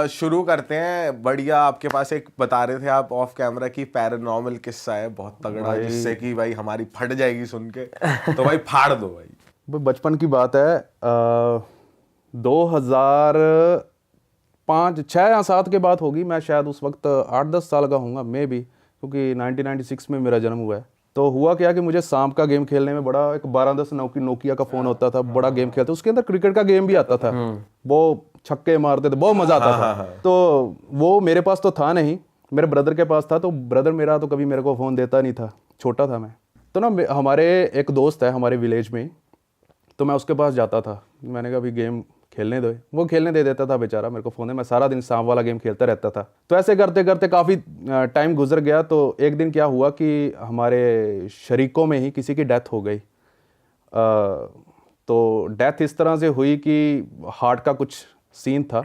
शुरू करते हैं। बढ़िया, आपके पास एक बता रहे थे आप ऑफ कैमरा की पैरानॉर्मल किस्सा है बहुत तगड़ा, जिससे कि भाई हमारी फट जाएगी सुन के। तो भाई फाड़ दो भाई। बचपन की बात है, 2005 6 या 7 के बाद होगी। मैं शायद उस वक्त 8-10 साल का हूँगा मे भी, क्योंकि 1996 में मेरा जन्म हुआ है। तो हुआ क्या कि मुझे सांप का गेम खेलने में बड़ा, एक 1210 नोकिया का फ़ोन होता था, बड़ा गेम खेलते, उसके अंदर क्रिकेट का गेम भी आता था। वो छक्के मारते थे, बहुत मज़ा आता था। तो वो मेरे पास तो था नहीं, मेरे ब्रदर के पास था। तो ब्रदर मेरा तो कभी मेरे को फ़ोन देता नहीं था, छोटा था मैं। तो ना हमारे एक दोस्त है हमारे विलेज में, तो मैं उसके पास जाता था। मैंने कहा अभी गेम खेलने दो, वो खेलने दे देता था बेचारा मेरे को फ़ोन में। मैं सारा दिन सांप वाला गेम खेलता रहता था। तो ऐसे करते करते काफ़ी टाइम गुजर गया। तो एक दिन क्या हुआ कि हमारे शरीकों में ही किसी की डेथ हो गई। तो डेथ इस तरह से हुई कि हार्ट का कुछ सीन था।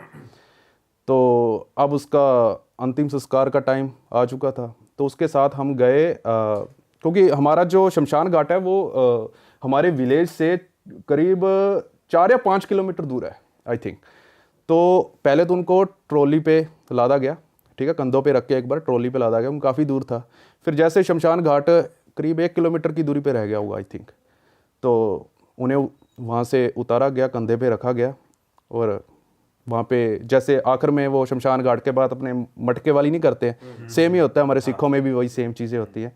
तो अब उसका अंतिम संस्कार का टाइम आ चुका था। तो उसके साथ हम गए, क्योंकि हमारा जो शमशान घाट है वो हमारे विलेज से करीब 4 या 5 किलोमीटर दूर है आई थिंक। तो पहले तो उनको ट्रॉली पे लादा गया, ठीक है, कंधों पे रख के एक बार ट्रॉली पे लादा गया। उनको काफ़ी दूर था। फिर जैसे शमशान घाट करीब 1 किलोमीटर की दूरी पे रह गया होगा आई थिंक। तो उन्हें वहाँ से उतारा गया, कंधे पे रखा गया। और वहाँ पे जैसे आखिर में वो शमशान घाट के बाद अपने मटके वाली नहीं करते हैं, सेम ही होता है हमारे सिखों में भी वही सेम चीज़ें होती हैं।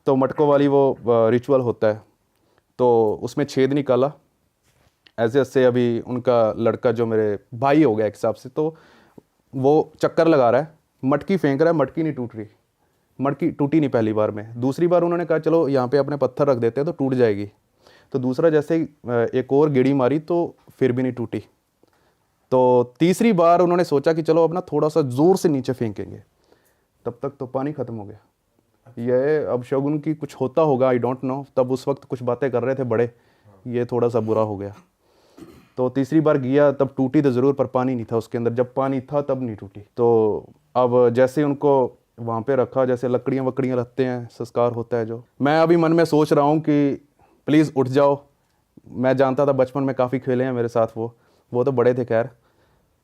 तो मटकों वाली वो रिचुअल होता है। तो उसमें छेद निकाला ऐसे ऐसे। अभी उनका लड़का जो मेरे भाई हो गया एक हिसाब से, तो वो चक्कर लगा रहा है, मटकी फेंक रहा है, मटकी नहीं टूट रही। मटकी टूटी नहीं पहली बार में। दूसरी बार उन्होंने कहा चलो यहाँ पे अपने पत्थर रख देते हैं तो टूट जाएगी। तो दूसरा जैसे ही एक और गेड़ी मारी तो फिर भी नहीं टूटी। तो तीसरी बार उन्होंने सोचा कि चलो अपना थोड़ा सा ज़ोर से नीचे फेंकेंगे। तब तक तो पानी ख़त्म हो गया। ये अब शगुन की कुछ होता होगा, आई डोंट नो। तब उस वक्त कुछ बातें कर रहे थे बड़े, ये थोड़ा सा बुरा हो गया। तो तीसरी बार गया तब टूटी तो ज़रूर, पर पानी नहीं था उसके अंदर। जब पानी था तब नहीं टूटी। तो अब जैसे उनको वहाँ पे रखा, जैसे लकड़ियाँ वकड़ियाँ रखते हैं, संस्कार होता है जो, मैं अभी मन में सोच रहा हूँ कि प्लीज़ उठ जाओ। मैं जानता था बचपन में काफ़ी खेले हैं मेरे साथ वो तो बड़े थे खैर।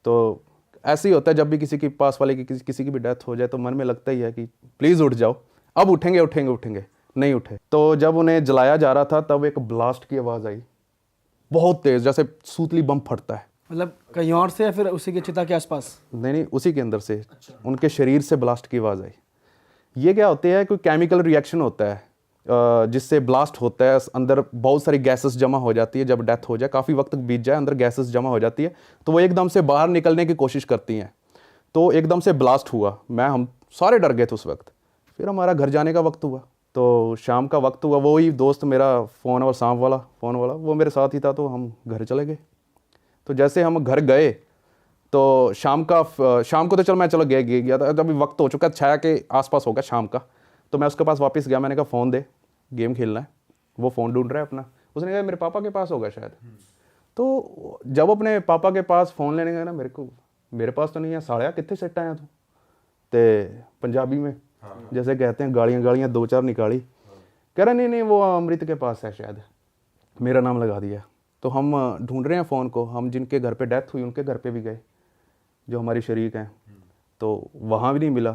तो ऐसे ही होता है जब भी किसी के पास वाले की किसी की भी डेथ हो जाए तो मन में लगता ही है कि प्लीज़ उठ जाओ, अब उठेंगे उठेंगे उठेंगे। नहीं उठे। तो जब उन्हें जलाया जा रहा था तब एक ब्लास्ट की आवाज़ आई, बहुत तेज़, जैसे सूतली बम फटता है। मतलब कहीं और से या फिर उसी के चिता के आसपास? नहीं, उसी के अंदर से। उनके शरीर से ब्लास्ट की आवाज़ आई। ये क्या होते हैं, कोई केमिकल रिएक्शन होता है जिससे ब्लास्ट होता है। अंदर बहुत सारी गैसेस जमा हो जाती है। जब डेथ हो जाए, काफ़ी वक्त बीत जाए, अंदर गैसेस जमा हो जाती है, तो वो एकदम से बाहर निकलने की कोशिश करती हैं। तो एकदम से ब्लास्ट हुआ, हम सारे डर गए थे उस वक्त। फिर हमारा घर जाने का वक्त हुआ, तो शाम का वक्त हुआ। वही दोस्त मेरा फ़ोन और सांप वाला फ़ोन वाला वो मेरे साथ ही था। तो हम घर चले गए। तो जैसे हम घर गए तो शाम को तो चलो गया था। जब वक्त हो चुका, छाया के आसपास हो गया शाम का। तो मैं उसके पास वापस गया। मैंने कहा फ़ोन दे, गेम खेलना है। वो फ़ोन ढूंढ रहा है अपना। उसने कहा मेरे पापा के पास होगा शायद। तो जब अपने पापा के पास फ़ोन लेने गए ना, मेरे पास तो नहीं है। साड़िया कितने सेट आया तू ते पंजाबी में जैसे कहते हैं, गालियाँ 2-4 निकाली। कह रहा नहीं वो अमृत के पास है शायद, मेरा नाम लगा दिया। तो हम ढूंढ रहे हैं फ़ोन को। हम जिनके घर पे डेथ हुई उनके घर पे भी गए, जो हमारी शरीक हैं, तो वहाँ भी नहीं मिला।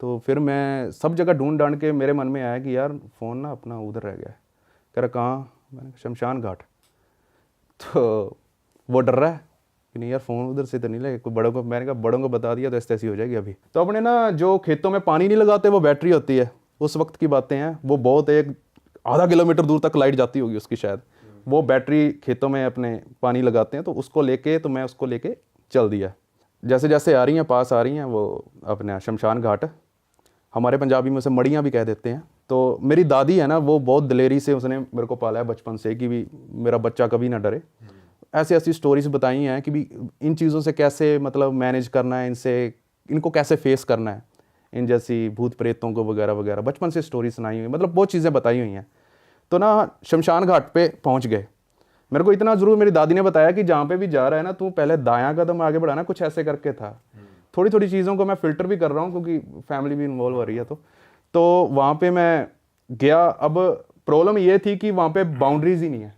तो फिर मैं सब जगह ढूंढ ढांड के मेरे मन में आया कि यार फ़ोन ना अपना उधर रह गया है। कह रहा कहाँ? मैंने कहा शमशान घाट। तो वो डर रहा है कि नहीं यार फ़ोन उधर से तो नहीं लगे, कोई बड़ों को, मैंने कहा बड़ों को बता दिया तो ऐसी हो जाएगी अभी। तो अपने ना जो खेतों में पानी नहीं लगाते, वो बैटरी होती है, उस वक्त की बातें हैं। वो बहुत एक आधा किलोमीटर दूर तक लाइट जाती होगी उसकी शायद। वो बैटरी खेतों में अपने पानी लगाते हैं, तो उसको लेके, तो मैं उसको लेके चल दिया। जैसे जैसे आ रही हैं, पास आ रही हैं, वो अपना शमशान घाट, हमारे पंजाबी में उसे मड़ियाँ भी कह देते हैं। तो मेरी दादी है ना, वो बहुत दिलेरी से उसने मेरे को पाला है बचपन से कि भी मेरा बच्चा कभी ना डरे। ऐसी ऐसी स्टोरीज बताई हैं कि भी इन चीज़ों से कैसे मतलब मैनेज करना है, इनको कैसे फेस करना है, इन जैसी भूत प्रेतों को वगैरह वगैरह बचपन से स्टोरी सुनाई हुई, मतलब बहुत चीज़ें बताई हुई हैं। तो ना शमशान घाट पे पहुंच गए। मेरे को इतना ज़रूर मेरी दादी ने बताया कि जहाँ पे भी जा रहा है ना, तू पहले दायां कदम आगे बढ़ाना, कुछ ऐसे करके था। थोड़ी थोड़ी चीज़ों को मैं फ़िल्टर भी कर रहा हूँ क्योंकि फैमिली भी इन्वॉल्व हो रही है। तो वहाँ पे मैं गया। अब प्रॉब्लम ये थी कि वहाँ पे बाउंड्रीज ही नहीं है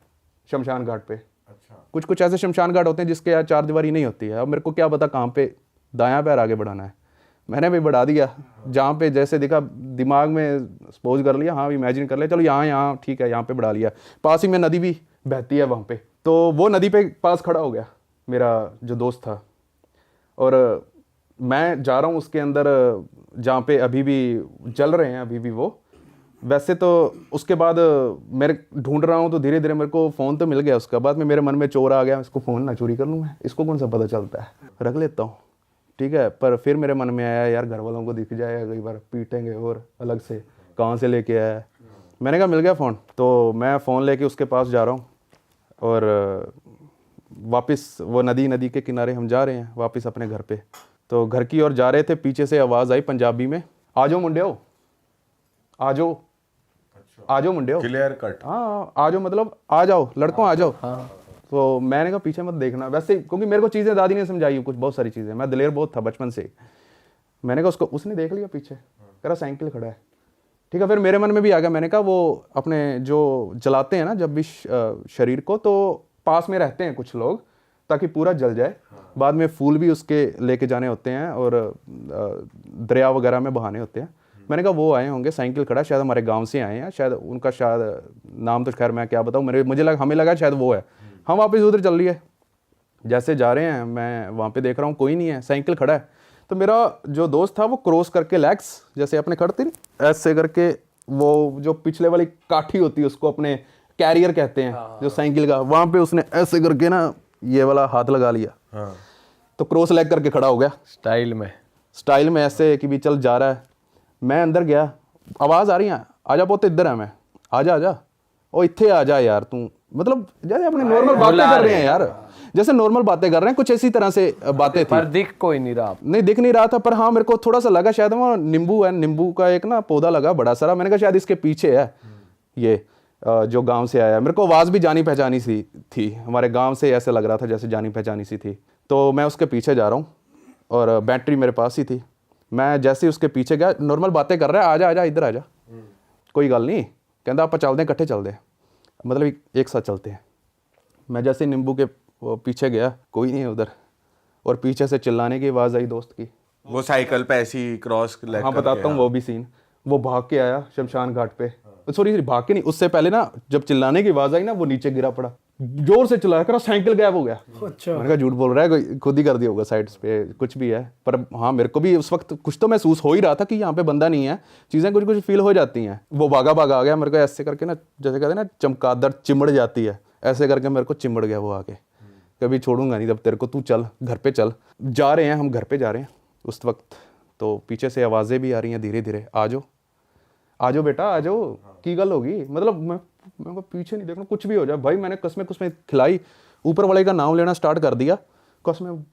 शमशान घाट पे। कुछ कुछ ऐसे शमशान घाट होते हैं जिसके यार 4 दीवारी नहीं होती है। अब मेरे को क्या पता कहाँ पे दायां पैर आगे बढ़ाना है। मैंने भी बढ़ा दिया, जहाँ पे जैसे दिखा दिमाग में सपोज कर लिया, हाँ इमेजिन कर लिया, चलो यहाँ ठीक है, यहाँ पे बढ़ा लिया। पास ही में नदी भी बहती है वहाँ पे, तो वो नदी पे पास खड़ा हो गया मेरा जो दोस्त था, और मैं जा रहा हूँ उसके अंदर जहाँ पे अभी भी चल रहे हैं अभी भी वो। वैसे तो उसके बाद मेरे ढूंढ रहा हूँ तो धीरे धीरे मेरे को फ़ोन तो मिल गया। उसके बाद में मेरे मन में चोर आ गया, इसको फ़ोन ना चोरी कर लूँ मैं, इसको कौन सा पता चलता है, रख लेता हूँ, ठीक है। पर फिर मेरे मन में आया यार घर वालों को दिख जाएगा, कई बार पीटेंगे और अलग से, कहाँ से लेके आया है। मैंने कहा मिल गया फ़ोन, तो मैं फ़ोन लेके उसके पास जा रहा हूँ और वापस वो नदी के किनारे हम जा रहे हैं वापस अपने घर पे। तो घर की ओर जा रहे थे, पीछे से आवाज़ आई पंजाबी में, आ जाओ मुंडियो, आ जाओ, आ जाओ मुंडियो, क्लियर कट। हाँ आ जाओ, मतलब आ जाओ लड़कों आ जाओ। तो मैंने कहा पीछे मत देखना, वैसे क्योंकि मेरे को चीज़ें दादी ने समझाई कुछ बहुत सारी चीज़ें, मैं दिलेर बहुत था बचपन से। मैंने कहा उसको, उसने देख लिया पीछे, कह रहा साइकिल खड़ा है, ठीक है। फिर मेरे मन में भी आ गया, मैंने कहा वो अपने जो जलाते हैं ना जब भी शरीर को, तो पास में रहते हैं कुछ लोग ताकि पूरा जल जाए, बाद में फूल भी उसके लेके जाने होते हैं और दरिया वगैरह में बहाने होते हैं। मैंने कहा वो आए होंगे, साइकिल खड़ा, शायद हमारे गांव से आए हैं, शायद उनका, शायद नाम तो खैर मैं क्या बताऊँ, हमें लगा शायद वो है। हम वापस उधर चल रही है, जैसे जा रहे हैं मैं वहाँ पे देख रहा हूँ कोई नहीं है, साइकिल खड़ा है। तो मेरा जो दोस्त था वो क्रॉस करके लेग्स जैसे अपने खड़ते नहीं ऐसे करके, वो जो पिछले वाली काठी होती है उसको अपने कैरियर कहते हैं जो साइकिल का, वहाँ पे उसने ऐसे करके ना ये वाला हाथ लगा लिया, तो क्रॉस लेग करके खड़ा हो गया स्टाइल में ऐसे कि भी चल जा रहा है। मैं अंदर गया, आवाज़ आ रही है आजा पोते इधर है मैं, आजा आजा, ओ इत्थे आ जा यार तू, मतलब जैसे अपने नॉर्मल बातें कर रहे हैं यार, जैसे नॉर्मल बातें कर रहे हैं, कुछ ऐसी तरह से बातें थी। पर दिख कोई नहीं रहा, नहीं दिख नहीं रहा था, पर हाँ मेरे को थोड़ा सा लगा शायद वहाँ नींबू है, नींबू का एक ना पौधा लगा बड़ा सारा, मैंने कहा शायद इसके पीछे है ये जो गांव से आया। मेरे को आवाज़ भी जानी पहचानी सी थी, हमारे गांव से ऐसे लग रहा था जैसे जानी पहचानी सी थी। तो मैं उसके पीछे जा रहा हूँ और बैटरी मेरे पास ही थी। मैं जैसे ही उसके पीछे गया, नॉर्मल बातें कर रहा है, आजा आजा इधर आजा, कोई गल नहीं, कहता आप चलते हैं इकट्ठे चलते हैं, मतलब एक साथ चलते हैं। मैं जैसे नींबू के पीछे गया, कोई नहीं है उधर, और पीछे से चिल्लाने की आवाज़ आई दोस्त की, वो साइकिल पे ऐसी क्रॉस, हाँ बताता हूँ वो भी सीन। वो भाग के आया शमशान घाट पे, सॉरी भाग के नहीं, उससे पहले ना जब चिल्लाने की आवाज़ आई ना वो नीचे गिरा पड़ा, जोर से चिल्लाया, करा साइकिल गायब हो गया। अच्छा, मैंने कहा झूठ बोल रहा है कोई, खुद ही कर दिया होगा साइड पे कुछ भी है। पर हाँ मेरे को भी उस वक्त कुछ तो महसूस हो ही रहा था कि यहाँ पे बंदा नहीं है, चीज़ें कुछ कुछ फील हो जाती हैं। वो भागा आ गया, मेरे को ऐसे करके ना जैसे कहते हैं ना चमगादड़ चिमड़ जाती है, ऐसे करके मेरे को चिमड़ गया वो आके, कभी छोड़ूंगा नहीं तब तेरे को, तू चल घर पे चल। जा रहे हैं हम घर पे जा रहे हैं उस वक्त, तो पीछे से आवाज़ें भी आ रही हैं धीरे धीरे, आ जाओ बेटा आ जाओ, की गल होगी, मतलब मैं पीछे नहीं देखना, कुछ भी हो जाए भाई। मैंने कसमें खिलाई, ऊपर वाले का नाम लेना स्टार्ट कर दिया कसमें।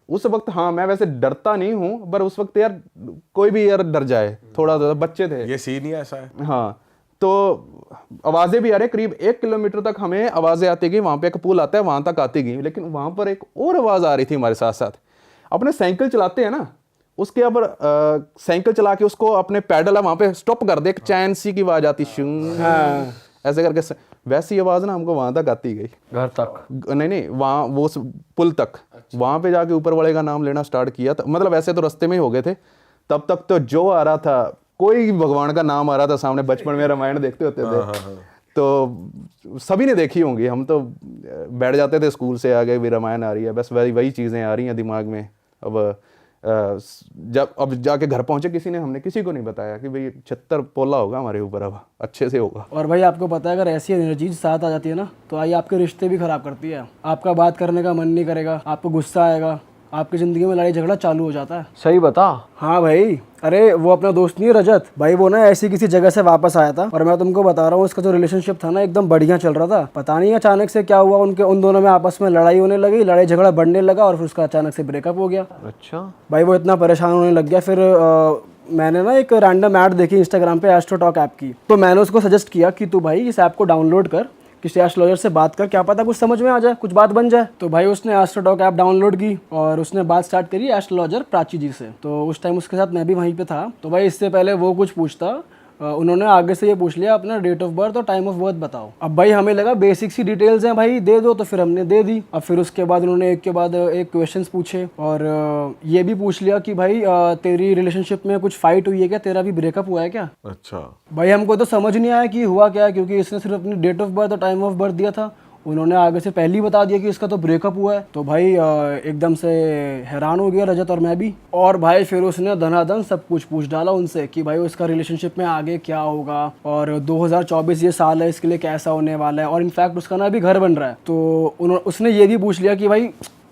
उस वक्त हाँ मैं वैसे डरता नहीं हूँ, पर उस वक्त यार कोई भी यार डर जाए थोड़ा सा, बच्चे थे, ये सीन ही ऐसा है। हाँ तो आवाज़ें भी आ रही, करीब 1 किलोमीटर तक हमें आवाज़ें आती गई, वहाँ पे एक पुल आता है वहाँ तक आती गई, लेकिन वहाँ पर एक और आवाज़ आ रही थी हमारे साथ साथ। अपने साइकिल चलाते हैं ना, उसके अब साइकिल चला के उसको अपने पैडल है वहाँ पे स्टॉप कर दे, एक चैन सी की आवाज़ आती, हाँ ऐसे करके, वैसी आवाज़ ना हमको वहाँ तक आती गई, घर तक नहीं वहाँ वो पुल तक। वहाँ पे जाके ऊपर वाले का नाम लेना स्टार्ट किया, मतलब वैसे तो रास्ते में ही हो गए थे तब तक, तो जो आ रहा था कोई भगवान का नाम आ रहा था सामने, बचपन में रामायण देखते होते थे तो सभी ने देखी होंगी, हम तो बैठ जाते थे स्कूल से आगे भी रामायण आ रही है, बस वही चीज़ें आ रही हैं दिमाग में। अब जाके घर पहुंचे, हमने किसी को नहीं बताया कि भाई 76 पोला होगा हमारे ऊपर, अब अच्छे से होगा। और भाई आपको पता है अगर ऐसी एनर्जीज साथ आ जाती है ना, तो आई आपके रिश्ते भी खराब करती है, आपका बात करने का मन नहीं करेगा, आपको गुस्सा आएगा, आपकी ज़िंदगी में लड़ाई झगड़ा चालू हो जाता है। सही बता। हाँ भाई, अरे वो अपना दोस्त नहीं है रजत भाई, वो ना ऐसी किसी जगह से वापस आया था, और मैं तुमको बता रहा हूँ उसका जो रिलेशनशिप था ना एकदम बढ़िया चल रहा था। पता नहीं अचानक से क्या हुआ, उन दोनों में आपस में लड़ाई होने लगी, लड़ाई झगड़ा बढ़ने लगा, और फिर उसका अचानक से ब्रेकअप हो गया। अच्छा भाई वो इतना परेशान होने लग गया। फिर मैंने ना एक रैंडम ऐड देखी इंस्टाग्राम पे एस्ट्रो टॉक ऐप की, तो मैंने उसको सजेस्ट किया कि तू भाई इस ऐप को डाउनलोड कर, किसी एस्ट्रोलॉजर से बात कर, क्या पता कुछ समझ में आ जाए, कुछ बात बन जाए। तो भाई उसने एस्ट्रो टॉक ऐप डाउनलोड की और उसने बात स्टार्ट करी एस्ट्रोलॉजर प्राची जी से। तो उस टाइम उसके साथ मैं भी वहीं पे था। तो भाई इससे पहले वो कुछ पूछता, उन्होंने आगे से ये पूछ लिया अपना डेट ऑफ बर्थ और टाइम ऑफ बर्थ बताओ। अब भाई हमें लगा बेसिक सी डिटेल्स हैं भाई, दे दो, तो फिर हमने दे दी। अब फिर उसके बाद उन्होंने एक के बाद एक क्वेश्चंस पूछे और ये भी पूछ लिया कि भाई तेरी रिलेशनशिप में कुछ फाइट हुई है क्या, तेरा भी ब्रेकअप हुआ है क्या। अच्छा। भाई हमको तो समझ नहीं आया कि हुआ क्या है, क्योंकि इसने सिर्फ अपनी डेट ऑफ बर्थ और टाइम ऑफ बर्थ दिया था। उन्होंने आगे से पहले ही बता दिया कि इसका तो ब्रेकअप हुआ है। तो भाई एकदम से हैरान हो गया रजत और मैं भी। और भाई फिर उसने धनाधन सब कुछ पूछ डाला उनसे कि भाई उसका रिलेशनशिप में आगे क्या होगा और 2024 ये साल है इसके लिए कैसा होने वाला है, और इनफैक्ट उसका ना अभी घर बन रहा है। तो उसने ये भी पूछ लिया कि भाई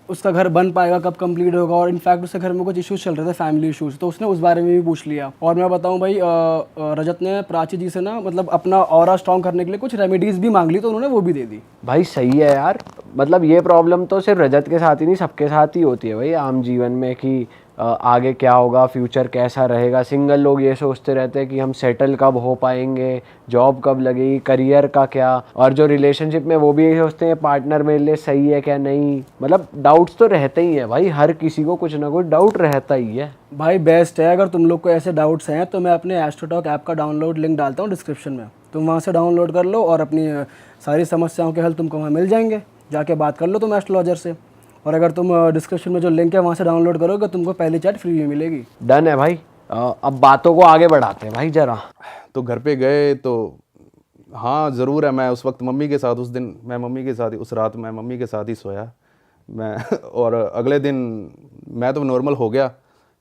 उसका घर बन पाएगा, कब कंप्लीट होगा, और इनफैक्ट उसके घर में कुछ इश्यूज चल रहे थे, फैमिली इश्यूज, तो उसने उस बारे में भी पूछ लिया। और मैं बताऊं भाई रजत ने प्राची जी से ना मतलब अपना ऑरा स्ट्रॉन्ग करने के लिए कुछ रेमेडीज भी मांग ली, तो उन्होंने वो भी दे दी। भाई सही है यार, मतलब ये प्रॉब्लम तो सिर्फ रजत के साथ ही नहीं, सबके साथ ही होती है भाई आम जीवन में कि आगे क्या होगा, फ्यूचर कैसा रहेगा। सिंगल लोग ये सोचते रहते हैं कि हम सेटल कब हो पाएंगे, जॉब कब लगेगी, करियर का क्या, और जो रिलेशनशिप में वो भी यही सोचते हैं पार्टनर मेरे लिए सही है क्या नहीं। मतलब डाउट्स तो रहते ही हैं भाई, हर किसी को कुछ ना कुछ डाउट रहता ही है। भाई बेस्ट है, अगर तुम लोग को ऐसे डाउट्स हैं तो मैं अपने एस्ट्रोटॉक ऐप का डाउनलोड लिंक डालता हूँ डिस्क्रिप्शन में, तुम वहाँ से डाउनलोड कर लो और अपनी सारी समस्याओं के हल तुमको वहाँ मिल जाएंगे। जाके बात कर लो तुम एस्ट्रोलॉजर से, और अगर तुम डिस्क्रिप्शन में जो लिंक है वहाँ से डाउनलोड करोगे तुमको पहली चैट फ्री में मिलेगी। डन है भाई। अब बातों को आगे बढ़ाते हैं भाई जरा। तो घर पे गए तो हाँ ज़रूर है, मैं उस वक्त मम्मी के साथ, उस दिन मैं मम्मी के साथ ही, उस रात मैं मम्मी के साथ ही सोया मैं और अगले दिन मैं तो नॉर्मल हो गया,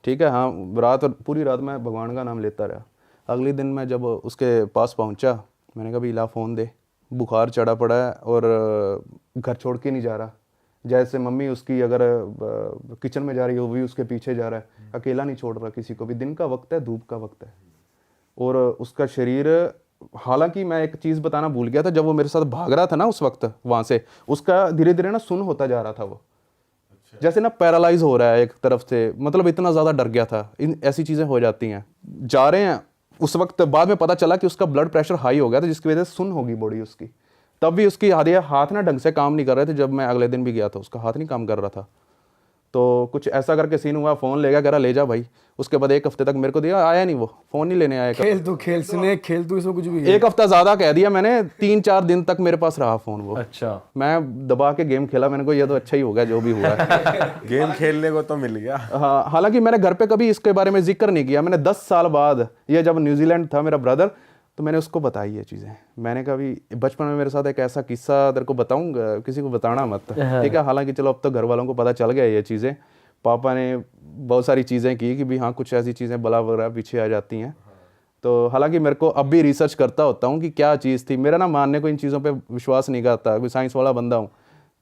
ठीक है। हाँ रात और पूरी रात मैं भगवान का नाम लेता रहा। अगले दिन मैं जब उसके पास पहुंचा, मैंने कहा भाई ला फ़ोन दे, बुखार चढ़ा पड़ा है और घर छोड़ के नहीं जा रहा। जैसे मम्मी उसकी अगर किचन में जा रही है वो भी उसके पीछे जा रहा है, अकेला नहीं छोड़ रहा किसी को भी। दिन का वक्त है, धूप का वक्त है, और उसका शरीर, हालांकि मैं एक चीज़ बताना भूल गया था, जब वो मेरे साथ भाग रहा था ना उस वक्त वहाँ से, उसका धीरे धीरे ना सुन्न होता जा रहा था वो। जैसे ना पैरालाइज हो रहा है एक तरफ से, मतलब इतना ज़्यादा डर गया था। इन ऐसी चीज़ें हो जाती हैं। जा रहे हैं उस वक्त, बाद में पता चला कि उसका ब्लड प्रेशर हाई हो गया था, जिसकी वजह से सुन्न होगी बॉडी उसकी। तब भी उसकी हाथ ना ढंग से काम नहीं कर रहे थे। जब मैं अगले दिन भी गया था उसका हाथ नहीं काम कर रहा था। तो कुछ ऐसा करके सीन हुआ, फ़ोन ले गया, कह रहा ले जा भाई। उसके बाद एक हफ्ते तक मेरे को दिया, आया नहीं, वो फ़ोन नहीं लेने आया। खेल तू इसमें कुछ भी। एक हफ्ता ज़्यादा कह दिया मैंने, 3-4 दिन तक मेरे पास रहा फ़ोन वो। अच्छा। मैं दबा के गेम खेला, मैंने को ये तो अच्छा ही होगा जो भी हुआ है। गेम खेलने को तो मिल गया। हाँ, हालांकि मैंने घर पे कभी इसके बारे में जिक्र नहीं किया। मैंने 10 साल बाद, ये जब न्यूजीलैंड था मेरा ब्रदर, तो मैंने उसको बताई ये चीज़ें। मैंने कहा भी बचपन में मेरे साथ एक ऐसा किस्सा तेरे को बताऊंगा, किसी को बताना मत, ठीक है। हालांकि चलो अब तो घर वालों को पता चल गया ये चीज़ें। पापा ने बहुत सारी चीज़ें की कि भी हाँ कुछ ऐसी चीज़ें बला वगैरह पीछे आ जाती हैं। तो हालांकि मेरे को अब भी रिसर्च करता होता हूँ कि क्या चीज़ थी। मेरा ना मानने को इन चीज़ों पे विश्वास नहीं करता, कोई साइंस वाला बंदा हूँ।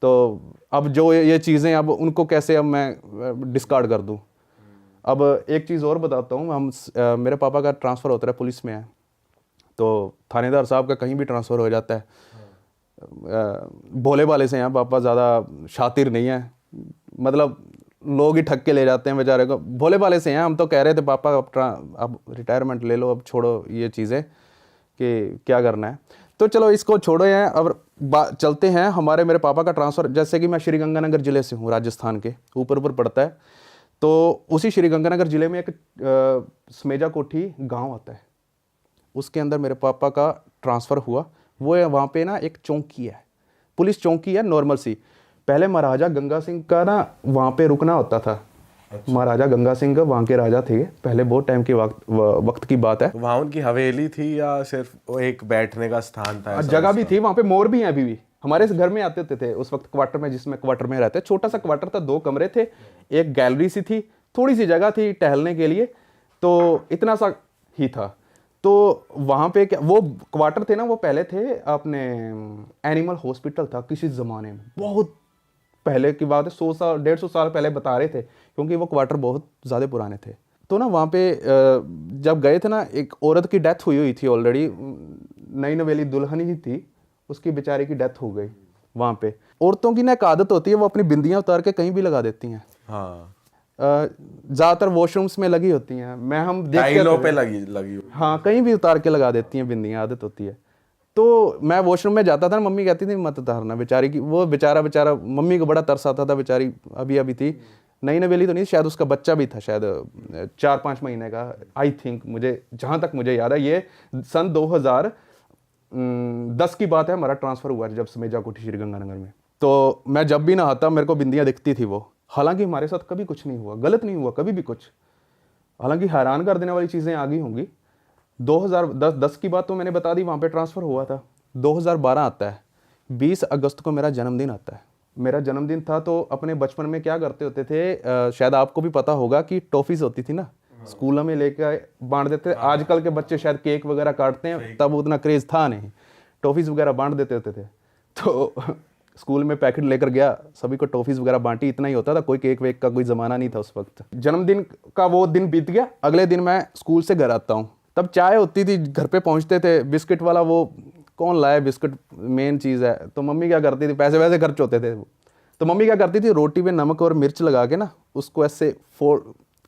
तो अब जो ये चीज़ें, अब उनको कैसे अब मैं डिस्कार्ड कर दूँ। अब एक चीज़ और बताता हूँ, मेरे पापा का ट्रांसफ़र होता है, पुलिस में है, तो थानेदार साहब का कहीं भी ट्रांसफ़र हो जाता है। भोले भाले से हैं पापा, ज़्यादा शातिर नहीं है, मतलब लोग ही ठग के ले जाते हैं बेचारे को। भोले भाले से हैं। हम तो कह रहे थे पापा अब रिटायरमेंट ले लो, अब छोड़ो ये चीज़ें कि क्या करना है। तो चलो इसको छोड़ो हैं, अब चलते हैं। मेरे पापा का ट्रांसफ़र, जैसे कि मैं श्रीगंगानगर ज़िले से हूँ, राजस्थान के ऊपर पड़ता है। तो उसी श्रीगंगानगर ज़िले में एक समेजा कोठी गाँव आता है, उसके अंदर मेरे पापा का ट्रांसफ़र हुआ। वो है वहाँ पे ना एक चौकी है, पुलिस चौकी है नॉर्मल सी। पहले महाराजा गंगा सिंह का ना वहाँ पे रुकना होता था। अच्छा। महाराजा गंगा सिंह का वहाँ के राजा थे पहले, बहुत टाइम के वक्त की बात है। वहाँ उनकी हवेली थी या सिर्फ एक बैठने का स्थान था? जगह भी थी वहाँ पे, मोर भी हैं अभी भी। हमारे घर में आते थे उस वक्त क्वार्टर में, जिसमें क्वार्टर में रहते, छोटा सा क्वार्टर था, 2 कमरे थे, एक गैलरी सी थी, थोड़ी सी जगह थी टहलने के लिए, तो इतना सा ही था। तो वहाँ पे क्या वो क्वार्टर थे ना, वो पहले थे अपने एनिमल हॉस्पिटल था किसी ज़माने में, बहुत पहले की बात है, 100 साल 150 साल पहले बता रहे थे, क्योंकि वो क्वार्टर बहुत ज़्यादा पुराने थे। तो ना वहाँ पे जब गए थे ना, एक औरत की डेथ हुई थी ऑलरेडी, नई नवेली दुल्हन ही थी, उसकी बेचारी की डेथ हो गई। वहाँ पे औरतों की ना एक आदत होती है, वो अपनी बिंदियाँ उतार के कहीं भी लगा देती हैं। हाँ, ज़्यादातर वॉशरूम्स में लगी होती हैं, हम टाइलों पे लगी। हाँ, कहीं भी उतार के लगा देती हैं बिंदियाँ, आदत होती है। तो मैं वॉशरूम में जाता था, मम्मी कहती थी मत उतारना, बेचारी की वो बेचारा मम्मी को बड़ा तरस आता था, बेचारी अभी थी, नई नवेली तो नहीं, शायद उसका बच्चा भी था, शायद 4-5 महीने का, आई थिंक, मुझे जहाँ तक मुझे याद है। ये सन 2010 की बात है, हमारा ट्रांसफ़र हुआ जब समेजा कोठी श्रीगंगानगर में। तो मैं जब भी नहाता मेरे को बिंदियाँ दिखती थी वो, हालांकि हमारे साथ कभी कुछ नहीं हुआ, गलत नहीं हुआ कभी भी कुछ। हालांकि हैरान कर देने वाली चीज़ें आ गई होंगी। 2010 की बात तो मैंने बता दी, वहाँ पे ट्रांसफ़र हुआ था। 2012 आता है, 20 अगस्त को मेरा जन्मदिन आता है। मेरा जन्मदिन था तो अपने बचपन में क्या करते होते थे, शायद आपको भी पता होगा कि टॉफ़ीज़ होती थी ना, स्कूलों में लेकर बांट देते थे। आजकल के बच्चे शायद केक वगैरह काटते हैं, तब उतना क्रेज़ था नहीं, टॉफ़ीज़ वगैरह बांट देते होते थे। तो स्कूल में पैकेट लेकर गया, सभी को टॉफ़ीज़ वगैरह बांटी, इतना ही होता था, कोई केक वेक का कोई ज़माना नहीं था उस वक्त। जन्मदिन का वो दिन बीत गया, अगले दिन मैं स्कूल से घर आता हूँ, तब चाय होती थी, घर पे पहुँचते थे, बिस्किट वाला वो कौन लाए, बिस्किट मेन चीज़ है। तो मम्मी क्या करती थी, पैसे वैसे खर्च होते थे, तो मम्मी क्या करती थी, रोटी में नमक और मिर्च लगा के ना, उसको ऐसे फोड़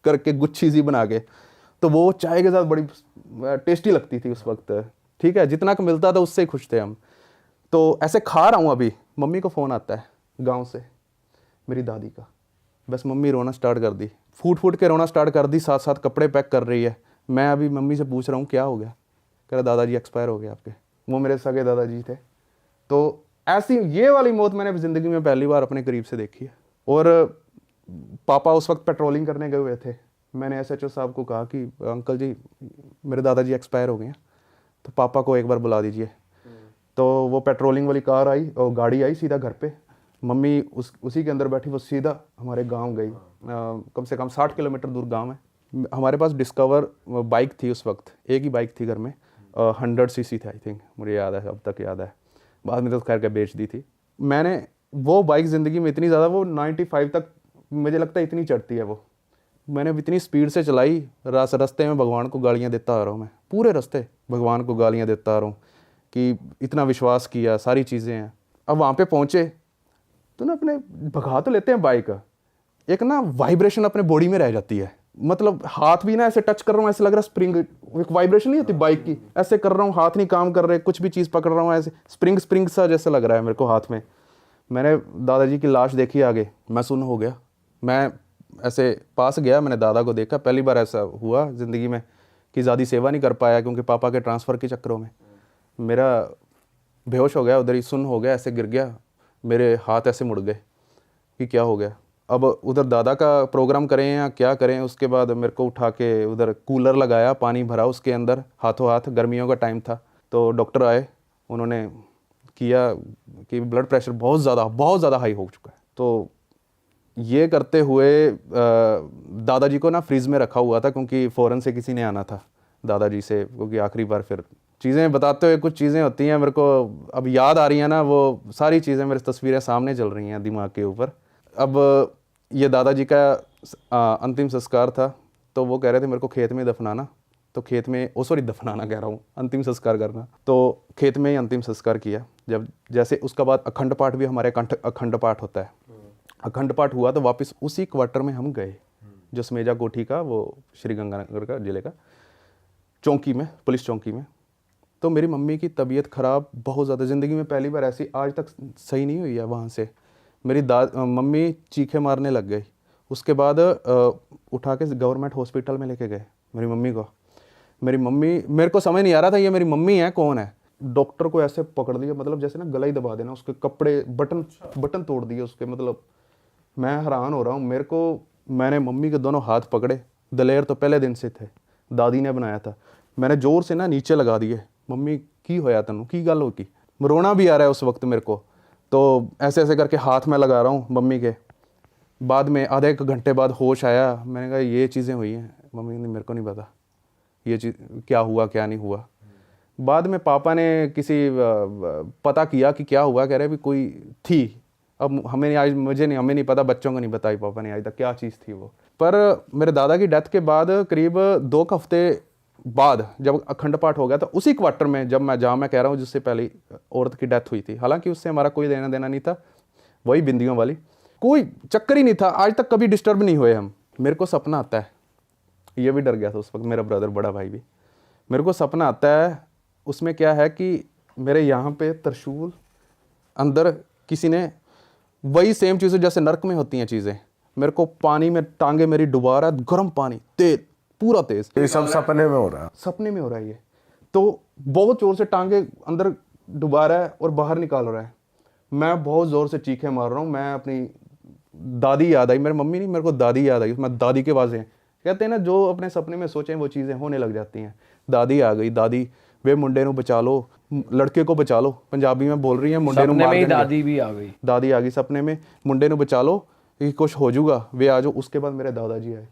करके गुच्छी सी बना के, तो वो चाय के साथ बड़ी टेस्टी लगती थी उस वक्त। ठीक है, जितना का मिलता था उससे ही खुश थे हम। तो ऐसे खा रहा हूँ, अभी मम्मी को फ़ोन आता है गांव से, मेरी दादी का। बस मम्मी रोना स्टार्ट कर दी, फूट फूट के रोना स्टार्ट कर दी, साथ साथ कपड़े पैक कर रही है। मैं अभी मम्मी से पूछ रहा हूँ क्या हो गया, कह रहा दादाजी एक्सपायर हो गए आपके। वो मेरे सगे दादाजी थे। तो ऐसी ये वाली मौत मैंने ज़िंदगी में पहली बार अपने करीब से देखी है। और पापा उस वक्त पेट्रोलिंग करने गए हुए थे। मैंने SHO साहब को कहा कि अंकल जी मेरे दादाजी एक्सपायर हो गए हैं, तो पापा को एक बार बुला दीजिए। तो वो पेट्रोलिंग वाली कार आई और गाड़ी आई सीधा घर पे, मम्मी उसी के अंदर बैठी, वो सीधा हमारे गांव गई। कम से कम 60 किलोमीटर दूर गांव है। हमारे पास डिस्कवर बाइक थी उस वक्त, एक ही बाइक थी घर में, 100 cc थी आई थिंक, मुझे याद है, अब तक याद है, बाद में तो खैर के बेच दी थी मैंने। वो बाइक ज़िंदगी में इतनी ज़्यादा, वो 95 तक मुझे लगता है इतनी चढ़ती है वो, मैंने इतनी स्पीड से चलाई, रास्ते में भगवान को गालियाँ देता आ रहा हूँ मैं, पूरे रास्ते भगवान को गालियाँ देता आ रहा हूँ कि इतना विश्वास किया, सारी चीज़ें हैं। अब वहाँ पे पहुँचे तो ना, अपने भगा तो लेते हैं बाइक, एक ना वाइब्रेशन अपने बॉडी में रह जाती है, मतलब हाथ भी ना ऐसे टच कर रहा हूँ, ऐसे लग रहा है स्प्रिंग, एक वाइब्रेशन नहीं होती बाइक की, ऐसे कर रहा हूँ, हाथ नहीं काम कर रहे, कुछ भी चीज़ पकड़ रहा हूँ ऐसे स्प्रिंग सा जैसे लग रहा है मेरे को हाथ में। मैंने दादाजी की लाश देखी आगे, मैं सुन्न हो गया। मैं ऐसे पास गया, मैंने दादा को देखा, पहली बार ऐसा हुआ ज़िंदगी में कि ज़्यादा सेवा नहीं कर पाया क्योंकि पापा के ट्रांसफ़र के चक्करों में मेरा बेहोश हो गया, उधर ही सुन्न हो गया, ऐसे गिर गया, मेरे हाथ ऐसे मुड़ गए कि क्या हो गया। अब उधर दादा का प्रोग्राम करें या क्या करें, उसके बाद मेरे को उठा के उधर कूलर लगाया, पानी भरा उसके अंदर हाथों हाथ, गर्मियों का टाइम था, तो डॉक्टर आए, उन्होंने किया कि ब्लड प्रेशर बहुत ज़्यादा हाई हो चुका है। तो ये करते हुए दादाजी को ना फ्रीज़ में रखा हुआ था क्योंकि फ़ौरन से किसी ने आना था दादाजी से, क्योंकि आखिरी बार फिर चीज़ें बताते हुए कुछ चीज़ें होती हैं मेरे को अब याद आ रही हैं ना, वो सारी चीज़ें मेरी तस्वीरें सामने चल रही हैं दिमाग के ऊपर। अब ये दादाजी का अंतिम संस्कार था, तो वो कह रहे थे मेरे को खेत में दफनाना, तो खेत में दफनाना कह रहा हूँ, अंतिम संस्कार करना, तो खेत में ही अंतिम संस्कार किया। जब जैसे उसका बाद अखंड पाठ भी हमारे अखंड पाठ होता है, अखंड पाठ हुआ तो वापस उसी क्वार्टर में हम गए जो समेजा कोठी का, वो श्रीगंगानगर का जिले का चौकी में, पुलिस चौकी में। तो मेरी मम्मी की तबीयत ख़राब बहुत ज़्यादा, ज़िंदगी में पहली बार ऐसी आज तक सही नहीं हुई है। वहाँ से मेरी मम्मी चीखे मारने लग गई। उसके बाद उठा के गवर्नमेंट हॉस्पिटल में लेके गए मेरी मम्मी को। मेरी मम्मी, मेरे को समझ नहीं आ रहा था ये मेरी मम्मी है कौन है। डॉक्टर को ऐसे पकड़ लिया, मतलब जैसे ना गला ही दबा देना, उसके कपड़े बटन तोड़ दिए उसके, मतलब मैं हैरान हो रहा हूँ। मेरे को, मैंने मम्मी के दोनों हाथ पकड़े, दलेर तो पहले दिन से थे, दादी ने बनाया था, मैंने ज़ोर से ना नीचे लगा दिए, मम्मी की होया तनु की गल हो की। रोना भी आ रहा है उस वक्त मेरे को, तो ऐसे ऐसे करके हाथ में लगा रहा हूँ मम्मी के। बाद में आधे एक घंटे बाद होश आया, मैंने कहा ये चीज़ें हुई हैं। मम्मी ने, मेरे को नहीं पता ये चीज़ क्या हुआ क्या नहीं हुआ। बाद में पापा ने किसी पता किया कि क्या हुआ, कह रहे भी कोई थी, अब हमें आज हमें नहीं पता, बच्चों को नहीं बताई पापा ने आज तक क्या चीज़ थी वो। पर मेरे दादा की डेथ के बाद करीब 2 हफ्ते बाद जब अखंड पाठ हो गया, तो उसी क्वार्टर में जहाँ मैं कह रहा हूँ जिससे पहले औरत की डेथ हुई थी, हालांकि उससे हमारा कोई लेना देना नहीं था, वही बिंदियों वाली, कोई चक्कर ही नहीं था, आज तक कभी डिस्टर्ब नहीं हुए हम। मेरे को सपना आता है, ये भी डर गया था उस वक्त मेरा ब्रदर, बड़ा भाई भी। मेरे को सपना आता है, उसमें क्या है कि मेरे यहाँ पे त्रिशूल, अंदर किसी ने वही सेम चीज़ें जैसे नर्क में होती हैं चीज़ें, मेरे को पानी में टांगे मेरी डुबा रहा है, गर्म पानी, तेज, पूरा तेज। ये सब सपने में हो रहा है। सपने में हो रहा है ये। तो बहुत जोर से टांगे अंदर डुबा रहा है और बाहर निकाल रहा है। मैं बहुत जोर से चीखें मार रहा हूँ। मैं अपनी दादी याद आई, मेरी मम्मी नहीं, मेरे को दादी याद आई। मैं दादी के पास है, कहते हैं ना जो अपने सपने में सोचें वो चीज़ें होने लग जाती हैं। दादी आ गई, दादी वे मुंडे नू बचा लो, लड़के को बचा लो, पंजाबी में बोल रही है, मुंडे नू सपने मार में ही देंगे। दादी भी आ गई। दादी आ गई सपने में, मुंडे नू बचा लो कि कुछ हो जाऊगा, वे आ जाओ। उसके बाद मेरे दादाजी आए।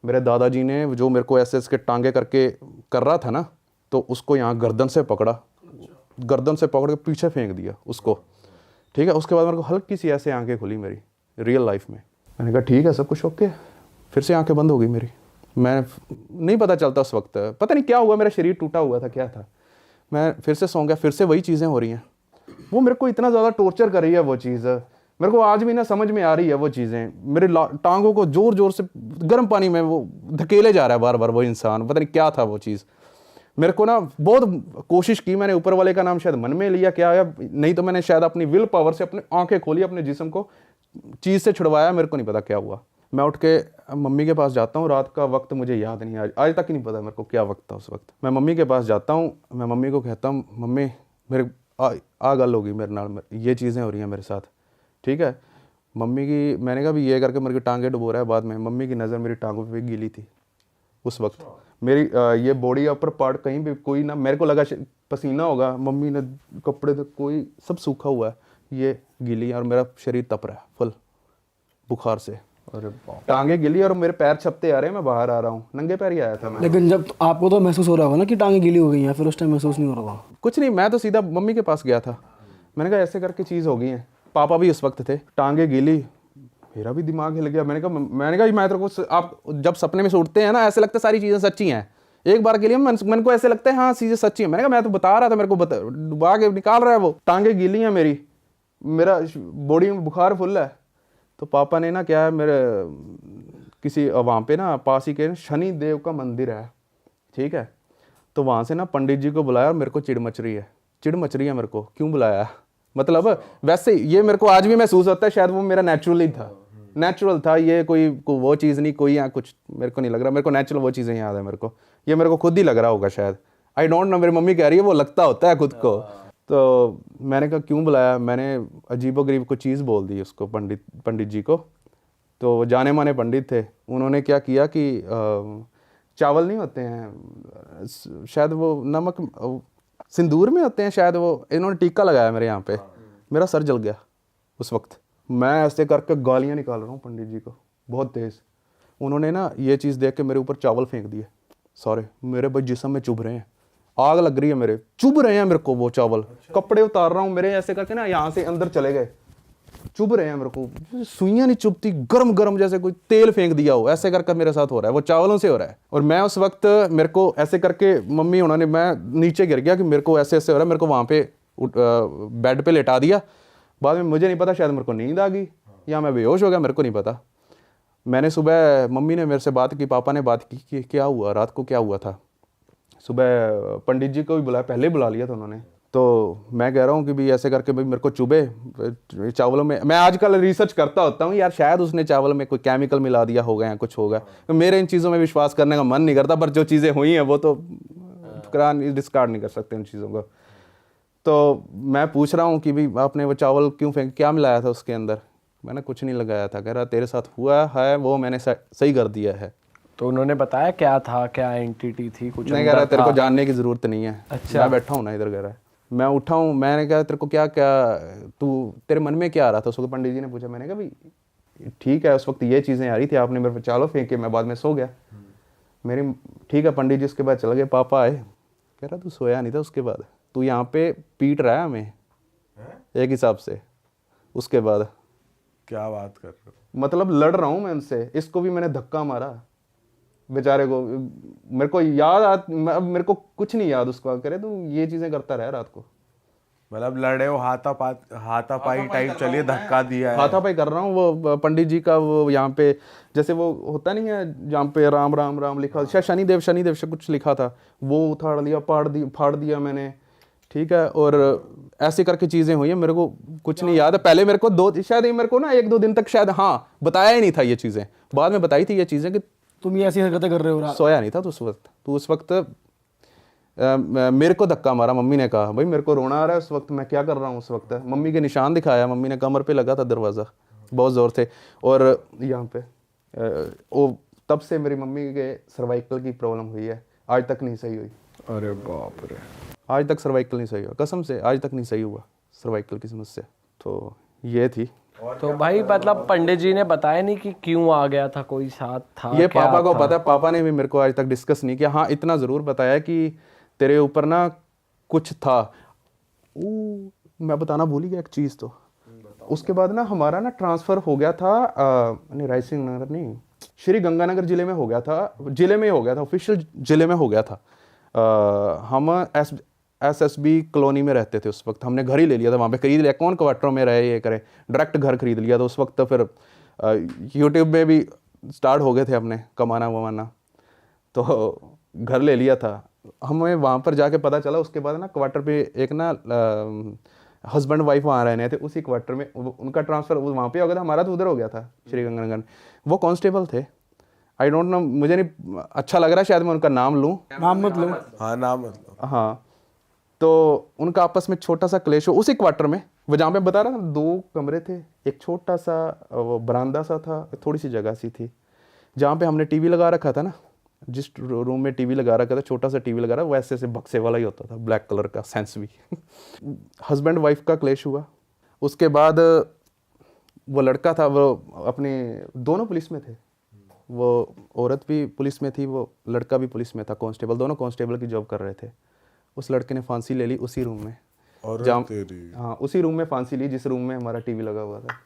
मेरे दादाजी ने जो मेरे को ऐसे ऐसे टांगे करके कर रहा था ना, तो उसको यहाँ गर्दन से पकड़ा, गर्दन से पकड़ के पीछे फेंक दिया उसको, ठीक है। उसके बाद मेरे को हल्की सी ऐसे आंखें खुली मेरी रियल लाइफ में। मैंने कहा ठीक है सब कुछ ओके। फिर से आंखें बंद हो गई मेरी। मैं नहीं पता चलता उस वक्त, पता नहीं क्या हुआ, मेरा शरीर टूटा हुआ था, क्या था। मैं फिर से सो गया, फिर से वही चीज़ें हो रही हैं। वो मेरे को इतना ज़्यादा टॉर्चर कर रही है वो चीज़, मेरे को आज भी ना समझ में आ रही है वो चीज़ें। मेरे टांगों को ज़ोर ज़ोर से गर्म पानी में वो धकेले जा रहा है बार बार वो इंसान, पता नहीं क्या था वो चीज़। मेरे को ना बहुत कोशिश की मैंने, ऊपर वाले का नाम शायद मन में लिया क्या है, नहीं तो मैंने शायद अपनी विल पावर से अपनी आंखें खोली, अपने जिस्म को चीज़ से छुड़वाया, मेरे को नहीं पता क्या हुआ। मैं उठ के मम्मी के पास जाता हूँ, रात का वक्त मुझे याद नहीं, आज तक ही नहीं पता मेरे को क्या वक्त था उस वक्त। मैं मम्मी के पास जाता हूँ, मैं मम्मी को कहता हूँ मम्मी मेरे आ गल होगी मेरे नाल, ये चीज़ें हो रही हैं मेरे साथ, ठीक है। मम्मी की, मैंने कहा भी ये करके मेरे को टांगे डुबो रहा है। बाद में मम्मी की नज़र मेरी टांगों पे गीली थी उस वक्त। मेरी ये बॉडी अपर पार्ट कहीं भी कोई ना, मेरे को लगा पसीना होगा, मम्मी ने कपड़े तो कोई सब सूखा हुआ है, ये गीली है और मेरा शरीर तप रहा है फुल बुखार से। अरे टांगे गिली और मेरे पैर छपते आ रहे हैं, मैं बाहर आ रहा हूँ, नंगे पैर ही आया था मैं। लेकिन जब आपको तो महसूस हो रहा होगा ना कि टांगे गीली हो गई हैं, फिर उस टाइम महसूस नहीं हो रहा था? कुछ नहीं, मैं तो सीधा मम्मी के पास गया था। मैंने कहा ऐसे करके चीज़ हो गई है। पापा भी उस वक्त थे। टांगे गीली, मेरा भी दिमाग हिल गया। मैंने कहा मैं तेरे को, आप जब सपने में से उठते हैं ना, ऐसे लगता है सारी चीज़ें सच्ची हैं। एक बार के लिए मन को ऐसे लगता है हाँ चीज़ें सच्ची हैं। मैंने कहा मैं तो बता रहा था, मेरे को डुबा के निकाल रहा है वो। टांगे गीली हैं मेरी, मेरा बॉडी में बुखार फुल है। तो पापा ने ना क्या है, मेरे किसी वहाँ पे ना पास ही के शनि देव का मंदिर है, ठीक है। तो वहाँ से ना पंडित जी को बुलाया और मेरे को चिड़ मच रही है मेरे को, क्यों बुलाया, मतलब वैसे ये मेरे को आज भी महसूस होता है, शायद वो मेरा नेचुरल था ये, कोई वो चीज़ नहीं, कोई यहाँ कुछ मेरे को नहीं लग रहा, मेरे को नेचुरल वो चीज़ें याद है मेरे को, ये मेरे को खुद ही लग रहा होगा शायद, आई डोंट नो। मेरी मम्मी कह रही है वो लगता होता है खुद को। तो मैंने कहा क्यों बुलाया, मैंने अजीबोगरीब को चीज़ बोल दी उसको, पंडित जी को। तो जाने माने पंडित थे, उन्होंने क्या किया कि चावल नहीं होते हैं शायद, वो नमक सिंदूर में होते हैं शायद, वो इन्होंने टीका लगाया मेरे यहाँ पे, मेरा सर जल गया उस वक्त। मैं ऐसे करके गालियाँ निकाल रहा हूँ पंडित जी को बहुत तेज़। उन्होंने ना ये चीज़ देख के मेरे ऊपर चावल फेंक दिए सारे, मेरे भाई जिस्म में चुभ रहे हैं, आग लग रही है मेरे, चुभ रहे हैं मेरे को वो चावल। कपड़े उतार रहा हूँ मेरे, ऐसे करके ना यहाँ से अंदर चले गए, चुभ रहे हैं मेरे को, सुइयां नहीं चुभती, गरम गरम जैसे कोई तेल फेंक दिया हो, ऐसे करके मेरे साथ हो रहा है, वो चावलों से हो रहा है। और मैं उस वक्त मेरे को ऐसे करके मम्मी उन्होंने, मैं नीचे गिर गया कि मेरे को ऐसे ऐसे हो रहा है, मेरे को वहाँ पे बेड पे लेटा दिया। बाद में मुझे नहीं पता, शायद मेरे को नींद आ गई या मैं बेहोश हो गया, मेरे को नहीं पता। मैंने सुबह, मम्मी ने मेरे से बात की, पापा ने बात की कि क्या हुआ रात को, क्या हुआ था। सुबह पंडित जी को भी बुलाया, पहले बुला लिया था उन्होंने। तो मैं कह रहा हूँ कि भाई ऐसे करके भाई मेरे को चुभे चावलों में। मैं आजकल रिसर्च करता होता हूँ यार, शायद उसने चावल में कोई केमिकल मिला दिया होगा या कुछ होगा। तो मेरे इन चीज़ों में विश्वास करने का मन नहीं करता, पर जो चीज़ें हुई हैं वो तो डिस्कार्ड नहीं कर सकते उन चीज़ों को। तो मैं पूछ रहा हूँ कि भाई आपने वो चावल क्यों फेंक, क्या मिलाया था उसके अंदर। मैंने कुछ नहीं लगाया था। कह रहा तेरे साथ हुआ है वो मैंने सही कर दिया है। तो उन्होंने बताया क्या था, क्या एंटिटी थी, कुछ नहीं। कह रहा तेरे को जानने की ज़रूरत नहीं है। अच्छा। मैं बैठा हूँ ना इधर, कह रहा है। मैं उठा हूँ, मैंने कहा तेरे को क्या तेरे मन में क्या आ रहा था। उसको पंडित जी ने पूछा। मैंने कहा भाई ठीक है, उस वक्त ये चीज़ें आ रही थी, आपने मेरे पे चावल फेंके, मैं बाद में सो गया। मेरी ठीक है। पंडित जी उसके बाद चले गए, पापा आए। कह रहा तू सोया नहीं था उसके बाद, तू यहाँ पे पीट रहा है हमें एक हिसाब से। उसके बाद क्या बात कर रहे हो, मतलब लड़ रहा हूँ मैं उनसे। इसको भी मैंने धक्का मारा बेचारे को। मेरे को याद मेरे को कुछ नहीं याद उसको। करे तू ये चीजें करता रहा रात को। मतलब लड़े हो, हाथापाई टाइप, चलिए धक्का दिया है। हाथापाई कर रहा हूँ। वो पंडित जी का वो यहाँ पे जैसे वो होता नहीं है जहाँ पे राम राम राम लिखा, शायद शनिदेव से कुछ लिखा था, वो उठाड़ लिया, फाड़ दिया मैंने। ठीक है। और ऐसे करके चीज़ें हुई हैं, मेरे को कुछ नहीं याद है। पहले मेरे को शायद मेरे को ना 1-2 दिन तक शायद बताया ही नहीं था ये चीज़ें, बाद में बताई थी ये चीज़ें कि तुम ये ऐसी हरकतें कर रहे हो। सोया नहीं था तो उस वक्त मेरे को धक्का मारा। मम्मी ने कहा भाई मेरे को रोना आ रहा है उस वक्त, मैं क्या कर रहा हूँ उस वक्त। मम्मी के निशान दिखाया, मम्मी ने कमर पे लगा था दरवाज़ा, बहुत ज़ोर से। और यहाँ पे वो तब से मेरी मम्मी के सर्वाइकल की प्रॉब्लम हुई है, आज तक नहीं सही हुई। अरे बाप रे, आज तक सर्वाइकल नहीं सही हुआ, कसम से आज तक नहीं सही हुआ सर्वाइकल की समस्या। तो ये थी। तो भाई मतलब पंडित जी ने बताया नहीं कि क्यों आ गया था, कोई साथ था? ये क्या पापा को था? पता है, पापा ने भी मेरे को आज तक डिस्कस नहीं किया। हाँ इतना ज़रूर बताया कि तेरे ऊपर ना कुछ था। मैं बताना भूल ही गया एक चीज़। तो उसके बाद ना हमारा ना ट्रांसफ़र हो गया था, नहीं रायसिंह नगर नहीं, श्री गंगानगर ज़िले में हो गया था, ज़िले में हो गया था, ऑफिशियल ज़िले में हो गया था। हम SSB कॉलोनी में रहते थे उस वक्त। हमने घर ही ले लिया था वहाँ पे, खरीद लिया। कौन क्वार्टरों में रहे ये करे, डायरेक्ट घर खरीद लिया था उस वक्त। तो फिर यूट्यूब में भी स्टार्ट हो गए थे अपने कमाना वमाना, तो घर ले लिया था। हमें वहाँ पर जाके पता चला उसके बाद ना क्वार्टर पे एक ना हस्बैंड वाइफ वहाँ रहने थे, उसी क्वार्टर में उनका ट्रांसफ़र वहाँ पे हो गया था। हमारा तो उधर हो गया था श्री गंगानगर। वो कांस्टेबल थे, आई डोंट नो, मुझे नहीं अच्छा लग रहा शायद मैं उनका नाम लूँ। नाम मत लो। हाँ नाम मतलब। हाँ, तो उनका आपस में छोटा सा क्लेश हो उसी क्वार्टर में। वो जहाँ पे बता रहा था 2 कमरे थे, एक छोटा सा वो बरामदा सा था, थोड़ी सी जगह सी थी जहाँ पे हमने टीवी लगा रखा था ना। जिस रूम में टीवी लगा रखा था, छोटा सा टीवी लगा रहा, वैसे से बक्से वाला ही होता था, ब्लैक कलर का, सेंस भी। हस्बैंड वाइफ का क्लेश हुआ। उसके बाद वो लड़का था, वो अपने दोनों पुलिस में थे। वो औरत भी पुलिस में थी, वो लड़का भी पुलिस में था, कांस्टेबल, दोनों कांस्टेबल की जॉब कर रहे थे। उस लड़के ने फांसी ले ली उसी रूम में, और हाँ उसी रूम में फांसी ली जिस रूम में हमारा टीवी लगा हुआ था।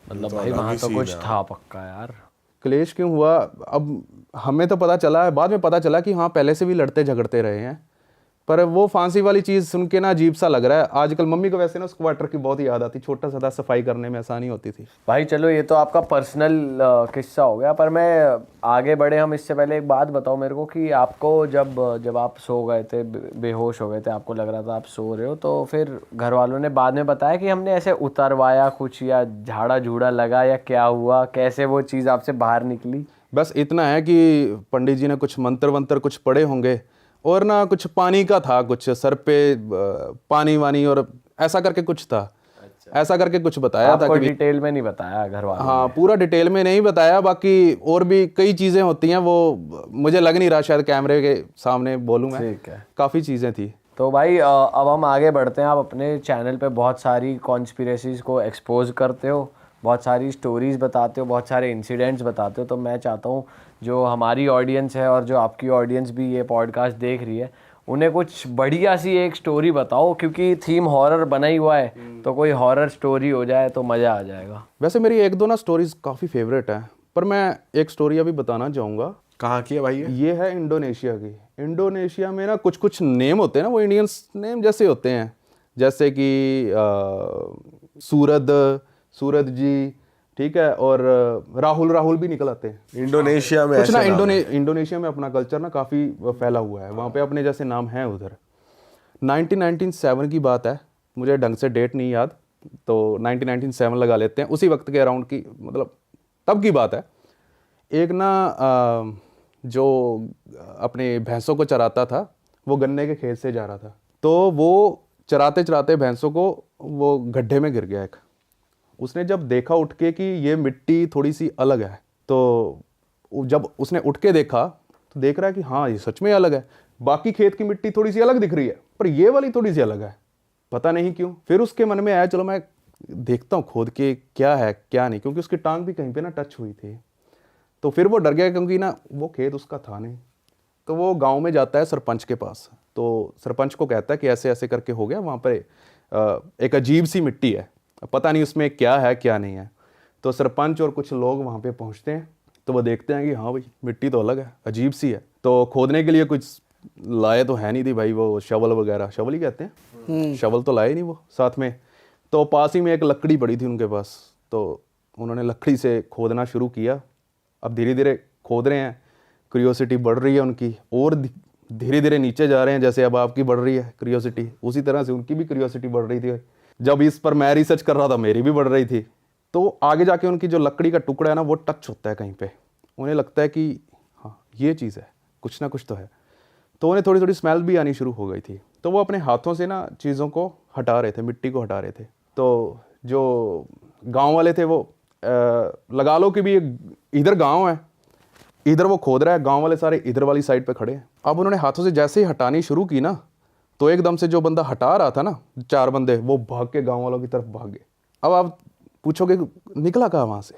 मतलब भाई वहाँ तो कुछ था पक्का यार। क्लेश क्यों हुआ अब हमें तो पता चला है, बाद में पता चला कि हाँ पहले से भी लड़ते झगड़ते रहे हैं। पर वो फांसी वाली चीज़ सुन के ना अजीब सा लग रहा है। आजकल मम्मी को वैसे ना उस क्वार्टर की बहुत याद आती, छोटा सा था, सफाई करने में आसानी होती थी। भाई चलो ये तो आपका पर्सनल किस्सा हो गया, पर मैं आगे बढ़े हम इससे पहले एक बात बताओ मेरे को कि आपको जब आप सो गए थे, बेहोश हो गए थे, आपको लग रहा था आप सो रहे हो, तो फिर घर वालों ने बाद में बताया कि हमने ऐसे उतरवाया कुछ, या झाड़ा झूड़ा लगा, या क्या हुआ, कैसे वो चीज़ आपसे बाहर निकली? बस इतना है कि पंडित जी ने कुछ मंत्र वंत्र कुछ पढ़े होंगे, और ना कुछ पानी का था, कुछ सर पे पानी वानी और ऐसा करके कुछ था। अच्छा। ऐसा करके कुछ बताया था कि डिटेल में नहीं बताया घर वालों? हाँ पूरा डिटेल में नहीं बताया, बाकी और भी कई चीज़ें होती हैं, वो मुझे लग नहीं रहा शायद कैमरे के सामने बोलूँ मैं। ठीक है, काफ़ी चीज़ें थी। तो भाई अब हम आगे बढ़ते हैं। आप अपने चैनल पे बहुत सारी कॉन्स्पिरेसीज को एक्सपोज करते हो, बहुत सारी स्टोरीज़ बताते हो, बहुत सारे इंसिडेंट्स बताते हो। तो मैं चाहता हूँ जो हमारी ऑडियंस है और जो आपकी ऑडियंस भी ये पॉडकास्ट देख रही है, उन्हें कुछ बढ़िया सी एक स्टोरी बताओ, क्योंकि थीम हॉरर बना ही हुआ है, तो कोई हॉरर स्टोरी हो जाए तो मज़ा आ जाएगा। वैसे मेरी 1-2 ना स्टोरीज काफ़ी फेवरेट है, पर मैं एक स्टोरी अभी बताना चाहूँगा। कहाँ की है भाई ये है इंडोनेशिया की। इंडोनेशिया में ना कुछ कुछ नेम होते हैं ना, वो इंडियंस नेम जैसे होते हैं, जैसे कि सूरज जी, ठीक है, और राहुल भी निकल आते हैं। इंडोनेशिया में कुछ ना ऐसे नाम है। इंडोनेशिया में अपना कल्चर ना काफ़ी फैला हुआ है, वहाँ पे अपने जैसे नाम हैं उधर। 1997 की बात है, मुझे ढंग से डेट नहीं याद, तो 1997 लगा लेते हैं, उसी वक्त के अराउंड की, मतलब तब की बात है। एक ना जो अपने भैंसों को चराता था, वो गन्ने के खेत से जा रहा था, तो वो चराते चराते भैंसों को वो गड्ढे में गिर गया एक। उसने जब देखा उठ के कि ये मिट्टी थोड़ी सी अलग है, तो जब उसने उठ के देखा तो देख रहा है कि हाँ ये सच में अलग है, बाकी खेत की मिट्टी थोड़ी सी अलग दिख रही है, पर ये वाली थोड़ी सी अलग है, पता नहीं क्यों। फिर उसके मन में आया चलो मैं देखता हूँ खोद के क्या है क्या नहीं, क्योंकि उसकी टांग भी कहीं पे ना टच हुई थी। तो फिर वो डर गया, क्योंकि ना वो खेत उसका था नहीं। तो वो गाँव में जाता है सरपंच के पास, तो सरपंच को कहता है कि ऐसे ऐसे करके हो गया, वहाँ पर एक अजीब सी मिट्टी है, पता नहीं उसमें क्या है क्या नहीं है। तो सरपंच और कुछ लोग वहाँ पे पहुँचते हैं, तो वो देखते हैं कि हाँ भाई मिट्टी तो अलग है, अजीब सी है। तो खोदने के लिए कुछ लाए तो है नहीं थी भाई, वो शवल वगैरह, शवल ही कहते हैं, शवल तो लाए नहीं वो साथ में। तो पास ही में एक लकड़ी पड़ी थी उनके पास, तो उन्होंने लकड़ी से खोदना शुरू किया। अब धीरे धीरे खोद रहे हैं, क्यूरियोसिटी बढ़ रही है उनकी, और धीरे धीरे नीचे जा रहे हैं, जैसे अब आपकी बढ़ रही है क्यूरियोसिटी, उसी तरह से उनकी भी क्यूरियोसिटी बढ़ रही थी। जब इस पर मैं रिसर्च कर रहा था मेरी भी बढ़ रही थी। तो आगे जाके उनकी जो लकड़ी का टुकड़ा है ना वो टच होता है कहीं पे, उन्हें लगता है कि हाँ ये चीज़ है, कुछ ना कुछ तो है। तो उन्हें थोड़ी थोड़ी स्मेल भी आनी शुरू हो गई थी। तो वो अपने हाथों से ना चीज़ों को हटा रहे थे, मिट्टी को हटा रहे थे। तो जो गांव वाले थे वो लगा लो कि भी इधर गांव है, इधर वो खोद रहा है, गांव वाले सारे इधर वाली साइड पे खड़े हैं। अब उन्होंने हाथों से जैसे ही हटानी शुरू की ना, तो एकदम से जो बंदा हटा रहा था ना, 4 बंदे, वो भाग के गांव वालों की तरफ भाग गए। अब आप पूछोगे निकला कहाँ वहाँ से,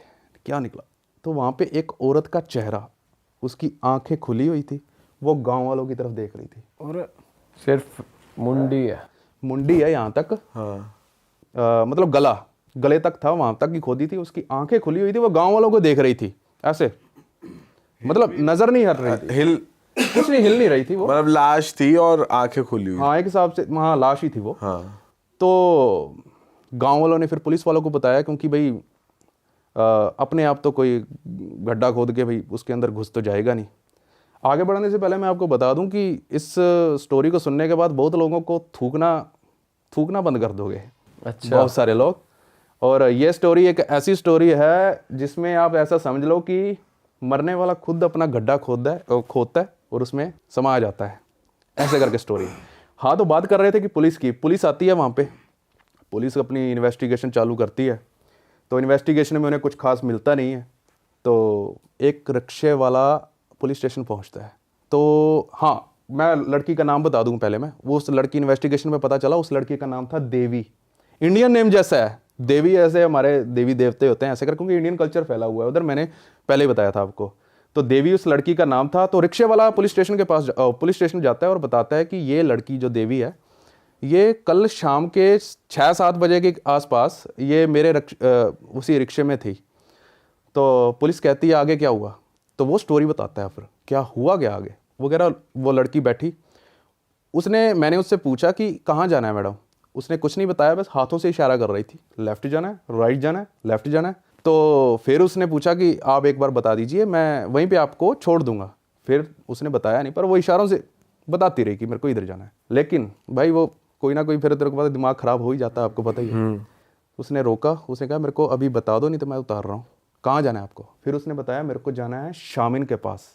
क्या निकला? तो वहाँ पे एक औरत का चेहरा, उसकी आंखें खुली हुई थी, वो गांव वालों की तरफ देख रही थी। और सिर्फ मुंडी है यहाँ तक, हाँ मतलब गले तक था, वहां तक की खोदी थी, उसकी आंखें खुली हुई थी, वो गांव वालों को देख रही थी ऐसे, मतलब नजर नहीं हट रही थी, हिल कुछ नहीं, हिल नहीं रही थी वो, मतलब लाश थी और आंखें खुली हुई। हाँ एक हिसाब से हाँ लाश ही थी वो। हाँ तो गांव वालों ने फिर पुलिस वालों को बताया, क्योंकि भाई अपने आप तो कोई गड्ढा खोद के भाई उसके अंदर घुस तो जाएगा नहीं। आगे बढ़ने से पहले मैं आपको बता दूं कि इस स्टोरी को सुनने के बाद बहुत लोगों को थूकना बंद कर दोगे। अच्छा। बहुत सारे लोग। और ये स्टोरी एक ऐसी स्टोरी है जिसमें आप ऐसा समझ लो कि मरने वाला खुद अपना गड्ढा खोदता है और उसमें समा जाता है, ऐसे करके स्टोरी। हाँ, तो बात कर रहे थे कि पुलिस आती है वहाँ पे, पुलिस अपनी इन्वेस्टिगेशन चालू करती है। तो इन्वेस्टिगेशन में उन्हें कुछ खास मिलता नहीं है, तो एक रिक्शे वाला पुलिस स्टेशन पहुँचता है। तो हाँ, मैं लड़की का नाम बता दूँ पहले मैं, वो उस लड़की इन्वेस्टिगेशन में पता चला उस लड़की का नाम था देवी। इंडियन नेम जैसा है देवी, ऐसे हमारे देवी देवते होते हैं ऐसे कर, क्योंकि इंडियन कल्चर फैला हुआ है उधर, मैंने पहले ही बताया था आपको। तो देवी उस लड़की का नाम था। तो रिक्शे वाला पुलिस स्टेशन जाता है और बताता है कि ये लड़की जो देवी है, ये कल शाम के 6-7 बजे के आसपास ये मेरे उसी रिक्शे में थी। तो पुलिस कहती है आगे क्या हुआ? तो वो स्टोरी बताता है फिर क्या हुआ क्या आगे। वो कह रहा वो लड़की बैठी, मैंने उससे पूछा कि कहाँ जाना है मैडम? उसने कुछ नहीं बताया, बस हाथों से इशारा कर रही थी, लेफ्ट जाना है, राइट जाना है, लेफ्ट जाना है। तो फिर उसने पूछा कि आप एक बार बता दीजिए, मैं वहीं पे आपको छोड़ दूंगा। फिर उसने बताया नहीं, पर वो इशारों से बताती रही कि मेरे को इधर जाना है। लेकिन भाई वो कोई ना कोई, फिर तेरे को पता दिमाग खराब हो ही जाता है, आपको पता ही है। उसने रोका, उसने कहा मेरे को अभी बता दो नहीं तो मैं उतार रहा हूँ, कहाँ जाना है आपको? फिर उसने बताया मेरे को जाना है शामिन के पास।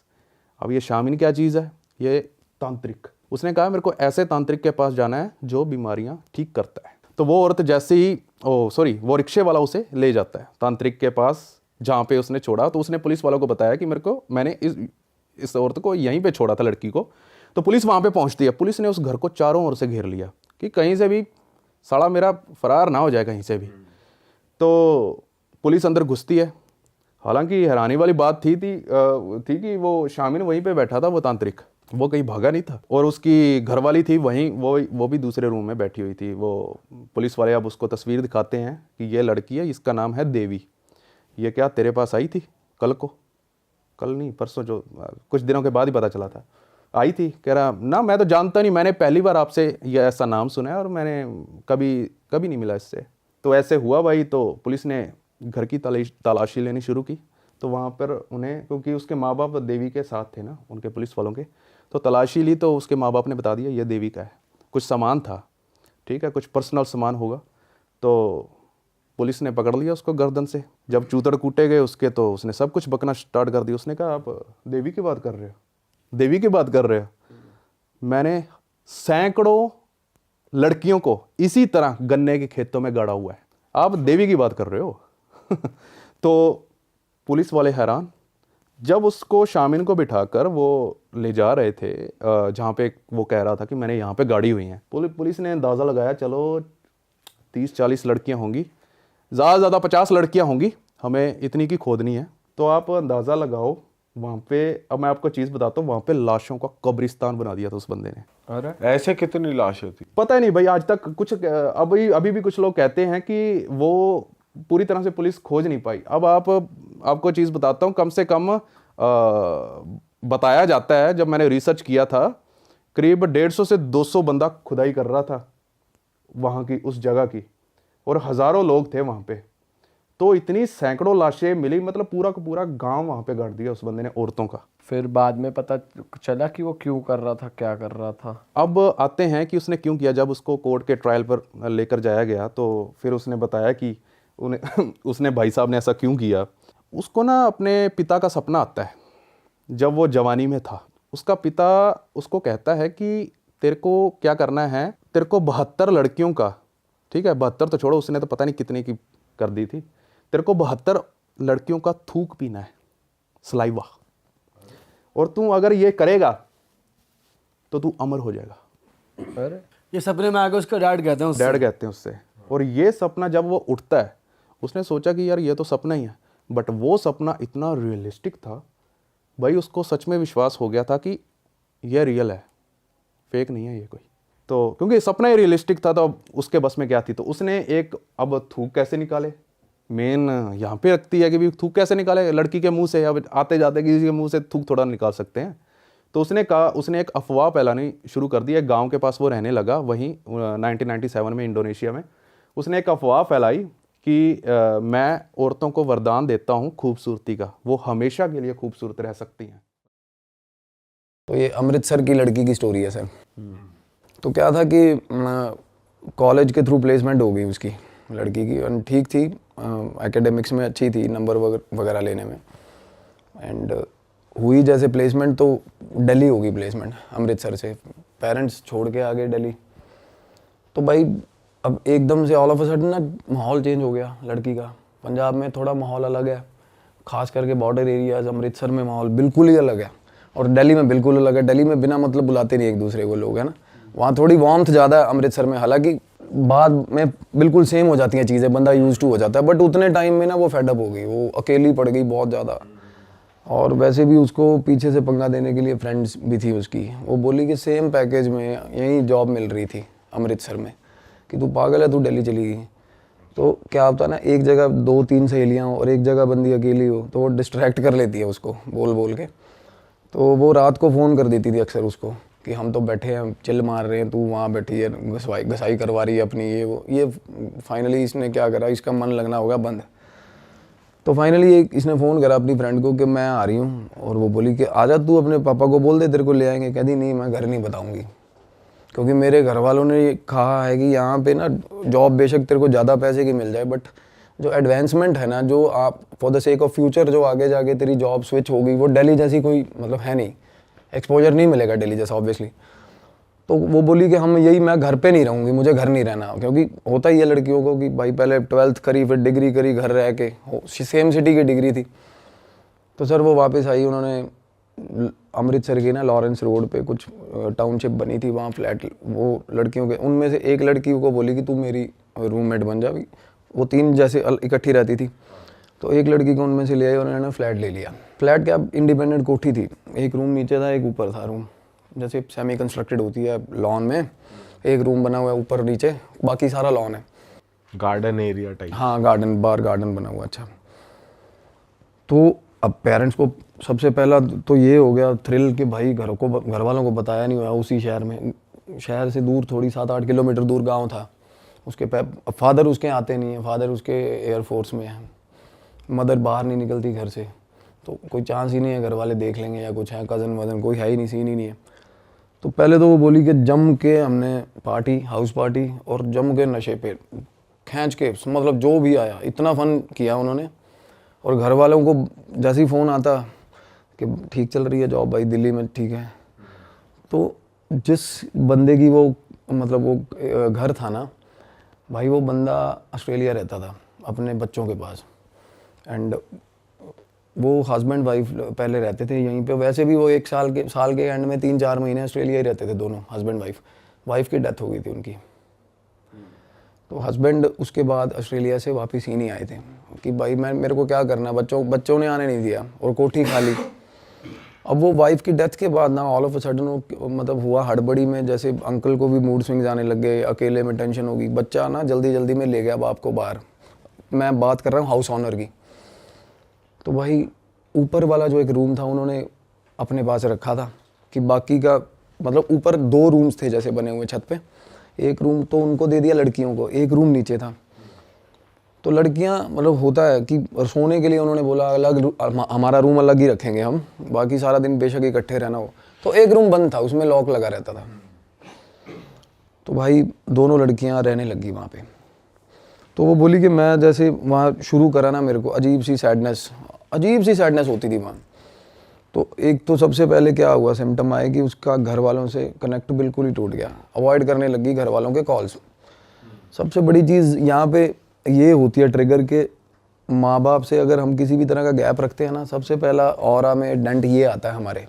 अब ये शामिन क्या चीज़ है? ये तांत्रिक। उसने कहा मेरे को ऐसे तांत्रिक के पास जाना है जो बीमारियां ठीक करता है। तो वो औरत जैसे ही वो रिक्शे वाला उसे ले जाता है तांत्रिक के पास जहाँ पे उसने छोड़ा। तो उसने पुलिस वालों को बताया कि मैंने इस औरत को यहीं पे छोड़ा था, लड़की को। तो पुलिस वहाँ पे पहुँचती है। पुलिस ने उस घर को चारों ओर से घेर लिया कि कहीं से भी साला मेरा फरार ना हो जाए कहीं से भी। तो पुलिस अंदर घुसती है। हालांकि हैरानी वाली बात थी कि वो शामिन वहीं पे बैठा था, वो तांत्रिक, वो कहीं भागा नहीं था। और उसकी घरवाली थी वहीं, वो भी दूसरे रूम में बैठी हुई थी। वो पुलिस वाले अब उसको तस्वीर दिखाते हैं कि ये लड़की है, इसका नाम है देवी। ये क्या तेरे पास आई थी कल नहीं परसों, जो कुछ दिनों के बाद ही पता चला था, आई थी। कह रहा ना मैं तो जानता नहीं, मैंने पहली बार आपसे ये ऐसा नाम सुना है और मैंने कभी नहीं मिला इससे। तो ऐसे हुआ भाई। तो पुलिस ने घर की तलाशी लेनी शुरू की। तो वहाँ पर उन्हें, क्योंकि उसके माँ बाप देवी के साथ थे ना, उनके पुलिस वालों के, तो तलाशी ली। तो उसके माँ बाप ने बता दिया ये देवी का है। कुछ सामान था, ठीक है, कुछ पर्सनल सामान होगा। तो पुलिस ने पकड़ लिया उसको गर्दन से। जब चूतड़ कूटे गए उसके, तो उसने सब कुछ बकना स्टार्ट कर दिया। उसने कहा आप देवी की बात कर रहे हो? मैंने सैकड़ों लड़कियों को इसी तरह गन्ने के खेतों में गाड़ा हुआ है, आप देवी की बात कर रहे हो? तो पुलिस वाले हैरान। जब उसको शामिन को बिठाकर वो ले जा रहे थे जहाँ पे वो कह रहा था कि मैंने यहाँ पे गाड़ी हुई है, पुलिस ने अंदाज़ा लगाया चलो 30-40 लड़कियाँ होंगी, ज़्यादा 50 लड़कियाँ होंगी, हमें इतनी की खोदनी है। तो आप अंदाज़ा लगाओ वहाँ पे, अब मैं आपको चीज़ बताता हूँ, वहाँ पे लाशों का कब्रिस्तान बना दिया था उस बंदे ने। अरे ऐसे कितनी लाशें थी पता ही नहीं भाई आज तक कुछ। अभी भी कुछ लोग कहते हैं कि वो पूरी तरह से पुलिस खोज नहीं पाई। अब आपको चीज़ बताता हूँ, कम से कम बताया जाता है, जब मैंने रिसर्च किया था, करीब 150 से 200 बंदा खुदाई कर रहा था वहाँ की, उस जगह की, और हज़ारों लोग थे वहाँ पे। तो इतनी सैकड़ों लाशें मिली, मतलब पूरा का पूरा गांव वहां पे गाड़ दिया उस बंदे ने, औरतों का। फिर बाद में पता चला कि वो क्यों कर रहा था, क्या कर रहा था? अब आते हैं कि उसने क्यों किया। जब उसको कोर्ट के ट्रायल पर लेकर जाया गया तो फिर उसने बताया कि उन्हें उसने भाई साहब ने ऐसा क्यों किया। उसको ना अपने पिता का सपना आता है जब वो जवानी में था। उसका पिता उसको कहता है कि तेरे को क्या करना है, तेरे को 72 लड़कियों का, ठीक है 72 तो छोड़ो, उसने तो पता नहीं कितने की कर दी थी, तेरे को 72 लड़कियों का थूक पीना है, सलाइवा, और तू अगर ये करेगा तो तू अमर हो जाएगा। अरे ये सपने में आके उसका डैड कहते हैं उससे। डैड कहते हैं उससे। और ये सपना जब वो उठता है, उसने सोचा कि यार ये तो सपना ही है, बट वो सपना इतना रियलिस्टिक था भाई, उसको सच में विश्वास हो गया था कि ये रियल है, फेक नहीं है ये कोई। तो क्योंकि सपना ही रियलिस्टिक था तो अब उसके बस में क्या थी, तो उसने एक, अब थूक कैसे निकाले, मेन यहाँ पे रखती है कि भी थूक कैसे निकाले लड़की के मुंह से, अब आते जाते किसी के मुंह से थूक थोड़ा निकाल सकते हैं। तो उसने कहा, उसने एक अफवाह फैलानी शुरू कर दी। एक गांव के पास वो रहने लगा, वहीं 1997 में इंडोनेशिया में। उसने एक अफवाह फैलाई कि मैं औरतों को वरदान देता हूँ खूबसूरती का, वो हमेशा के लिए खूबसूरत रह सकती हैं। तो ये अमृतसर की लड़की की स्टोरी है सर। तो क्या था कि कॉलेज के थ्रू प्लेसमेंट हो गई उसकी, लड़की की, और ठीक थी, एकेडमिक्स में अच्छी थी, नंबर वगैरह लेने में। एंड हुई जैसे प्लेसमेंट, तो दिल्ली होगी प्लेसमेंट, अमृतसर से पेरेंट्स छोड़ के आ गए दिल्ली। तो भाई अब एकदम से ऑल ऑफ अ सडन ना माहौल चेंज हो गया लड़की का। पंजाब में थोड़ा माहौल अलग है, खास करके बॉर्डर एरियाज, अमृतसर में माहौल बिल्कुल ही अलग है, और दिल्ली में बिल्कुल अलग है। दिल्ली में बिना मतलब बुलाते नहीं एक दूसरे को लोग, है ना। वहाँ थोड़ी वार्मथ ज़्यादा है अमृतसर में, हालांकि बाद में बिल्कुल सेम हो जाती हैं चीज़ें, बंदा यूज टू हो जाता है, बट उतने टाइम में ना वो फेडअप हो गई, वो अकेली पड़ गई बहुत ज़्यादा। और वैसे भी उसको पीछे से पंगा देने के लिए फ्रेंड्स भी थी उसकी। वो बोली कि सेम पैकेज में यहीं जॉब मिल रही थी अमृतसर में, कि तू पागल है, तू दिल्ली चली गई। तो क्या होता है ना, एक जगह 2-3 सहेलियाँ हो और एक जगह बंदी अकेली हो, तो वो डिस्ट्रैक्ट कर लेती है उसको बोल बोल के। तो वो रात को फ़ोन कर देती थी अक्सर उसको कि हम तो बैठे हैं, चिल मार रहे हैं, तू वहाँ बैठी है, घसाई करवा रही है अपनी, ये वो। ये फाइनली इसने क्या करा, इसका मन लगना होगा बंद। तो फाइनली इसने फ़ोन करा अपनी फ्रेंड को कि मैं आ रही हूँ, और वो बोली कि आजा, तू अपने पापा को बोल दे, तेरे को ले आएंगे। कहती नहीं, मैं घर नहीं बताऊँगी, क्योंकि मेरे घर वालों ने ये कहा है कि यहाँ पे ना जॉब बेशक तेरे को ज़्यादा पैसे की मिल जाए, बट जो एडवांसमेंट है ना, जो आप for the sake of future जो आगे जाके तेरी जॉब स्विच होगी, वो दिल्ली जैसी कोई मतलब है नहीं, एक्सपोजर नहीं मिलेगा दिल्ली जैसा ऑब्वियसली। तो वो बोली कि हम यही, मैं घर पे नहीं रहूँगी, मुझे घर नहीं रहना, क्योंकि होता ही है लड़कियों को कि भाई पहले 12th करी, फिर डिग्री करी, घर रह के, सेम सिटी की डिग्री थी। तो सर वो वापस आई, उन्होंने अमृतसर की ना लॉरेंस रोड पे कुछ टाउनशिप बनी थी, वहाँ फ्लैट, वो लड़कियों के, उनमें से एक लड़की को बोली कि तू मेरी रूममेट बन जा। वो 3 जैसे इकट्ठी रहती थी, तो एक लड़की को उनमें से ले आई और उन्होंने फ्लैट ले लिया। फ्लैट क्या, इंडिपेंडेंट कोठी थी, एक रूम नीचे था, एक ऊपर था रूम, जैसे सेमी कंस्ट्रक्टेड होती है लॉन में, एक रूम बना हुआ है ऊपर नीचे, बाकी सारा लॉन है, गार्डन एरिया टाइप। हाँ गार्डन, बार गार्डन बना हुआ। अच्छा, तो अब पेरेंट्स को सबसे पहला तो ये हो गया थ्रिल कि भाई घर वालों को बताया नहीं हुआ, उसी शहर में, शहर से दूर थोड़ी 7-8 किलोमीटर दूर गांव था उसके। फादर उसके आते नहीं है, फादर उसके एयरफोर्स में है, मदर बाहर नहीं निकलती घर से, तो कोई चांस ही नहीं है घर वाले देख लेंगे या कुछ है, कज़न वज़न कोई है ही नहीं, सीन ही नहीं है। तो पहले तो वो बोली कि जम के हमने पार्टी, हाउस पार्टी, और जम के नशे पे खींच के, मतलब जो भी आया इतना फ़न किया उन्होंने। और घर वालों को जैसे ही फ़ोन आता कि ठीक चल रही है जॉब भाई, दिल्ली में ठीक है, तो जिस बंदे की वो मतलब वो घर था ना भाई, वो बंदा ऑस्ट्रेलिया रहता था अपने बच्चों के पास, एंड वो हस्बैंड वाइफ पहले रहते थे यहीं पे। वैसे भी वो एक साल के एंड में 3-4 महीने ऑस्ट्रेलिया ही रहते थे दोनों, हस्बैंड वाइफ की डेथ हो गई थी उनकी। तो हस्बैंड उसके बाद ऑस्ट्रेलिया से वापस ही नहीं आए थे कि भाई मेरे को क्या करना, बच्चों ने आने नहीं दिया और कोठी खाली। अब वो वाइफ की डेथ के बाद ना ऑल ऑफ अ सडन वो मतलब हुआ हड़बड़ी में, जैसे अंकल को भी मूड स्विंग्स आने लग गए, अकेले में टेंशन होगी, बच्चा ना जल्दी में ले गया बाप को बाहर। मैं बात कर रहा हूँ हाउस ऑनर की। तो भाई ऊपर वाला जो एक रूम था उन्होंने अपने पास रखा था, कि बाकी का मतलब ऊपर 2 रूम्स थे जैसे बने हुए छत पे, एक रूम तो उनको दे दिया लड़कियों को, एक रूम नीचे था। तो लड़कियां मतलब होता है कि सोने के लिए उन्होंने बोला हमारा रूम अलग ही रखेंगे हम, बाकी सारा दिन बेशक इकट्ठे रहना हो। तो एक रूम बंद था, उसमें लॉक लगा रहता था। तो भाई दोनों लड़कियां रहने लगी वहाँ पे। तो वो बोली कि मैं जैसे वहाँ शुरू करा ना, मेरे को अजीब सी सैडनेस होती थी वहाँ। तो एक तो सबसे पहले क्या हुआ, सिम्टम आए कि उसका घर वालों से कनेक्ट बिल्कुल ही टूट गया, अवॉइड करने लगी घर वालों के कॉल्स। सबसे बड़ी चीज़ यहाँ पे ये होती है ट्रिगर के, माँ बाप से अगर हम किसी भी तरह का गैप रखते हैं ना, सबसे पहला ऑरा में डेंट ये आता है हमारे,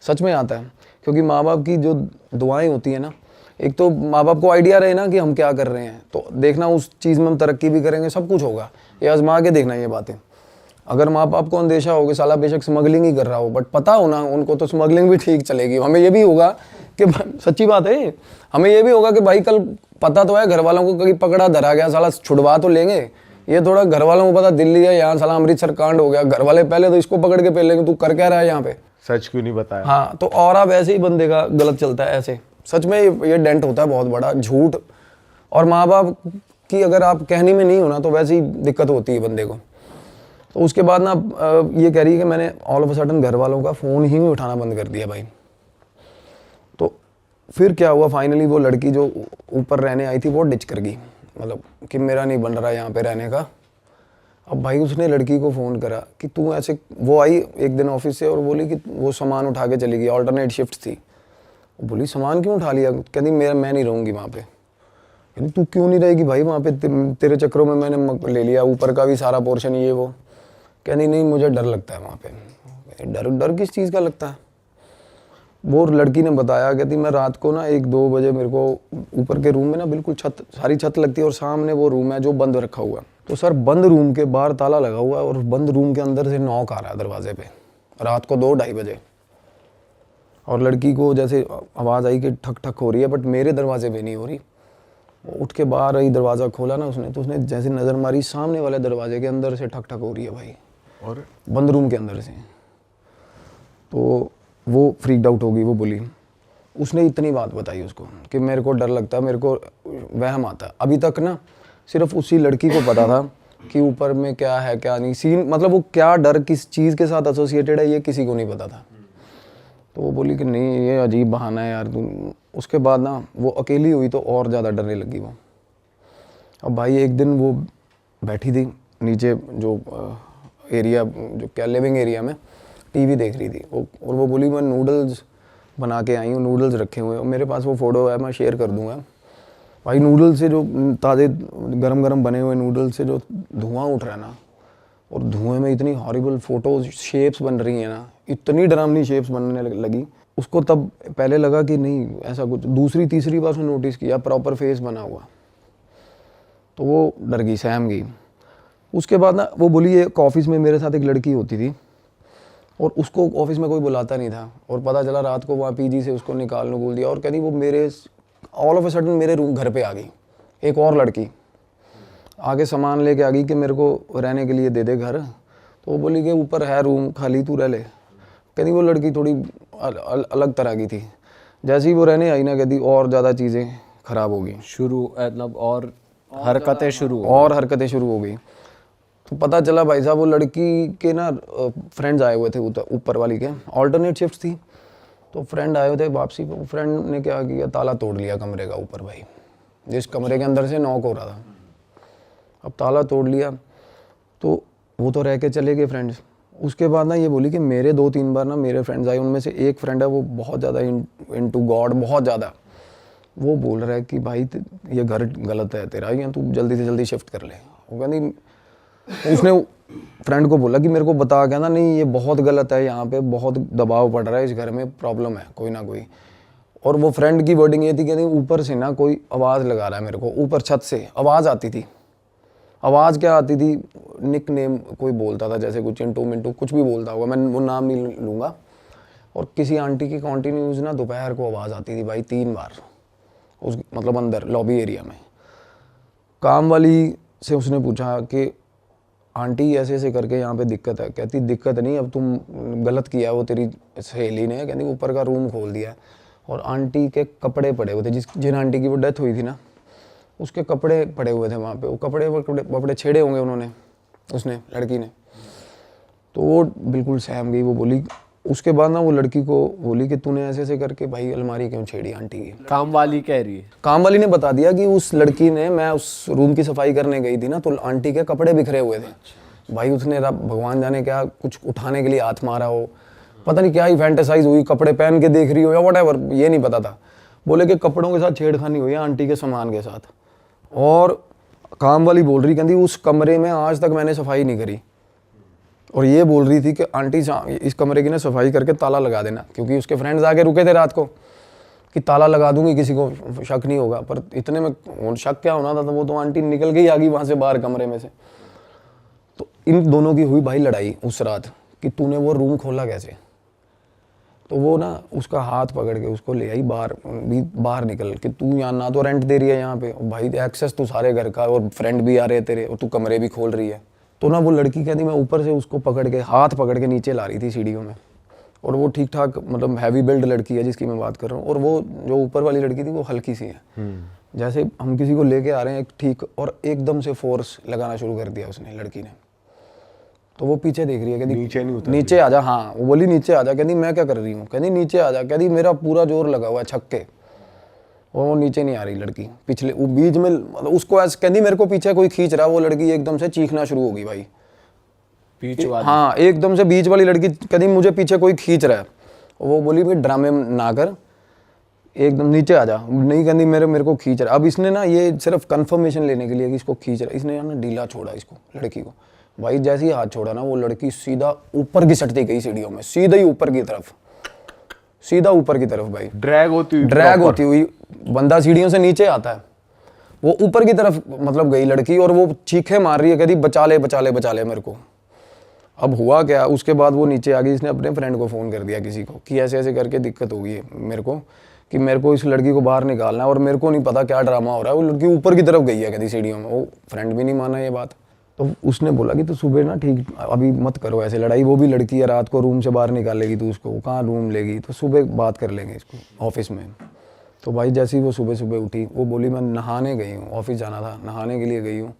सच में आता है। क्योंकि माँ बाप की जो दुआएं होती हैं ना, एक तो माँ बाप को आइडिया रहे ना कि हम क्या कर रहे हैं, तो देखना उस चीज़ में हम तरक्की भी करेंगे, सब कुछ होगा, ये आजमा के देखना ये बातें। अगर माँ बाप को अंदेशा हो कि साला बेशक स्मगलिंग ही कर रहा हो, बट पता हो ना उनको, तो स्मगलिंग भी ठीक चलेगी। हमें ये भी होगा कि सच्ची बात है, हमें ये भी होगा कि भाई कल पता तो है घर वालों को, कहीं पकड़ा धरा गया साला छुड़वा तो लेंगे। ये थोड़ा घर वालों को पता दिल्ली है, यहाँ साला अमृतसर कांड हो गया, घर वाले पहले तो इसको पकड़ के पेल लेंगे, तू कर क्या रहा है यहाँ पे, सच क्यों नहीं बताया। हाँ, तो और अब ऐसे ही बंदे का गलत चलता है ऐसे। सच में ये डेंट होता है बहुत बड़ा, झूठ। और माँ बाप की अगर आप कहने में नहीं हो ना, तो वैसे ही दिक्कत होती है बंदे को। तो उसके बाद ना ये कह रही है कि मैंने ऑल ऑफ अ सडन घर वालों का फ़ोन ही उठाना बंद कर दिया भाई। तो फिर क्या हुआ, फाइनली वो लड़की जो ऊपर रहने आई थी वो डिच कर गई, मतलब कि मेरा नहीं बन रहा यहाँ पे रहने का। अब भाई उसने लड़की को फ़ोन करा कि तू ऐसे, वो आई एक दिन ऑफिस से और बोली कि वो सामान उठा के चली गई, ऑल्टरनेट शिफ्ट थी। बोली सामान क्यों उठा लिया, कहती मैं नहीं रहूँगी वहाँ पे। कहती तू क्यों नहीं रहेगी भाई वहाँ पे, तेरे चक्करों में मैंने ले लिया ऊपर का भी सारा पोर्शन ये वो। कहती नहीं मुझे डर लगता है वहाँ पे। डर किस चीज़ का लगता है। वो लड़की ने बताया, कहती मैं रात को ना 1-2 बजे मेरे को ऊपर के रूम में ना बिल्कुल सारी छत लगती है और सामने वो रूम है जो बंद रखा हुआ है। तो सर बंद रूम के बाहर ताला लगा हुआ है और बंद रूम के अंदर से नॉक आ रहा है दरवाजे पे, रात को 2-2:30 बजे। और लड़की को जैसे आवाज़ आई कि ठक ठक हो रही है, बट मेरे दरवाजे पे नहीं हो रही। वो उठ के बाहर आई, दरवाज़ा खोला ना उसने, तो उसने जैसे नज़र मारी, सामने वाले दरवाजे के अंदर से ठक ठक हो रही है भाई, और बंद रूम के अंदर से। तो वो फ्रीक्ड आउट हो गई। वो बोली, उसने इतनी बात बताई उसको कि मेरे को डर लगता है, मेरे को वहम आता है। अभी तक ना सिर्फ उसी लड़की को पता था कि ऊपर में क्या है क्या नहीं, सीन मतलब वो क्या डर किस चीज़ के साथ एसोसिएटेड है ये किसी को नहीं पता था। तो वो बोली कि नहीं ये अजीब बहाना है यार तुम। उसके बाद ना वो अकेली हुई तो और ज़्यादा डरने लगी वो। अब भाई एक दिन वो बैठी थी नीचे जो एरिया जो क्या लिविंग एरिया में टीवी देख रही थी और वो बोली मैं नूडल्स बना के आई हूँ, नूडल्स रखे हुए हैं। मेरे पास वो फ़ोटो है, मैं शेयर कर दूँगा। भाई नूडल्स से जो ताज़े गरम गरम बने हुए नूडल्स से जो धुआं उठ रहा है ना, और धुएं में इतनी हॉरिबल फोटोज शेप्स बन रही हैं ना, इतनी डरावनी शेप्स बनने लगी। उसको तब पहले लगा कि नहीं ऐसा कुछ, दूसरी तीसरी बार उसने नोटिस किया प्रॉपर फेस बना हुआ, तो वो डर गई, सहम गई। उसके बाद ना वो बोली एक ऑफिस में मेरे साथ एक लड़की होती थी और उसको ऑफिस में कोई बुलाता नहीं था, और पता चला रात को वहाँ पीजी से उसको निकालने बोल दिया। और कहती वो मेरे ऑल ऑफ ए सडन मेरे रूम घर पे आ गई, एक और लड़की आगे सामान लेके आ गई कि मेरे को रहने के लिए दे दे घर। तो वो बोली कि ऊपर है रूम खाली, तू रह ले। कहती वो लड़की थोड़ी अलग तरह की थी। जैसे ही वो रहने आई ना, कहती और ज़्यादा चीज़ें ख़राब हो गई, शुरू मतलब और हरकतें शुरू हो गई। तो पता चला भाई साहब वो लड़की के ना फ्रेंड्स आए हुए थे ऊपर वाली के, ऑल्टरनेट शिफ्ट थी। तो फ्रेंड आए हुए थे वापसी पे, फ्रेंड ने क्या किया, ताला तोड़ लिया कमरे का ऊपर भाई, जिस कमरे के अंदर से नॉक हो रहा था। अब ताला तोड़ लिया तो वो तो रह के चले गए फ्रेंड्स। उसके बाद ना ये बोली कि मेरे 2-3 बार ना मेरे फ्रेंड्स आए, उनमें से एक फ्रेंड है वो बहुत ज़्यादा इनटू गॉड, बहुत ज़्यादा। वो बोल रहा है कि भाई ये घर गलत है तेरा, या तू जल्दी से जल्दी शिफ्ट कर ले। वो कहती, उसने फ्रेंड को बोला कि मेरे को बता के ना, नहीं ये बहुत गलत है, यहाँ पे बहुत दबाव पड़ रहा है, इस घर में प्रॉब्लम है कोई ना कोई। और वो फ्रेंड की वर्डिंग ये थी कि ऊपर से ना कोई आवाज़ लगा रहा है मेरे को, ऊपर छत से आवाज़ आती थी। आवाज़ क्या आती थी, निक नेम कोई बोलता था, जैसे कुछ चिंटू मिंटू कुछ भी बोलता होगा, मैं वो नाम नहीं लूँगा। और किसी आंटी की कॉन्टीन्यूज ना दोपहर को आवाज़ आती थी भाई 3 बार, उस मतलब अंदर लॉबी एरिया में। काम वाली से उसने पूछा कि आंटी ऐसे ऐसे करके यहाँ पे दिक्कत है। कहती दिक्कत नहीं, अब तुम गलत किया, वो तेरी सहेली ने कहती ऊपर का रूम खोल दिया और आंटी के कपड़े पड़े हुए थे, जिन आंटी की वो डेथ हुई थी ना, उसके कपड़े पड़े हुए थे वहाँ पे, वो कपड़े छेड़े होंगे उन्होंने, उसने, लड़की ने। तो वो बिल्कुल सहम गई। वो बोली, उसके बाद ना वो लड़की को बोली कि तूने ऐसे ऐसे करके भाई अलमारी क्यों छेड़ी आंटी की। काम वाली कह रही है? काम वाली ने बता दिया कि उस लड़की ने, मैं उस रूम की सफाई करने गई थी ना, तो आंटी के कपड़े बिखरे हुए थे भाई। उसने भगवान जाने क्या कुछ उठाने के लिए हाथ मारा हो, पता नहीं क्या ही फैंटेसाइज हुई, कपड़े पहन के देख रही हो या व्हाटएवर, ये नहीं पता था। बोले कि कपड़ों के साथ छेड़खानी हुई है आंटी के सामान के साथ। और काम वाली बोल रही, कहती उस कमरे में आज तक मैंने सफाई नहीं करी। और ये बोल रही थी कि आंटी इस कमरे की ना सफाई करके ताला लगा देना, क्योंकि उसके फ्रेंड्स आके रुके थे रात को कि ताला लगा दूंगी, किसी को शक नहीं होगा। पर इतने में शक क्या होना था, तो वो तो आंटी निकल गई आ गई वहाँ से बाहर कमरे में से। तो इन दोनों की हुई भाई लड़ाई उस रात कि तूने वो रूम खोला कैसे। तो वो ना उसका हाथ पकड़ के उसको ले आई बाहर निकल के, तू यहाँ ना तो रेंट दे रही है यहाँ पे, और भाई एक्सेस तू सारे घर का, और फ्रेंड भी आ रहे तेरे, और तू कमरे भी खोल रही है। तो ना वो लड़की कहती मैं ऊपर से उसको पकड़ के, हाथ पकड़ के नीचे ला रही थी सीढ़ियों में। और वो ठीक ठाक मतलब हैवी बिल्ड लड़की है जिसकी मैं बात कर रहा हूँ, और वो जो ऊपर वाली लड़की थी वो हल्की सी है। जैसे हम किसी को लेके आ रहे हैं ठीक, और एकदम से फोर्स लगाना शुरू कर दिया उसने, लड़की ने। तो वो पीछे देख रही है, कहती नीचे आ जा। हाँ, वो बोली नीचे आ जा। कहती मैं क्या कर रही हूँ, कहती नीचे आ जा। कहती मेरा पूरा जोर लगा हुआ है छक्के, और वो नीचे नहीं आ रही लड़की। पिछले वो बीच में मतलब उसको ऐसे कहती मेरे को पीछे कोई खींच रहा है। वो लड़की एकदम से चीखना शुरू हो गई भाई, बीच वाली। हाँ, एकदम से बीच वाली लड़की कहती मुझे पीछे कोई खींच रहा है। वो बोली भाई ड्रामे ना कर, एकदम नीचे आ जा। नहीं, कहती मेरे को खींच रहा है। अब इसने ना ये सिर्फ कंफर्मेशन लेने के लिए कि इसको खींच रहा है, इसने ना ढीला छोड़ा इसको, लड़की को। भाई जैसे ही हाथ छोड़ा ना, वो लड़की सीधा ऊपर घिसटती गई सीढ़ियों में, सीधा ही ऊपर की तरफ, सीधा ऊपर की तरफ भाई। ड्रैग होती हुई बंदा सीढ़ियों से नीचे आता है, वो ऊपर की तरफ मतलब गई लड़की, और वो चीखे मार रही है, कहती बचा ले बचा ले बचा ले मेरे को। अब हुआ क्या, उसके बाद वो नीचे आ गई। इसने अपने फ्रेंड को फ़ोन कर दिया किसी को कि ऐसे ऐसे करके दिक्कत हो गई है मेरे को, कि मेरे को इस लड़की को बाहर निकालना है, और मेरे को नहीं पता क्या ड्रामा हो रहा है। वो लड़की ऊपर की तरफ गई है कहती सीढ़ियों में। वो फ्रेंड भी नहीं माना ये बात। तो उसने बोला कि तो सुबह ना ठीक, अभी मत करो ऐसे लड़ाई, वो भी लड़की है, रात को रूम से बाहर निकालेगी तो उसको कहाँ रूम लेगी, तो सुबह बात कर लेंगे इसको ऑफिस में। तो भाई जैसे ही वो सुबह उठी, वो बोली मैं नहाने गई हूँ, ऑफिस जाना था, नहाने के लिए गई हूँ।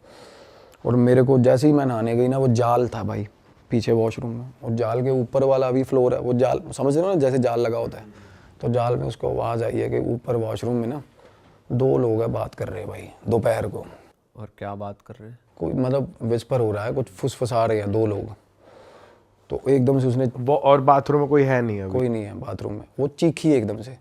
और मेरे को जैसे ही मैं नहाने गई ना, वो जाल था भाई पीछे वॉशरूम में, और जाल के ऊपर वाला अभी फ्लोर है, वो जाल समझ रहे हो ना, जैसे जाल लगा होता है, तो जाल में उसको आवाज़ आई है कि ऊपर वॉशरूम में ना 2 लोग हैं बात कर रहे हैं भाई दोपहर को। और क्या बात कर रहे हैं? कोई मतलब विस्पर हो रहा है, कुछ फुसफुसा रहे हैं 2 लोग। तो एकदम से उसने वो, और बाथरूम में कोई है नहीं अभी? कोई नहीं है बाथरूम में। वो चीखी एकदम से,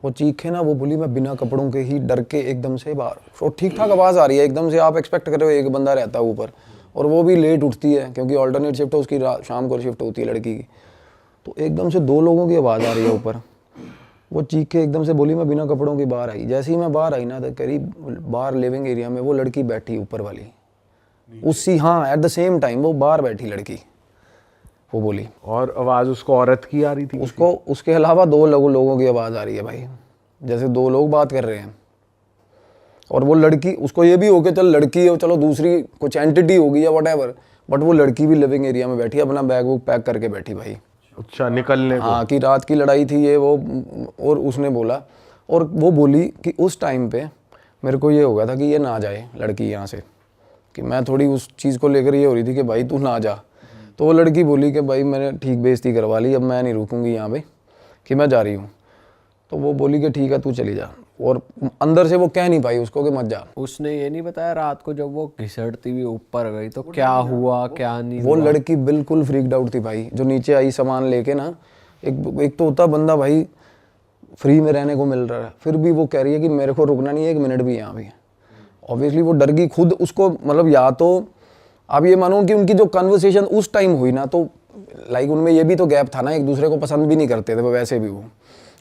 वो चीखे ना, वो बोली मैं बिना कपड़ों के ही डर के एकदम से बाहर, और ठीक ठाक आवाज़ आ रही है एकदम से। आप एक्सपेक्ट कर रहे हो एक बंदा रहता है ऊपर, और वो भी लेट उठती है क्योंकि ऑल्टरनेट शिफ्ट है उसकी, शाम को शिफ्ट होती है लड़की की। तो एकदम से 2 लोगों की आवाज़ आ रही है ऊपर। वो चीखे एकदम से बोली मैं बिना कपड़ों की बाहर आई। जैसे ही मैं बाहर आई ना, तो करीब बाहर लिविंग एरिया में वो लड़की बैठी ऊपर वाली उसी, हाँ एट द सेम टाइम वो बाहर बैठी लड़की, वो बोली। और आवाज़ उसको औरत की आ रही थी? उसको उसके अलावा 2 लोगों की आवाज़ आ रही है भाई, जैसे 2 लोग बात कर रहे हैं। और वो लड़की, उसको ये भी हो के चल लड़की है, चलो दूसरी कुछ एंटिटी होगी या व्हाटएवर, बट वो लड़की भी लिविंग एरिया में बैठी, अपना बैग वुग पैक करके बैठी भाई। अच्छा, निकलने को? हाँ, कि रात की लड़ाई थी ये वो। और उसने बोला, और वो बोली कि उस टाइम पे मेरे को ये हो गया था कि ये ना जाए लड़की यहाँ से, कि मैं थोड़ी उस चीज़ को लेकर ये हो रही थी कि भाई तू ना जा। तो वो लड़की बोली कि भाई मैंने ठीक बेइज्जती करवा ली, अब मैं नहीं रुकूंगी यहाँ पे, कि मैं जा रही हूँ। तो वो बोली कि ठीक है तू चली जा, और अंदर से वो कह नहीं पाई उसको कि मत जा। उसने ये नहीं बताया रात को जब वो घिसटती हुई ऊपर गई तो क्या हुआ क्या नहीं वो हुआ? लड़की बिल्कुल फ्रीक्ड आउट थी भाई, जो नीचे आई सामान लेके ना। एक तो होता बंदा भाई फ्री में रहने को मिल रहा है, फिर भी वो कह रही है कि मेरे को रुकना नहीं है 1 मिनट भी यहाँ भी। ऑब्वियसली वो डर गई खुद उसको, मतलब या तो आप ये मानो कि उनकी जो कन्वर्सेशन उस टाइम हुई ना, तो लाइक उनमें ये भी तो गैप था ना, एक दूसरे को पसंद भी नहीं करते थे वैसे भी वो,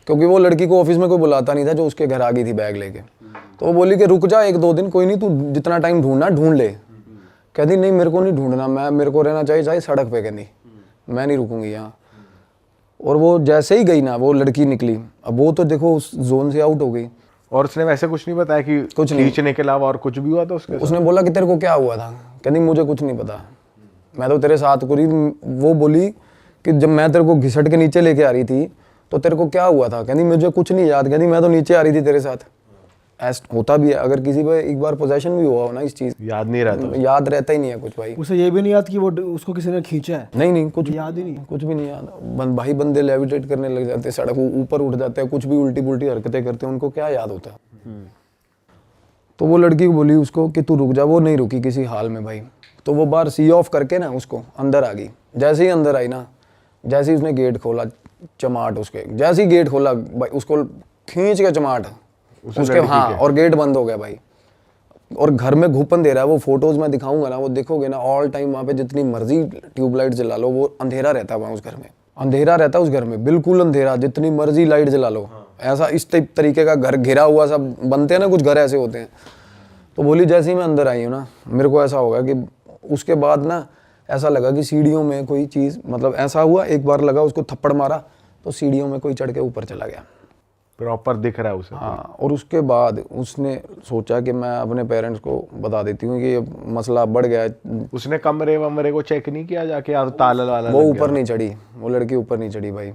क्योंकि वो लड़की को ऑफिस में कोई बुलाता नहीं था जो उसके घर आ गई थी बैग लेके। तो वो बोली कि रुक जा 1-2 दिन, कोई नहीं तू जितना टाइम ढूंढना ढूंढ ले। कहती नहीं मेरे को नहीं ढूंढना, मेरे को रहना चाहिए चाहे सड़क पे, कहती मैं नहीं रुकूंगी यहाँ। और वो जैसे ही गई ना, वो लड़की निकली, अब वो तो देखो उस जोन से आउट हो गई। और उसने वैसे कुछ नहीं बताया कि कुछ नहीं, खींचने के अलावा और कुछ भी हुआ था उसके साथ? उसने बोला कि तेरे को क्या हुआ था, कहती मुझे कुछ नहीं पता, मैं तो तेरे साथ पूरी। वो बोली कि जब मैं तेरे को घिसट के नीचे लेके आ रही थी तो तेरे को क्या हुआ था, कहती मुझे कुछ नहीं याद, कहती मैं तो नीचे आ रही थी तेरे साथ। होता भी है, अगर किसी पे एक बार पोजेशन भी हुआ हो ना इस चीज़, याद नहीं रहता। याद रहता ही नहीं है कुछ भाई। उसे ये भी नहीं याद कि वो उसको किसी ने खींचा है। नहीं कुछ याद ही नहीं। कुछ भी नहीं याद। भाई बंदे लेविटेट करने लग जाते हैं, सड़क ऊपर उठ जाते हैं, कुछ भी उल्टी पुल्टी हरकतें करते हैं, उनको क्या याद होता है। तो वो लड़की को बोली उसको कि तू रुक जा, वो नहीं रुकी किसी हाल में भाई। तो वो बाहर सी ऑफ करके ना उसको अंदर आ गई। जैसे ही अंदर आई ना, जैसे ही उसने गेट खोला, चमाट उसके, जैसे ही गेट खोला भाई उसको खींच के चमाट उसके, हाँ, और गेट बंद हो गया भाई। और घर में घूपन दे रहा है। वो फोटोज में दिखाऊंगा ना, वो देखोगे ना, ऑल टाइम वहाँ पे जितनी मर्जी ट्यूबलाइट जला लो, वो अंधेरा रहता है वहाँ उस घर में, अंधेरा रहता है उस घर में, बिल्कुल अंधेरा, जितनी मर्जी लाइट जला लो। ऐसा इस तरीके का घर घिरा हुआ सब बनते हैं ना, कुछ घर ऐसे होते हैं। तो बोली जैसे ही मैं अंदर आई हूँ ना, मेरे को ऐसा होगा कि उसके बाद ना ऐसा लगा कि सीढ़ियों में कोई चीज़, मतलब ऐसा हुआ, एक बार लगा उसको थप्पड़ मारा तो सीढ़ियों में कोई चढ़ के ऊपर चला गया, प्रॉपर दिख रहा है उसे। हाँ। और उसके बाद उसने सोचा कि मैं अपने पेरेंट्स को बता देती हूँ कि ये मसला बढ़ गया है। उसने कमरे वमरे को चेक नहीं किया जाके, यार ताला वाला वो ऊपर नहीं चढ़ी, वो लड़की ऊपर नहीं चढ़ी भाई।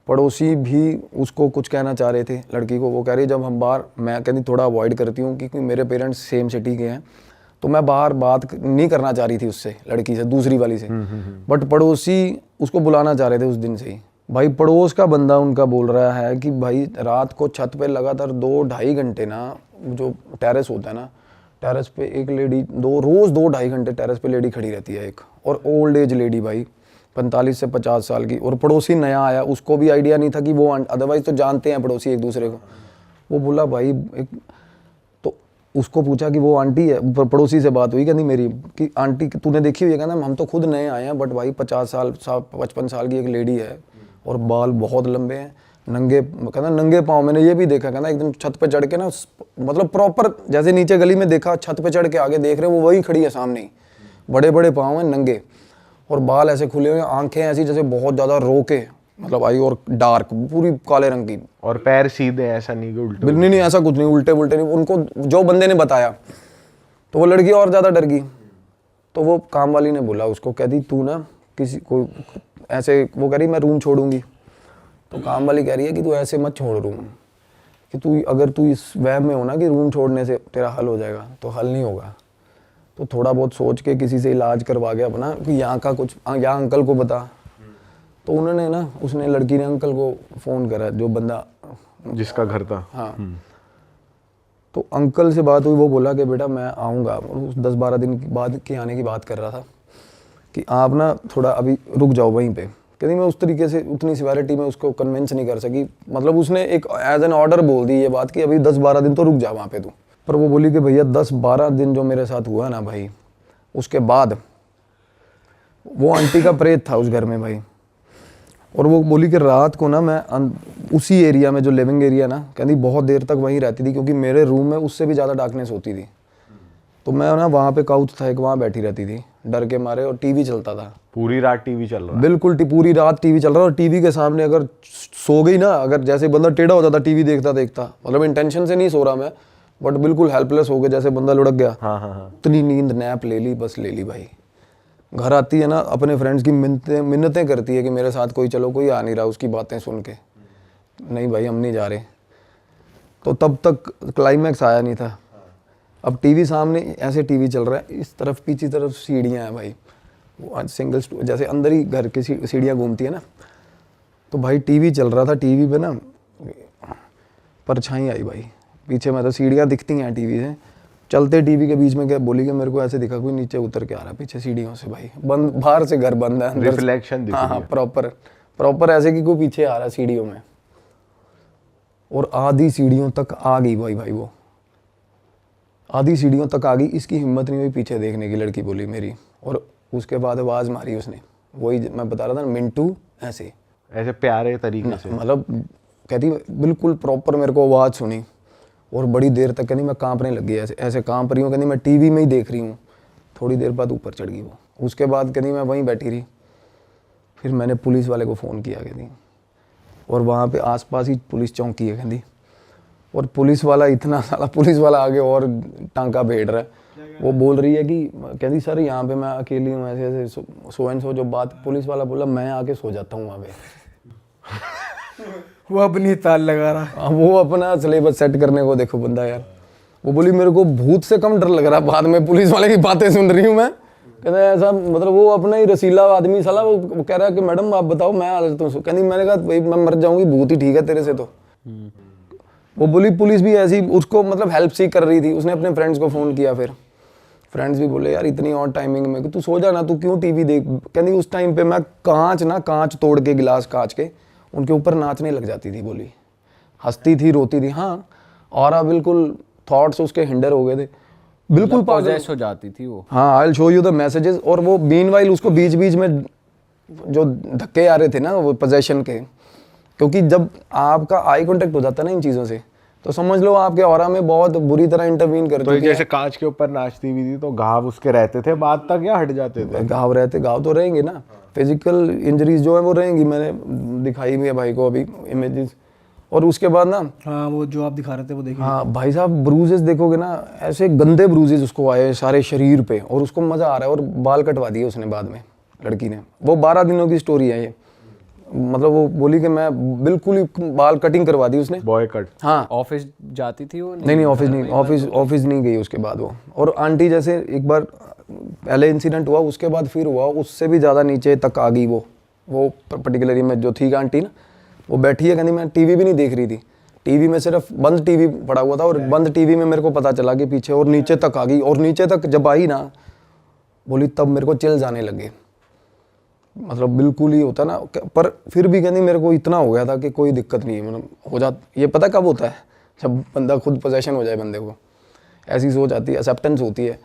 पड़ोसी भी उसको कुछ कहना चाह रहे थे लड़की को। वो कह रही जब हम बाहर, मैं कहती थोड़ा अवॉइड करती हूँ क्योंकि मेरे पेरेंट्स सेम सिटी के हैं, तो मैं बाहर बात नहीं करना चाह रही थी उससे, लड़की से, दूसरी वाली से। बट पड़ोसी उसको बुलाना चाह रहे थे उस दिन से ही भाई। पड़ोस का बंदा उनका बोल रहा है कि भाई रात को छत पे लगातार 2-2.5 घंटे ना, जो टेरेस होता है ना, टेरेस पे एक लेडी रोज 2-2.5 घंटे टेरेस पे लेडी खड़ी रहती है एक, और ओल्ड एज लेडी भाई, 45 से 50 साल की। और पड़ोसी नया आया, उसको भी आइडिया नहीं था कि वो, अदरवाइज तो जानते हैं पड़ोसी एक दूसरे को। वो बोला भाई तो उसको पूछा कि वो आंटी है, पड़ोसी से बात हुई कहती मेरी कि आंटी तूने देखी हुई है? कहना हम तो खुद नए आए हैं, बट भाई 50 साल 55 साल की एक लेडी है और बाल बहुत लंबे हैं, नंगे, कहना नंगे पाँव। मैंने ये भी देखा, कहना एकदम छत पे चढ़ के ना, मतलब प्रॉपर जैसे नीचे गली में देखा, छत पे चढ़ के आगे देख रहे हो, वो वही खड़ी है सामने ही, बड़े बड़े पाँव हैं, नंगे, और बाल ऐसे खुले हुए, आंखें ऐसी जैसे बहुत ज़्यादा रो के, मतलब आई, और डार्क पूरी काले रंग की, और पैर सीधे, ऐसा नहीं कि उल्टे? नहीं ऐसा कुछ नहीं, उल्टे उल्टे नहीं। उनको जो बंदे ने बताया, तो वो लड़की और ज़्यादा डर गई। तो वो काम वाली ने बोला उसको, कहती तू ना किसी को ऐसे, वो कह रही मैं रूम छोड़ूंगी। तो काम वाली कह रही है कि तू ऐसे मत छोड़ रूम, कि तू अगर तू इस वहम में हो ना कि रूम छोड़ने से तेरा हल हो जाएगा, तो हल नहीं होगा। तो थोड़ा बहुत सोच के किसी से इलाज करवा के अपना, कि यहाँ का कुछ, यहाँ अंकल को बता। तो उन्होंने ना, उसने लड़की ने अंकल को फ़ोन करा, जो बंदा जिसका घर था, हाँ। तो अंकल से बात हुई, वो बोला कि बेटा मैं आऊँगा। 10-12 दिन बाद के आने की बात कर रहा था, कि आप ना थोड़ा अभी रुक जाओ वहीं पे। कहती मैं उस तरीके से उतनी सिवियरिटी में उसको कन्विंस नहीं कर सकी, मतलब उसने एक एज एन ऑर्डर बोल दी ये बात कि अभी 10-12 दिन तो रुक जा वहाँ पे तू। पर वो बोली कि भैया 10-12 दिन जो मेरे साथ हुआ ना भाई, उसके बाद वो आंटी का प्रेत था उस घर में भाई। और वो बोली कि रात को ना मैं उसी एरिया में, जो लिविंग एरिया ना, कहती बहुत देर तक वहीं रहती थी, क्योंकि मेरे रूम में उससे भी ज़्यादा डार्कनेस होती थी। तो मैं ना वहाँ पे काउच था एक, वहाँ बैठी रहती थी डर के मारे, और टीवी चलता था पूरी रात। टीवी चल रहा? बिल्कुल पूरी रात टीवी चल रहा। और टीवी के सामने अगर सो गई ना, अगर जैसे बंदा टेढ़ा हो जाता टीवी देखता देखता, मतलब इंटेंशन से नहीं सो रहा मैं, बट बिल्कुल हेल्पलेस हो गया, जैसे बंदा लुढ़क गया। हाँ। इतनी नींद नैप ले ली, बस ले ली भाई। घर आती है ना, अपने फ्रेंड्स की मिन्नतें करती है कि मेरे साथ कोई चलो, कोई आ नहीं रहा, उसकी बातें सुन के, नहीं भाई हम नहीं जा रहे। तो तब तक क्लाइमैक्स आया नहीं था। अब टीवी सामने ऐसे टीवी चल रहा है, इस तरफ पीछे तरफ सीढ़ियाँ हैं भाई, वो आज सिंगल जैसे अंदर ही घर की सीढ़ियाँ घूमती है ना, तो भाई टीवी चल रहा था। टीवी पे ना परछाई आई भाई पीछे, मतलब सीढ़ियाँ दिखती हैं टीवी से, चलते टीवी के बीच में क्या बोली कि मेरे को ऐसे दिखा कोई नीचे उतर के आ रहा है पीछे सीढ़ियों से भाई, बंद, बाहर से घर बंद है, अंदर रिफ्लेक्शन दिख रही है। प्रॉपर ऐसे कि कोई पीछे आ रहा है सीढ़ियों में। और आधी सीढ़ियों तक आ गई भाई वो आधी सीढ़ियों तक आ गई, इसकी हिम्मत नहीं हुई पीछे देखने की, लड़की बोली मेरी। और उसके बाद आवाज़ मारी उसने, वही मैं बता रहा था, मिंटू, ऐसे प्यारे तरीके से, मतलब कहती बिल्कुल प्रॉपर मेरे को आवाज़ सुनी। और बड़ी देर तक कहती मैं कांपने लग गई, ऐसे कांप रही हूँ, कहती मैं टीवी में ही देख रही हूँ। थोड़ी देर बाद ऊपर चढ़ गई वो। उसके बाद कहती मैं वहीं बैठी रही। फिर मैंने पुलिस वाले को फ़ोन किया कहती, और वहाँ पे आसपास ही पुलिस चौकी है कहती। और पुलिस वाला इतना सारा पुलिस वाला आगे और टांका भेड़ रहा है। वो बोल रही है कि कहती सर यहाँ पे मैं अकेली हूँ, ऐसे ऐसे सो एंड सो, जो बात पुलिस वाला बोला मैं आके सो जाता हूँ वहाँ पे। वो अपनी ताल लगा रहा। वो अपना सिलेबस सेट करने को देखो बंदा यार। वो बोली मेरे को भूत से कम डर लग रहा, बाद में पुलिस वाले की बातें सुन रही हूँ मैं। कहते हैं ऐसा, मतलब वो अपना ही रसीला आदमी साला, वो कह रहा है कि मैडम आप बताओ मैं आ जाता हूँ। कहनी मैंने कहा भाई मैं मर जाऊंगी, भूत ही ठीक है तेरे से तो। वो बोली पुलिस भी ऐसी उसको मतलब हेल्प सी कर रही थी। उसने अपने फ्रेंड्स को फ़ोन किया, फिर फ्रेंड्स भी बोले यार इतनी ऑन टाइमिंग में कि तू सो जा ना, तू क्यों टीवी देख। कहनी उस टाइम पे मैं कांच तोड़ के, गिलास कांच के उनके ऊपर नाचने लग जाती थी। बोली हंसती थी, रोती थी। हाँ, और बिल्कुल थॉट्स उसके हिंडर हो गए थे, बिल्कुल पॉजेस हो जाती थी वो। हाँ, I will show you the messages. और वो मीनवाइल उसको बीच बीच में जो धक्के आ रहे थे ना वो पोजेशन के, क्योंकि जब आपका आई कांटेक्ट हो जाता है ना इन चीज़ों से, तो समझ लो आपके ऑरा में बहुत बुरी तरह इंटरवीन कर तो ये जैसे कांच के ऊपर नाचती हुई थी तो घाव उसके रहते थे बाद तक या हट जाते थे? घाव तो रहेंगे ना, फिजिकल इंजरीज जो है वो रहेंगी। मैंने दिखाई भी है भाई को अभी इमेजेस। और उसके बाद ना, हाँ वो जो आप दिखा रहे थे वो देखिए। हाँ भाई साहब, ब्रूजेस देखोगे ना, ऐसे गंदे ब्रूजेस उसको आए सारे शरीर पे, और उसको मजा आ रहा है। और बाल कटवा दिए उसने बाद में, लड़की ने। वो 12 दिनों की स्टोरी है ये। मतलब वो बोली कि मैं बिल्कुल ही बाल कटिंग करवा दी उसने, बॉय कट। हाँ, ऑफिस जाती थी वो? नहीं ऑफिस नहीं गई उसके बाद वो। और आंटी जैसे एक बार पहले इंसिडेंट हुआ, उसके बाद फिर हुआ, उससे भी ज़्यादा नीचे तक आ गई वो पर्टिकुलरली में जो थी आंटी ना, वो बैठी है, कहती मैं टीवी भी नहीं देख रही थी। टीवी में सिर्फ बंद टीवी पड़ा हुआ था, और बंद टीवी में मेरे को पता चला कि पीछे, और नीचे तक आ गई। और नीचे तक जब आई ना, बोली तब मेरे को चिल्स आने लगे। मतलब बिल्कुल ही होता ना, पर फिर भी कहती मेरे को इतना हो गया था कि कोई दिक्कत नहीं है। मतलब हो जाता, ये पता कब होता है, जब बंदा खुद पोजेशन हो जाए बंदे को, ऐसी सोच आती है, एक्सेप्टेंस होती है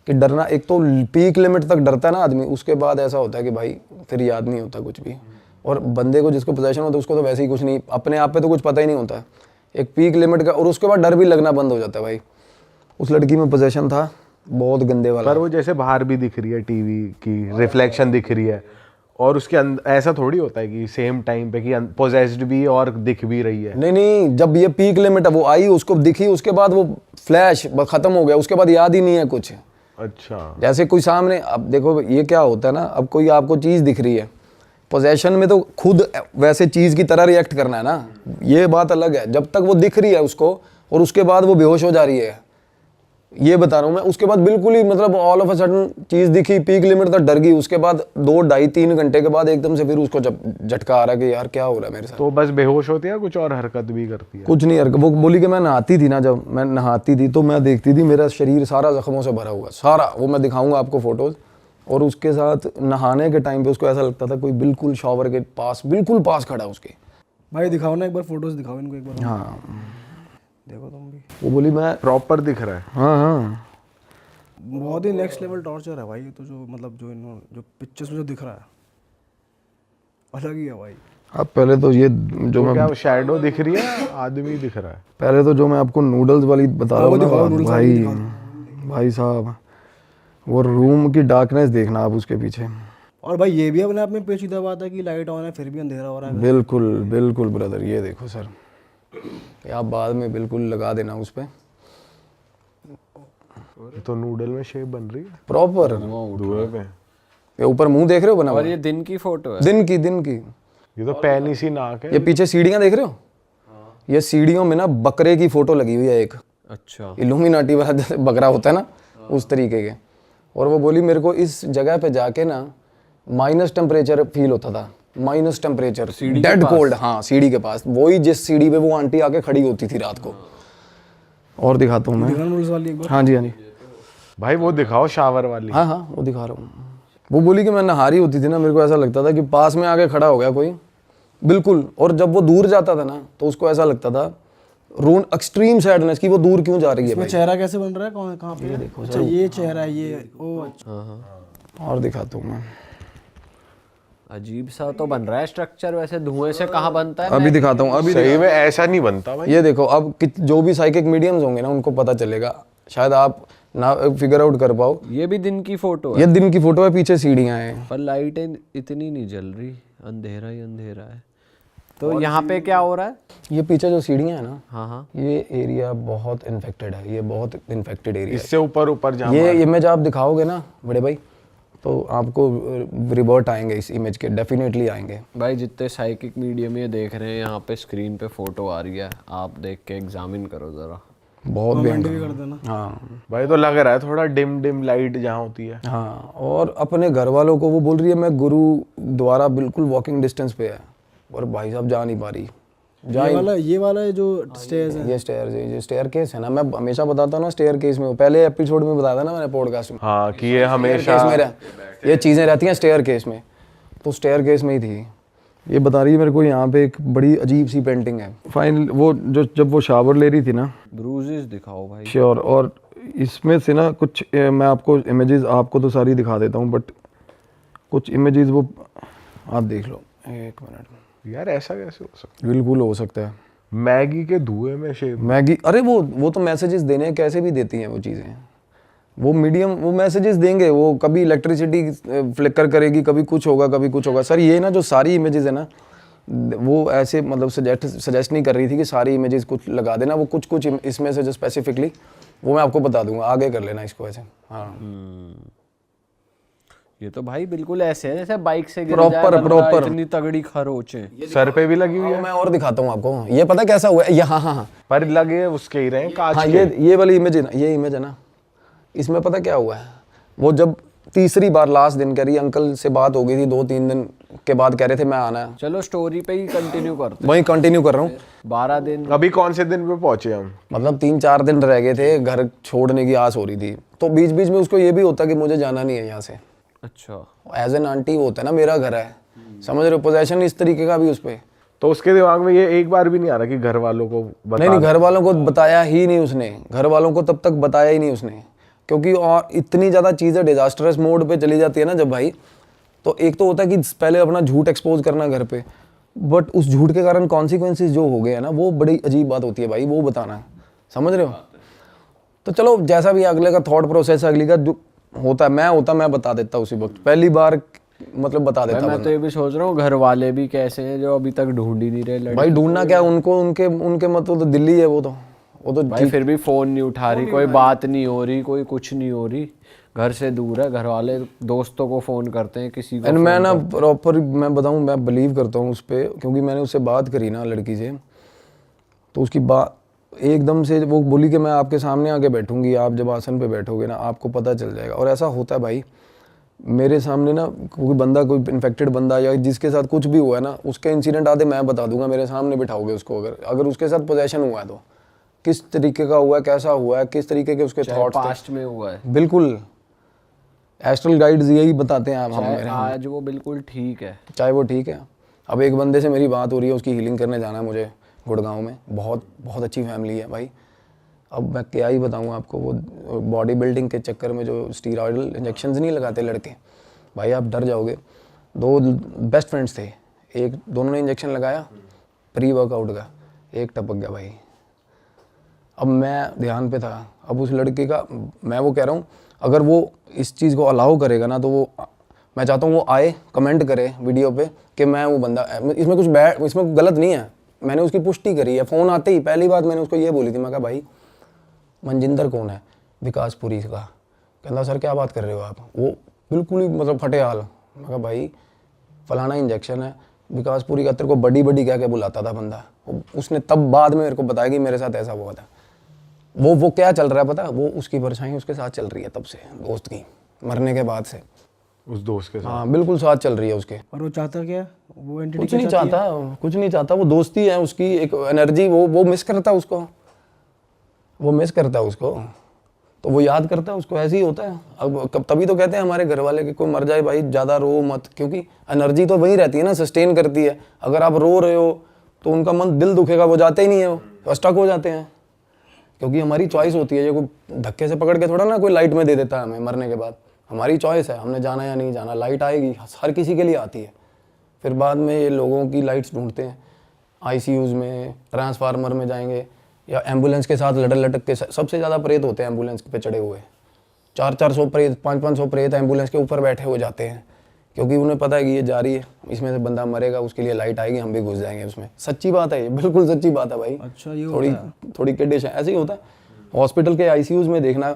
कि डरना। एक तो पीक लिमिट तक डरता है ना आदमी, उसके बाद ऐसा होता है कि भाई फिर याद नहीं होता कुछ भी। और बंदे को जिसको पोजेशन होता है उसको तो वैसे ही कुछ नहीं, अपने आप पे तो कुछ पता ही नहीं होता, एक पीक लिमिट का, और उसके बाद डर भी लगना बंद हो जाता है भाई। उस लड़की में पोजेशन था बहुत गंदे वाला। पर वो जैसे बाहर भी दिख रही है, टीवी की रिफ्लेक्शन दिख रही है, और उसके अंदर ऐसा थोड़ी होता है कि सेम टाइम पे कि पोजेस्ड भी और दिख भी रही है। नहीं, जब ये पीक लिमिट है वो आई, उसको दिखी, उसके बाद वो फ्लैश खत्म हो गया, उसके बाद याद ही नहीं है कुछ। अच्छा, जैसे कोई सामने, अब देखो ये क्या होता है ना, अब कोई आपको चीज़ दिख रही है, पोजेशन में तो खुद वैसे चीज़ की तरह रिएक्ट करना है ना, ये बात अलग है। जब तक वो दिख रही है उसको, और उसके बाद वो बेहोश हो जा रही है, ये बता रहा हूँ मैं। उसके बाद बिल्कुल ही मतलब ऑल ऑफ अ सडन चीज़ दिखी, पीक लिमिट तक डर गई, उसके बाद 2, 2.5, 3 घंटे के बाद एकदम से फिर उसको जब झटका आ रहा है कि यार क्या हो रहा है मेरे साथ। तो बस बेहोश होती है, कुछ और हरकत भी करती है? कुछ नहीं हरकत। वो बोली कि मैं नहाती थी ना, जब मैं नहाती थी तो मैं देखती थी मेरा शरीर सारा जख्मों से भरा हुआ, सारा। वो मैं दिखाऊंगा आपको फोटोज़। और उसके साथ नहाने के टाइम पे उसको ऐसा लगता था कोई बिल्कुल शॉवर के पास, बिल्कुल पास खड़ा उसके। भाई दिखाओ ना एक बार, फोटोज दिखाओ इनको एक बार। हाँ, देखो तुम भी, वो बोली मैं, प्रॉपर दिख रहा है। हाँ, बहुत ही नेक्स्ट लेवल टॉर्चर है भाई ये तो, जो मतलब जो इन्होंने जो पिक्चर्स में जो दिख रहा है अलग ही है भाई। अब पहले तो ये जो तो मैं, क्या शैडो दिख रही है, आदमी दिख रहा है? पहले तो जो मैं आपको नूडल्स वाली बता रहा हूँ ना दिखाओ, बात, नूडल्स भाई वाली भाई साहब, वो रूम की डार्कनेस देखना आप उसके पीछे। और भाई ये भी अपने आप में पेचीदा बात है कि लाइट ऑन है फिर भी अंधेरा हो रहा है। बिल्कुल बिल्कुल ब्रदर, ये देखो सर, ये आप बाद में बिल्कुल लगा देना उस पर तो नूडल में शेप बन रही है प्रॉपर। धुएं पे। ये ऊपर मुंह देख रहे हो बना हुआ? और ये दिन की फोटो है? दिन की ये तो पैनी सी नाक है। ये पीछे सीढ़ियाँ देख रहे हो? ये सीढ़ियों में ना बकरे की फोटो लगी हुई है एक, अच्छा, इल्यूमिनाटी वाला जैसे बकरा होता है ना, उस तरीके के। और वो बोली मेरे को इस जगह पे जाके ना माइनस टेम्परेचर फील होता था, माइनस टेम्परेचर, डेड कोल्ड। हाँ, सीढ़ी के पास, वही जिस सीढ़ी पे वो आंटी आके खड़ी होती थी रात को। और दिखाता हूँ मैं। नूडल्स वाली एक बार। हाँ जी। भाई वो दिखाओ शावर वाली। हाँ, वो दिखा रहा हूँ। वो बोली कि मैं नहारी होती थी ना, मेरे को ऐसा लगता था कि पास में आके खड़ा हो गया कोई, बिल्कुल। और जब वो दूर जाता था ना तो उसको ऐसा लगता था रोन, एक्सट्रीम सैडनेस, कि वो दूर क्यों जा रही है इसमें भाई। चेहरा कैसे बन रहा है, कहाँ पे? देखो अच्छा, ये चेहरा है ये। ओ अच्छा, और दिखाता हूँ मैं, अजीब सा तो बन रहा है स्ट्रक्चर। वैसे धुएं से कहाँ बनता है? अभी दिखाता हूँ। अभी सही में ऐसा नहीं बनता भाई। ये देखो, अब जो भी साइकिक मीडियम्स होंगे ना उनको पता चलेगा, शायद आप ना फिगर आउट कर पाओ। ये भी दिन की फोटो है? ये दिन की फोटो है, पीछे सीढ़ियाँ हैं, पर लाइटें इतनी नहीं जल रही, अंधेरा ही अंधेरा है। तो यहाँ पे क्या हो रहा है? ये पीछे जो सीढ़ियाँ हैं ना, हाँ, ये एरिया बहुत इन्फेक्टेड है, ये बहुत इन्फेक्टेड एरिया इससे ऊपर जहाँ है। ये इमेज आप दिखाओगे ना बड़े भाई, तो आपको रिवर्ट आएंगे इस इमेज के, डेफिनेटली आएंगे भाई। जितने साइकिक मीडियम ये देख रहे हैं, यहाँ पे स्क्रीन पे फोटो आ रही है, आप देख के एग्जामिन करो जरा। बहुत कमेंट भयंकर। भी कर देना। हाँ भाई तो लग रहा है थोड़ा डिम डिम लाइट जहाँ होती है। हाँ, और अपने घर वालों को वो बोल रही है मैं गुरु द्वारा बिल्कुल वॉकिंग डिस्टेंस पे है, और भाई साहब जा नहीं पा रही। ये वाला है जो स्टेयर्स है। ये स्टेयर केस है ना, मैं हमेशा बताता हूँ ना स्टेयर केस में, पहले एपिसोड में बताया था ना मैंने पॉडकास्ट में। हाँ कि ये हमेशा केस में ये चीज़ें रहती हैं स्टेयर केस में, तो स्टेयर केस में ही थी। ये बता रही है मेरे को यहाँ पे एक बड़ी अजीब सी पेंटिंग है। फाइनल वो जो जब वो शावर ले रही थी ना, ब्रूजेस दिखाओ भाई। श्योर, और इसमें से ना कुछ मैं आपको इमेजेस आपको तो सारी दिखा देता हूँ, बट कुछ इमेजेस वो आप देख लो। एक मिनट यार ऐसा कैसे हो सकता बिल्कुल हो सकता है। है? मैगी के धुएं में शेव। मैगी, अरे वो तो मैसेजेस देने हैं, कैसे भी देती हैं वो चीज़ें। वो मीडियम वो मैसेजेस देंगे, वो कभी इलेक्ट्रिसिटी फ्लिकर करेगी, कभी कुछ होगा कभी कुछ होगा। सर ये ना जो सारी इमेजेस है ना, वो ऐसे मतलब सजेस्ट नहीं कर रही थी कि सारी इमेजेस कुछ लगा देना, वो कुछ कुछ इसमें से जो स्पेसिफिकली वो मैं आपको बता दूंगा, आगे कर लेना इसको ऐसे। हाँ ये तो भाई बिल्कुल ऐसे है जैसे बाइक से गिर Proper, जाए बंदा, proper। इतनी तगड़ी खरोच है। सर पे भी लगी हुई है मैं और दिखाता हूँ आपको, ये पता कैसा हुआ है? ये हाँ हाँ हाँ पर लगे उसके ही रहे कांच हाँ, के। ये वाली इमेज है ना, ये इमेज है ना, इसमें पता क्या हुआ है? वो जब तीसरी बार लास्ट दिन कह रही अंकल से बात हो गई थी, 2-3 दिन के बाद कह रहे थे मैं आना है, चलो स्टोरी पे ही कंटिन्यू करते वहीं कंटिन्यू कर रहा हूँ। 12 दिन। अभी कौन से दिन पे पहुंचे हम? मतलब 3-4 दिन रह गए थे, घर छोड़ने की आस हो रही थी, तो बीच बीच में उसको ये भी होता कि मुझे जाना नहीं है यहाँ से। अच्छा, एज एन आंटी वो होता है ना, मेरा घर है, समझ रहे हो, पोजेशन इस तरीके का भी उस पे। तो उसके दिमाग में ये एक बार भी नहीं आ रहा कि घर वालों को बता नहीं, घर वालों को बताया ही नहीं उसने, घर वालों को तब तक बताया ही नहीं उसने, क्योंकि और इतनी ज़्यादा चीज़ें डिजास्टरस मोड पे चली जाती है ना जब भाई, तो एक तो होता है कि पहले अपना झूठ एक्सपोज करना घर पे, बट उस झूठ के कारण कॉन्सिक्वेंसेज जो हो गए हैं ना, वो बड़ी अजीब बात होती है भाई, वो बताना, समझ रहे हो। तो चलो जैसा भी अगले का थॉट प्रोसेस, अगली का जो होता है, मैं बता देता उसी वक्त, पहली बार मतलब बता देता। मैं तो ये भी सोच रहा हूँ घर वाले भी कैसे हैं जो अभी तक ढूंढ ही नहीं रहे लड़की। भाई ढूंढना क्या, उनको उनके मतलब तो दिल्ली है वो तो भाई फिर भी फोन नहीं उठा रही, कोई बात नहीं हो रही, कोई कुछ नहीं हो रही, घर से दूर है, घर वाले दोस्तों को फोन करते हैं, किसी को। एंड मैं ना प्रॉपर मैं बताऊं, मैं बिलीव करता हूँ उस पर, क्योंकि मैंने उससे बात करी ना लड़की से, तो उसकी बात एकदम से वो बोली कि मैं आपके सामने आके बैठूंगी, आप जब आसन पे बैठोगे ना आपको पता चल जाएगा। और ऐसा होता है भाई, मेरे सामने ना कोई बंदा, कोई इन्फेक्टेड बंदा या जिसके साथ कुछ भी हुआ है ना, उसके इंसिडेंट आधे मैं बता दूंगा, मेरे सामने बिठाओगे उसको, अगर उसके साथ पोजेशन हुआ है तो किस तरीके का हुआ है, कैसा हुआ है, किस तरीके के उसके थॉट्स पास्ट में हुआ है। बिल्कुल एस्ट्रल गाइड्स यही बताते हैं आप हमें। आज वो बिल्कुल ठीक है, चाहे वो ठीक है। अब एक बंदे से मेरी बात हो रही है, उसकी हीलिंग करने जाना है मुझे गुड़गांव में, बहुत बहुत अच्छी फैमिली है भाई। अब मैं क्या ही बताऊँ आपको, वो बॉडी बिल्डिंग के चक्कर में जो स्टीरॉयडल इंजेक्शंस नहीं लगाते लड़के, भाई आप डर जाओगे। 2 बेस्ट फ्रेंड्स थे, दोनों ने इंजेक्शन लगाया प्री वर्कआउट का, एक टपक गया भाई। अब मैं ध्यान पे था, अब उस लड़के का मैं वो कह रहा हूँ, अगर वो इस चीज़ को अलाउ करेगा ना, तो वो मैं चाहता हूँ वो आए कमेंट करे वीडियो पे कि मैं वो बंदा, इसमें कुछ बैड, इसमें गलत नहीं है, मैंने उसकी पुष्टि करी है। फ़ोन आते ही पहली बात मैंने उसको ये बोली थी, मैं कहा भाई मनजिंदर कौन है? विकासपुरी का। कहता सर क्या बात कर रहे हो आप? वो बिल्कुल ही मतलब फटे हाल। मैं कहा भाई फलाना इंजेक्शन है विकासपुरी का, तेरे को बड़ी बड़ी क्या क्या बुलाता था बंदा। उसने तब बाद में मेरे को बताया कि मेरे साथ ऐसा हुआ था। वो क्या चल रहा है पता, वो उसकी परछाई उसके साथ चल रही है तब से, दोस्त की मरने के बाद से उस दोस्त के साथ। हाँ बिल्कुल साथ चल रही है उसके। और वो चाहता क्या, वो एंटिटी कुछ नहीं चाहता, कुछ नहीं चाहता, वो दोस्ती है उसकी, एक एनर्जी, वो मिस करता है उसको, वो मिस करता है उसको, तो वो याद करता है उसको, ऐसे ही होता है। अब तभी तो कहते हैं हमारे घर वाले कि कोई मर जाए भाई ज़्यादा रो मत, क्योंकि एनर्जी तो वही रहती है ना, सस्टेन करती है। अगर आप रो रहे हो तो उनका मन, दिल दुखेगा, वो जाते ही नहीं है, वो स्टक हो जाते हैं। क्योंकि हमारी चॉइस होती है, ये कोई धक्के से पकड़ के थोड़ा ना कोई लाइट में दे देता है हमें मरने के बाद, हमारी चॉइस है, हमने जाना या नहीं जाना। लाइट आएगी, हर किसी के लिए आती है। फिर बाद में ये लोगों की लाइट्स ढूंढते हैं, आईसीयूज़ में, ट्रांसफार्मर में जाएंगे, या एम्बुलेंस के साथ लटक लटक के। सबसे ज़्यादा प्रेत होते हैं एम्बुलेंस पे चढ़े हुए, 400 प्रेत, 500 प्रेत एम्बुलेंस के ऊपर बैठे हुए जाते हैं, क्योंकि उन्हें पता है कि ये जा रही है, इसमें से बंदा मरेगा, उसके लिए लाइट आएगी, हम भी घुस जाएंगे उसमें। सच्ची बात है ये, बिल्कुल सच्ची बात है भाई। अच्छा, ये थोड़ी कंडीशन ऐसे ही होता है। हॉस्पिटल के आईसीयूज़ में देखना,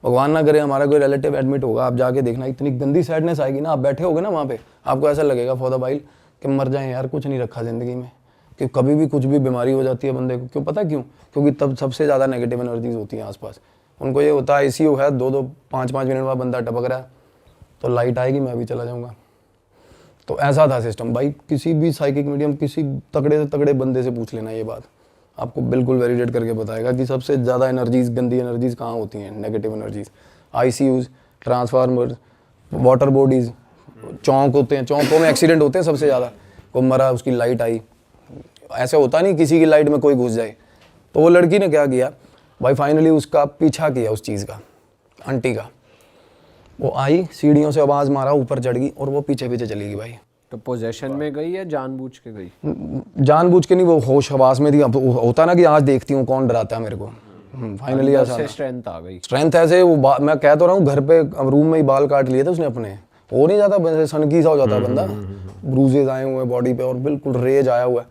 भगवान ना करे हमारा कोई रिलेटिव एडमिट होगा, आप जाके देखना, इतनी गंदी सैडनेस आएगी ना, आप बैठे होगे ना वहाँ पे, आपको ऐसा लगेगा फॉर द वाइल कि मर जाएं यार, कुछ नहीं रखा ज़िंदगी में। कि कभी भी कुछ भी बीमारी हो जाती है बंदे को। क्यों पता क्यों? क्योंकि तब सबसे ज़्यादा नेगेटिव एनर्जीज होती हैं आसपास। उनको ये होता है ICU है, 2-2 5-5 मिनट बाद बंदा टपक रहा है तो लाइट आएगी मैं भी चला जाऊँगा। तो ऐसा था सिस्टम भाई। किसी भी साइकिक मीडियम किसी तगड़े से तगड़े बंदे से पूछ लेना ये बात, आपको बिल्कुल वैलिडेट करके बताएगा कि सबसे ज़्यादा एनर्जीज, गंदी एनर्जीज कहाँ होती हैं, negative energies. ICUs, transformer, water bodies, चौक होते हैं, चौकों में एक्सीडेंट होते हैं सबसे ज़्यादा। कोई मरा, उसकी लाइट आई, ऐसे होता नहीं किसी की लाइट में कोई घुस जाए। तो वो लड़की ने क्या किया भाई, फाइनली उसका पीछा किया उस चीज़ का, आंटी का। वो आई, सीढ़ियों से आवाज़ मारा, ऊपर चढ़ गई और वो पीछे पीछे चली गई भाई। तो पोजेशन में गई या जानबूझ के गई? जानबूझ के नहीं, वो होश हवास में थी। अब होता ना कि आज देखती हूँ कौन डराता है मेरे को। फाइनली ऐसा से स्ट्रेंथ आ गई। स्ट्रेंथ ऐसे वो मैं कह तो रहा हूँ, घर पे रूम में ही बाल काट लिए थे उसने अपने। हो नहीं जाता वैसे, सनकी सा हो जाता है बंदा, ब्रूजेज आए हुए हैं बॉडी पे और बिल्कुल रेज आया हुआ है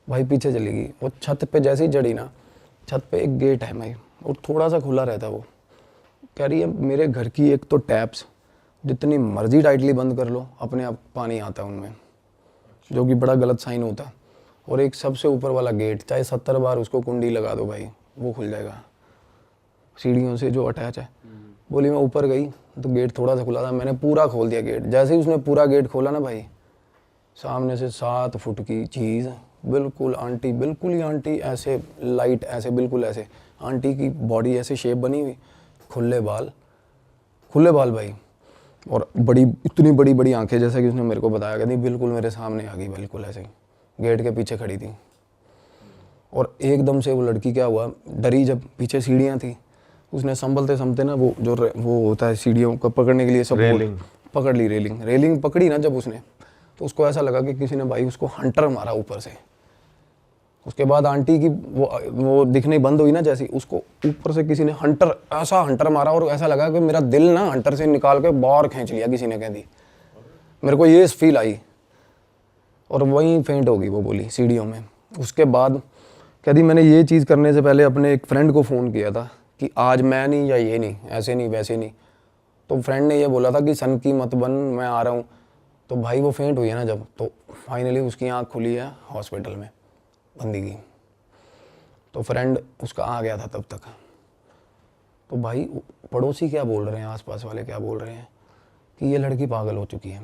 भाई। पीछे चली गई। वो छत पे जैसे ही चढ़ी ना, छत पे एक गेट है भाई और थोड़ा सा खुला रहता है। वो कह रही है मेरे घर की एक तो टैप्स जितनी मर्जी टाइटली बंद कर लो अपने आप पानी आता है उनमें, जो कि बड़ा गलत साइन होता है। और एक सबसे ऊपर वाला गेट, चाहे 70 बार उसको कुंडी लगा दो भाई, वो खुल जाएगा सीढ़ियों से जो अटैच है। बोली मैं ऊपर गई तो गेट थोड़ा सा खुला था, मैंने पूरा खोल दिया गेट। जैसे ही उसने पूरा गेट खोला ना भाई, सामने से 7 फुट की चीज़, बिल्कुल आंटी, बिल्कुल ही आंटी, ऐसे लाइट, ऐसे बिल्कुल ऐसे आंटी की बॉडी ऐसे शेप बनी हुई, खुले बाल भाई, और बड़ी, इतनी बड़ी बड़ी आंखें, जैसा कि उसने मेरे को बताया, कहती बिल्कुल मेरे सामने आ गई, बिल्कुल ऐसे गेट के पीछे खड़ी थी। और एकदम से वो लड़की क्या हुआ, डरी, जब पीछे सीढ़ियाँ थी, उसने संभलते ना वो होता है सीढ़ियों को पकड़ने के लिए सब पकड़ ली, रेलिंग पकड़ी ना जब उसने, तो उसको ऐसा लगा कि किसी ने भाई उसको हंटर मारा ऊपर से। उसके बाद आंटी की वो दिखनी बंद हुई ना, जैसी उसको ऊपर से किसी ने ऐसा हंटर मारा और ऐसा लगा कि मेरा दिल ना हंटर से निकाल के बाहर खींच लिया किसी ने, कह दी। मेरे को ये फील आई और वहीं फेंट हो गई वो, बोली सीढ़ियों में। उसके बाद कह दी मैंने ये चीज़ करने से पहले अपने एक फ्रेंड को फ़ोन किया था कि आज मैं नहीं, या ये नहीं, ऐसे नहीं वैसे नहीं। तो फ्रेंड ने ये बोला था कि सन की मत बन, मैं आ रहा हूँ। तो भाई वो फेंट हुई है ना जब, तो फाइनली उसकी आँख खुली है हॉस्पिटल में, बंदी की। तो फ्रेंड उसका आ गया था तब तक। तो भाई पड़ोसी क्या बोल रहे हैं, आसपास वाले क्या बोल रहे हैं कि ये लड़की पागल हो चुकी है।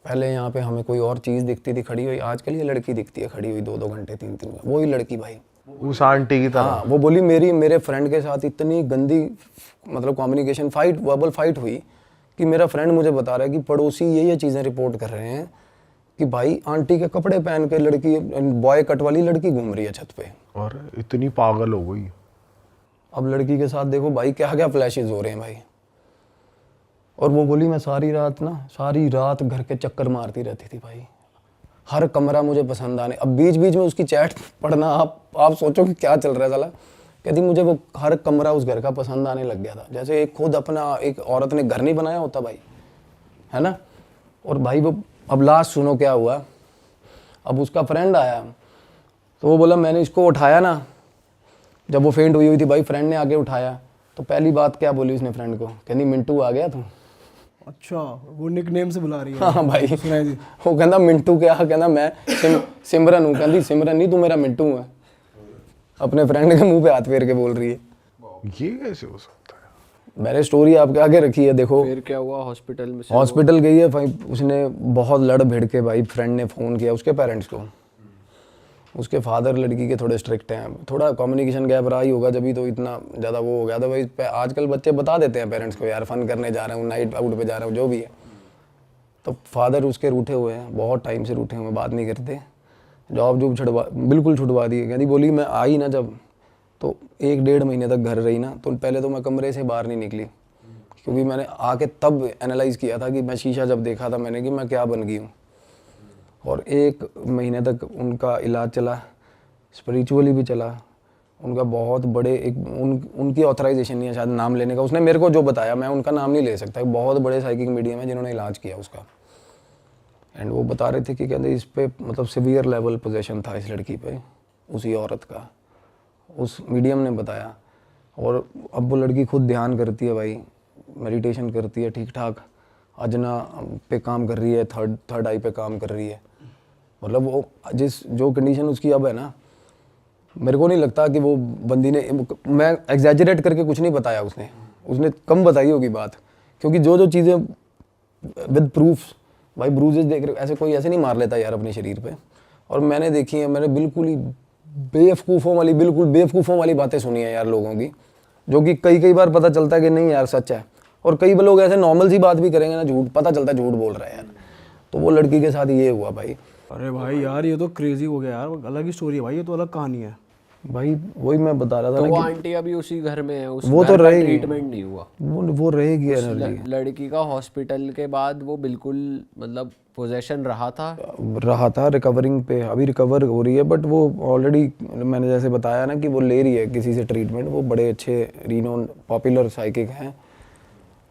पहले यहाँ पे हमें कोई और चीज़ दिखती थी खड़ी हुई, आजकल ये लड़की दिखती है खड़ी हुई 2-2 घंटे 3-3 घंटे, वही लड़की भाई, उस आंटी की तरह। हाँ, वो बोली मेरे फ्रेंड के साथ इतनी गंदी मतलब कम्युनिकेशन फाइट, वर्बल फाइट हुई कि मेरा फ्रेंड मुझे बता रहा है कि पड़ोसी ये चीज़ें रिपोर्ट कर रहे हैं कि भाई आंटी के कपड़े पहन के लड़की, बॉय कट वाली लड़की घूम रही है छत पे, और इतनी पागल हो गई। अब लड़की के साथ देखो भाई क्या क्या फ्लैशेस हो रहे हैं भाई। और वो बोली मैं सारी रात घर के चक्कर मारती रहती थी भाई, हर कमरा मुझे पसंद आने। अब बीच बीच में उसकी चैट पढ़ना, आप सोचो कि क्या चल रहा है साला। कहती मुझे वो हर कमरा उस घर का पसंद आने लग गया था, जैसे एक खुद अपना एक औरत ने घर नहीं बनाया होता भाई, है ना। और भाई वो, अब लास्ट सुनो क्या हुआ। अब उसका फ्रेंड आया तो वो बोला मैंने इसको उठाया ना, जब वो फेंट हुई थी भाई, फ्रेंड ने आके उठाया तो पहली बात क्या बोली उसने फ्रेंड को, कहनी मिंटू आ गया तू। अच्छा, वो निकनेम से बुला रही है। हाँ भाई, वो कहता मिंटू क्या, कहना मैं सिमरन हूँ। कहती सिमरन नहीं, तू मेरा मिंटू है। अपने फ्रेंड के मुंह पे हाथ फेर के बोल रही है। ये कैसे हो सकता है? मैंने स्टोरी आपके आगे रखी है, देखो। फिर क्या हुआ हॉस्पिटल में? हॉस्पिटल गई है भाई, उसने बहुत लड़ भिड़ के भाई, फ्रेंड ने फ़ोन किया उसके पेरेंट्स को। उसके फादर लड़की के थोड़े स्ट्रिक्ट हैं, थोड़ा कम्युनिकेशन गैप रहा ही होगा, जब भी तो इतना ज़्यादा वो हो गया था भाई। आजकल बच्चे बता देते हैं पेरेंट्स को, यार फ़न करने जा रहा हूँ, नाइट आउट पे जा रहा हूँ, जो भी है। तो फादर उसके रूठे हुए हैं, बहुत टाइम से रूठे हुए, बात नहीं करते। जॉब बिल्कुल छुड़वा दी है। कहती बोली मैं आई ना जब, तो 1-1.5 महीने तक घर रही ना, तो पहले तो मैं कमरे से बाहर नहीं निकली, क्योंकि मैंने आके तब एनालाइज़ किया था कि मैं शीशा जब देखा था मैंने कि मैं क्या बन गई हूँ। और 1 महीने तक उनका इलाज चला, स्पिरिचुअली भी चला। उनका बहुत बड़े उनकी ऑथराइजेशन नहीं है शायद नाम लेने का, उसने मेरे को जो बताया, मैं उनका नाम नहीं ले सकता, बहुत बड़े साइकिक मीडियम है जिन्होंने इलाज किया उसका। एंड वो बता रहे थे कि कहते इस पे मतलब सीवियर लेवल पोजेशन था इस लड़की पे, उसी औरत का, उस मीडियम ने बताया। और अब वो लड़की खुद ध्यान करती है भाई, मेडिटेशन करती है ठीक ठाक, अजना पे काम कर रही है, थर्ड आई पे काम कर रही है। मतलब वो जो कंडीशन उसकी अब है ना, मेरे को नहीं लगता कि वो बंदी ने, मैं एग्जैजरेट करके कुछ नहीं बताया, उसने कम बताई होगी बात, क्योंकि जो चीज़ें विद प्रूफ भाई, ब्रूजेस देख रहे, ऐसे कोई ऐसे नहीं मार लेता यार अपने शरीर पे। और मैंने देखी है, मैंने बिल्कुल ही बिल्कुल बेवकूफ़ों वाली बातें सुनी है यार लोगों की, जो कि कई बार पता चलता है कि नहीं यार सच है, और कई लोग ऐसे नॉर्मल सी बात भी करेंगे ना, झूठ पता चलता है झूठ बोल रहा है यार। तो वो लड़की के साथ ये हुआ भाई। अरे भाई यार ये तो क्रेजी हो गया यार, अलग ही स्टोरी है भाई, ये तो अलग कहानी है भाई वही मैं बता रहा था तो ना वो कि आंटी अभी उसी घर में है, उस वो घर तो का रहेगी, ट्रीटमेंट नहीं हुआ, वो रहेगी एनर्जी। लड़की का हॉस्पिटल के बाद वो बिल्कुल मतलब पोजेशन रहा था रिकवरिंग पे, अभी रिकवर हो रही है, बट वो ऑलरेडी मैंने जैसे बताया ना कि वो ले रही है किसी से ट्रीटमेंट, वो बड़े अच्छे रिनोन पॉपुलर साइकिक हैं,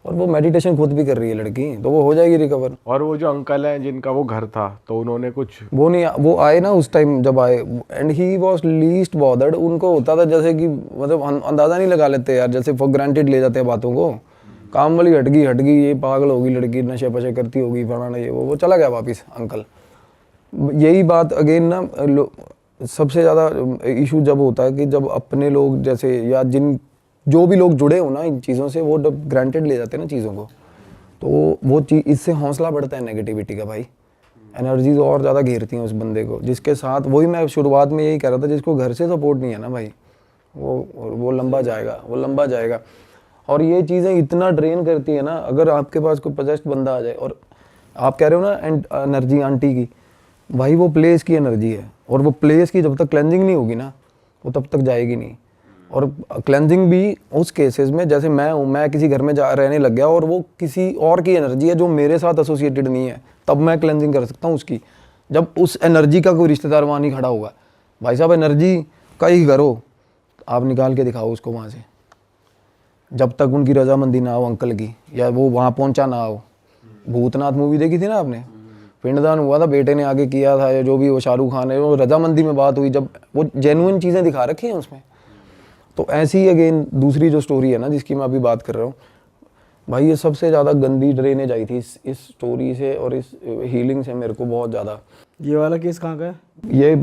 और वो मेडिटेशन खुद भी कर रही है लड़की, तो वो हो जाएगी रिकवर। और वो जो अंकल हैं जिनका वो घर था, तो उन्होंने कुछ वो आए ना उस टाइम जब आए, and he was least bothered. उनको होता था जैसे कि मतलब अंदाज़ा नहीं लगा लेते यार, जैसे फॉर ग्रांटेड ले जाते हैं बातों को, काम वाली हट गई, ये पागल होगी लड़की, नशे पशे करती होगी, फलाना ये वो चला गया वापस अंकल। यही बात अगेन ना, सबसे ज़्यादा इशू जब होता है कि जब अपने लोग जैसे, या जो भी लोग जुड़े हो ना इन चीज़ों से, वो जब ग्रांटेड ले जाते हैं ना चीज़ों को, तो वो चीज़, इससे हौसला बढ़ता है नेगेटिविटी का भाई, एनर्जीज और ज़्यादा घेरती हैं उस बंदे को, जिसके साथ, वही मैं शुरुआत में यही कह रहा था, जिसको घर से सपोर्ट नहीं है ना भाई, वो लंबा जाएगा। और ये चीज़ें इतना ड्रेन करती है ना, अगर आपके पास कोई पोजेस्ड बंदा आ जाए, और आप कह रहे हो ना एनर्जी आंटी की, भाई वो प्लेस की एनर्जी है, और वो प्लेस की जब तक क्लेंजिंग नहीं होगी ना, वो तब तक जाएगी नहीं। और क्लेंजिंग भी उस केसेस में, जैसे मैं किसी घर में रहने लग गया, और वो किसी और की एनर्जी है जो मेरे साथ एसोसिएटेड नहीं है, तब मैं क्लेंजिंग कर सकता हूँ उसकी, जब उस एनर्जी का कोई रिश्तेदार वहाँ नहीं खड़ा होगा। भाई साहब एनर्जी का ही घर हो, आप निकाल के दिखाओ उसको वहाँ से, जब तक उनकी रजामंदी ना हो अंकल की, या वो वहाँ पहुँचा ना हो। भूतनाथ मूवी देखी थी ना आपने, पिंडदान हुआ था, बेटे ने आगे किया था, या जो भी वो शाहरुख खान है, वो रजामंदी में बात हुई, जब वो जेन्युइन चीज़ें दिखा रखी हैं उसमें। तो ऐसी ही अगेन दूसरी जो स्टोरी है ना जिसकी मैं अभी बात कर रहा हूँ भाई, ये सबसे ज़्यादा गंदी ड्रेनेज आई थी इस स्टोरी से और इस हीलिंग से मेरे को बहुत ज़्यादा। ये वाला केस कहाँ का है? ये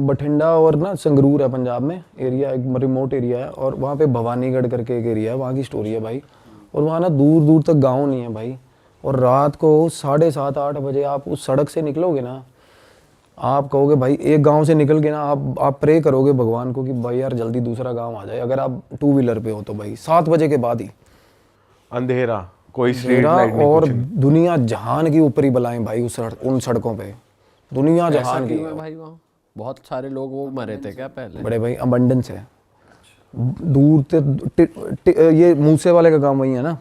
बठिंडा और ना संगरूर है पंजाब में, एरिया एक रिमोट एरिया है, और वहाँ पे भवानीगढ़ करके एक एरिया है, वहाँ की स्टोरी है भाई। और वहाँ ना दूर दूर तक गाँव नहीं है भाई, और रात को 7:30-8 बजे आप उस सड़क से निकलोगे ना, आप कहोगे भाई, एक गांव से निकल के ना आप प्रे करोगे भगवान को कि भाई यार जल्दी दूसरा गांव आ जाए, अगर आप 2 व्हीलर पे हो तो भाई 7 बजे के बाद ही अंधेरा, कोई स्ट्रीट लाइट नहीं, और दुनिया जहान की ऊपरी बलाएं भाई उन सड़कों पे, दुनिया जहान की भाई। वहाँ बहुत सारे लोग वो मरे थे क्या पहले? बड़े भाई अबंडेंस है, दूर से ये मूसे वाले का गाँव वही है ना,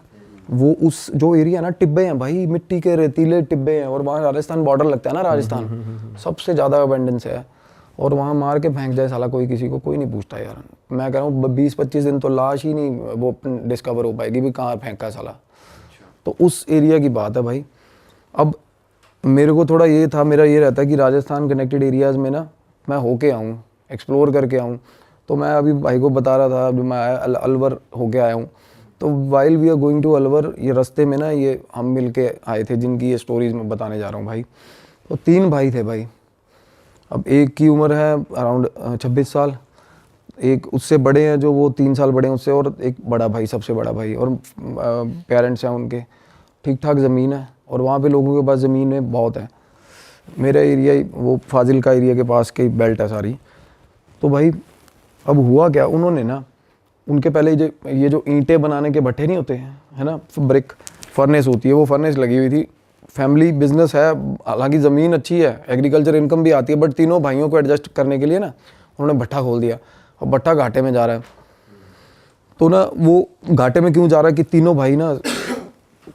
वो उस जो एरिया ना, टिब्बे हैं भाई, मिट्टी के रेतीले टिब्बे हैं, और वहाँ राजस्थान बॉर्डर लगता है ना, राजस्थान सबसे ज़्यादा अबंडेंस है, और वहाँ मार के फेंक जाए साला कोई, किसी को कोई नहीं पूछता यार। मैं कह रहा हूँ 20-25 दिन तो लाश ही नहीं वो डिस्कवर हो पाएगी भी कहाँ फेंका साला। तो उस एरिया की बात है भाई। अब मेरे को थोड़ा ये था, मेरा ये रहता है कि राजस्थान कनेक्टेड एरियाज़ में ना मैं होके आऊँ, एक्सप्लोर करके आऊँ। तो मैं अभी भाई को बता रहा था, अभी मैं अलवर होके आया हूँ, तो while we are going to Alwar, ये रास्ते में ना ये हम मिल के आए थे, जिनकी ये स्टोरीज मैं बताने जा रहा हूँ भाई। तो 3 भाई थे भाई। अब एक की उम्र है अराउंड 26 साल, एक उससे बड़े हैं जो वो 3 साल बड़े हैं उससे, और एक बड़ा भाई, सबसे बड़ा भाई, और पेरेंट्स हैं उनके, ठीक ठाक ज़मीन है, और वहाँ पे लोगों के पास ज़मीन है बहुत है। मेरा एरिया वो फाजिल का एरिया के पास की बेल्ट है सारी। तो भाई अब हुआ क्या, उन्होंने ना, उनके पहले ये जो ईंटें बनाने के भट्ठे नहीं होते हैं, है ना, ब्रिक फर्नेस होती है, वो फर्नेस लगी हुई थी। फैमिली बिजनेस है, हालांकि ज़मीन अच्छी है, एग्रीकल्चर इनकम भी आती है, बट तीनों भाइयों को एडजस्ट करने के लिए ना उन्होंने भट्ठा खोल दिया, और भट्ठा घाटे में जा रहा है। तो ना वो घाटे में क्यों जा रहा है कि तीनों भाई ना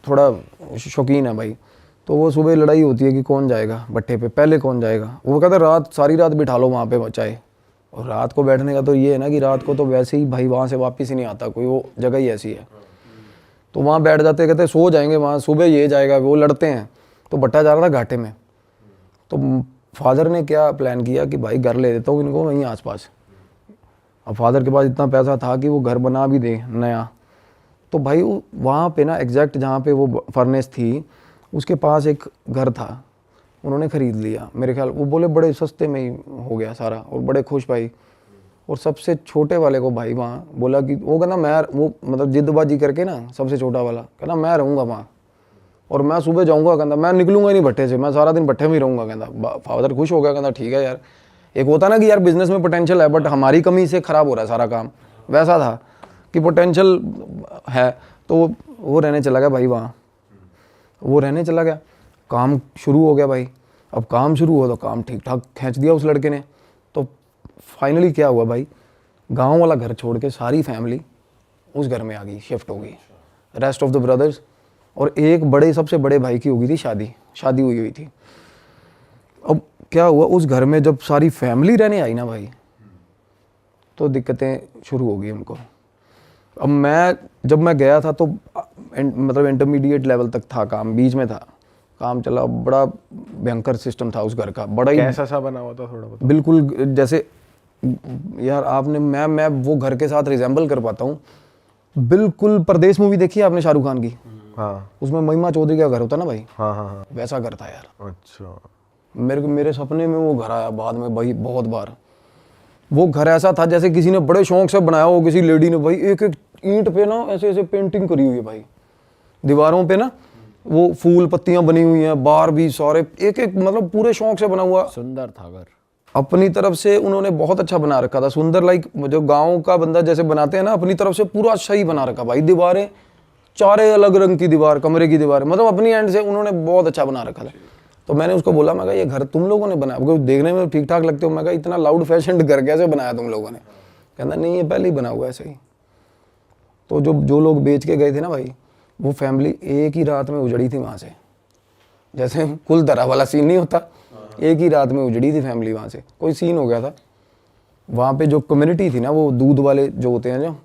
थोड़ा शौकीन है भाई। तो वो सुबह लड़ाई होती है कि कौन जाएगा भट्ठे पे, पहले कौन जाएगा। वो कहता सारी रात बिठा लो वहाँ पे चाहे, और रात को बैठने का तो ये है ना कि रात को तो वैसे ही भाई वहाँ से वापस ही नहीं आता कोई, वो जगह ही ऐसी है। तो वहाँ बैठ जाते, कहते सो जाएंगे वहाँ, सुबह ये जाएगा, वो लड़ते हैं। तो भट्टा जा रहा था घाटे में, तो फादर ने क्या प्लान किया कि भाई घर ले देता हूँ इनको वहीं आसपास। अब फादर के पास इतना पैसा था कि वो घर बना भी दे नया। तो भाई वहाँ पे ना एग्जैक्ट जहाँ पे वो फर्नेस थी उसके पास एक घर था, उन्होंने ख़रीद लिया मेरे ख्याल, वो बोले बड़े सस्ते में ही हो गया सारा, और बड़े खुश भाई। और सबसे छोटे वाले को भाई वहाँ बोला कि वो कहना मैं, वो मतलब जिद्दबाजी करके ना, सबसे छोटा वाला कहना मैं रहूँगा वहाँ, और मैं सुबह जाऊँगा, कहता मैं निकलूँगा ही नहीं भट्टे से, मैं सारा दिन भट्टे में ही रहूँगा। कहता फादर खुश हो गया, कहता ठीक है यार। एक होता ना कि यार बिजनेस में पोटेंशियल है बट हमारी कमी से ख़राब हो रहा है सारा काम, वैसा था कि पोटेंशियल है। तो वो रहने चला गया भाई वहाँ, वो रहने चला गया, काम शुरू हो गया भाई। अब काम शुरू हुआ तो काम ठीक ठाक खींच दिया उस लड़के ने। तो फाइनली क्या हुआ भाई, गांव वाला घर छोड़ के सारी फैमिली उस घर में आ गई, शिफ्ट हो गई, रेस्ट ऑफ द ब्रदर्स। और एक बड़े, सबसे बड़े भाई की हो गई थी शादी हुई थी। अब क्या हुआ, उस घर में जब सारी फैमिली रहने आई ना भाई, तो दिक्कतें शुरू हो गई उनको। अब जब मैं गया था तो मतलब इंटरमीडिएट लेवल तक था काम, बीच में था काम चला, बड़ा भयंकर सिस्टम था उस घर का, बड़ा ही कैसा सा बना हुआ था थोड़ा बहुत? बिल्कुल जैसे यार आपने, मैं वो घर के साथ रिजेंबल कर पाता हूँ बिल्कुल। परदेश मूवी देखी है आपने शाहरुख खान की? हाँ उसमें महिमा चौधरी का घर होता ना भाई, हाँ हाँ हाँ। वैसा घर था यार। अच्छा। मेरे सपने में वो घर आया बाद में भाई, बहुत बार। वो घर ऐसा था जैसे किसी ने बड़े शौक से बनाया हो, किसी लेडी ने भाई, एक एक ईंट पे ना ऐसे ऐसे पेंटिंग करी हुई है भाई, दीवारों पे ना वो फूल पत्तियां बनी हुई हैं, बाहर भी सारे एक एक मतलब पूरे शौक से बना हुआ। सुंदर था घर, अपनी तरफ से उन्होंने बहुत अच्छा बना रखा था, सुंदर, लाइक जो गांव का बंदा जैसे बनाते हैं ना, अपनी तरफ से पूरा सही बना रखा भाई। दीवारें चारे अलग रंग की दीवार, कमरे की दीवार, मतलब अपनी एंड से उन्होंने बहुत अच्छा बना रखा था। तो मैंने उसको बोला, मैं कहा ये घर तुम लोगों ने बनाया? क्योंकि देखने में ठीक ठाक लगते हो। मैं कहा इतना लाउड फैशन घर कैसे बनाया तुम लोगों ने? कहता नहीं ये पहले ही बना हुआ ऐसे ही। तो जो लोग बेच के गए थे ना भाई, वो फैमिली एक ही रात में उजड़ी थी वहाँ से। जैसे कुल तरह वाला सीन नहीं होता, एक ही रात में उजड़ी थी फैमिली वहाँ से। कोई सीन हो गया था वहाँ पे, जो कम्युनिटी थी ना, वो दूध वाले जो होते हैं, जो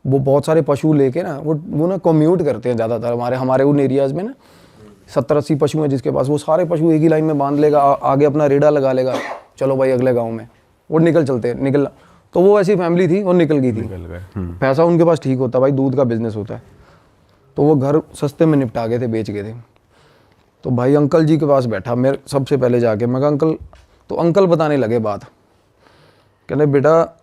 वो बहुत सारे पशु लेके ना, वो ना कम्यूट करते हैं ज़्यादातर हमारे उन एरियाज़ में ना। 70-80 पशु हैं जिसके पास, वो सारे पशु एक ही लाइन में बांध लेगा, आगे अपना रेड़ा लगा लेगा, चलो भाई अगले गाँव में, वो निकलना। तो वो ऐसी फैमिली थी और निकल गई थी। पैसा उनके पास ठीक होता भाई, दूध का बिजनेस होता है। तो वो घर सस्ते में निपटा गए थे, बेच गए थे। तो भाई अंकल जी के पास बैठा मेरे सबसे पहले जाके, मैं कहा अंकल, तो अंकल बताने लगे बात। कहने बेटा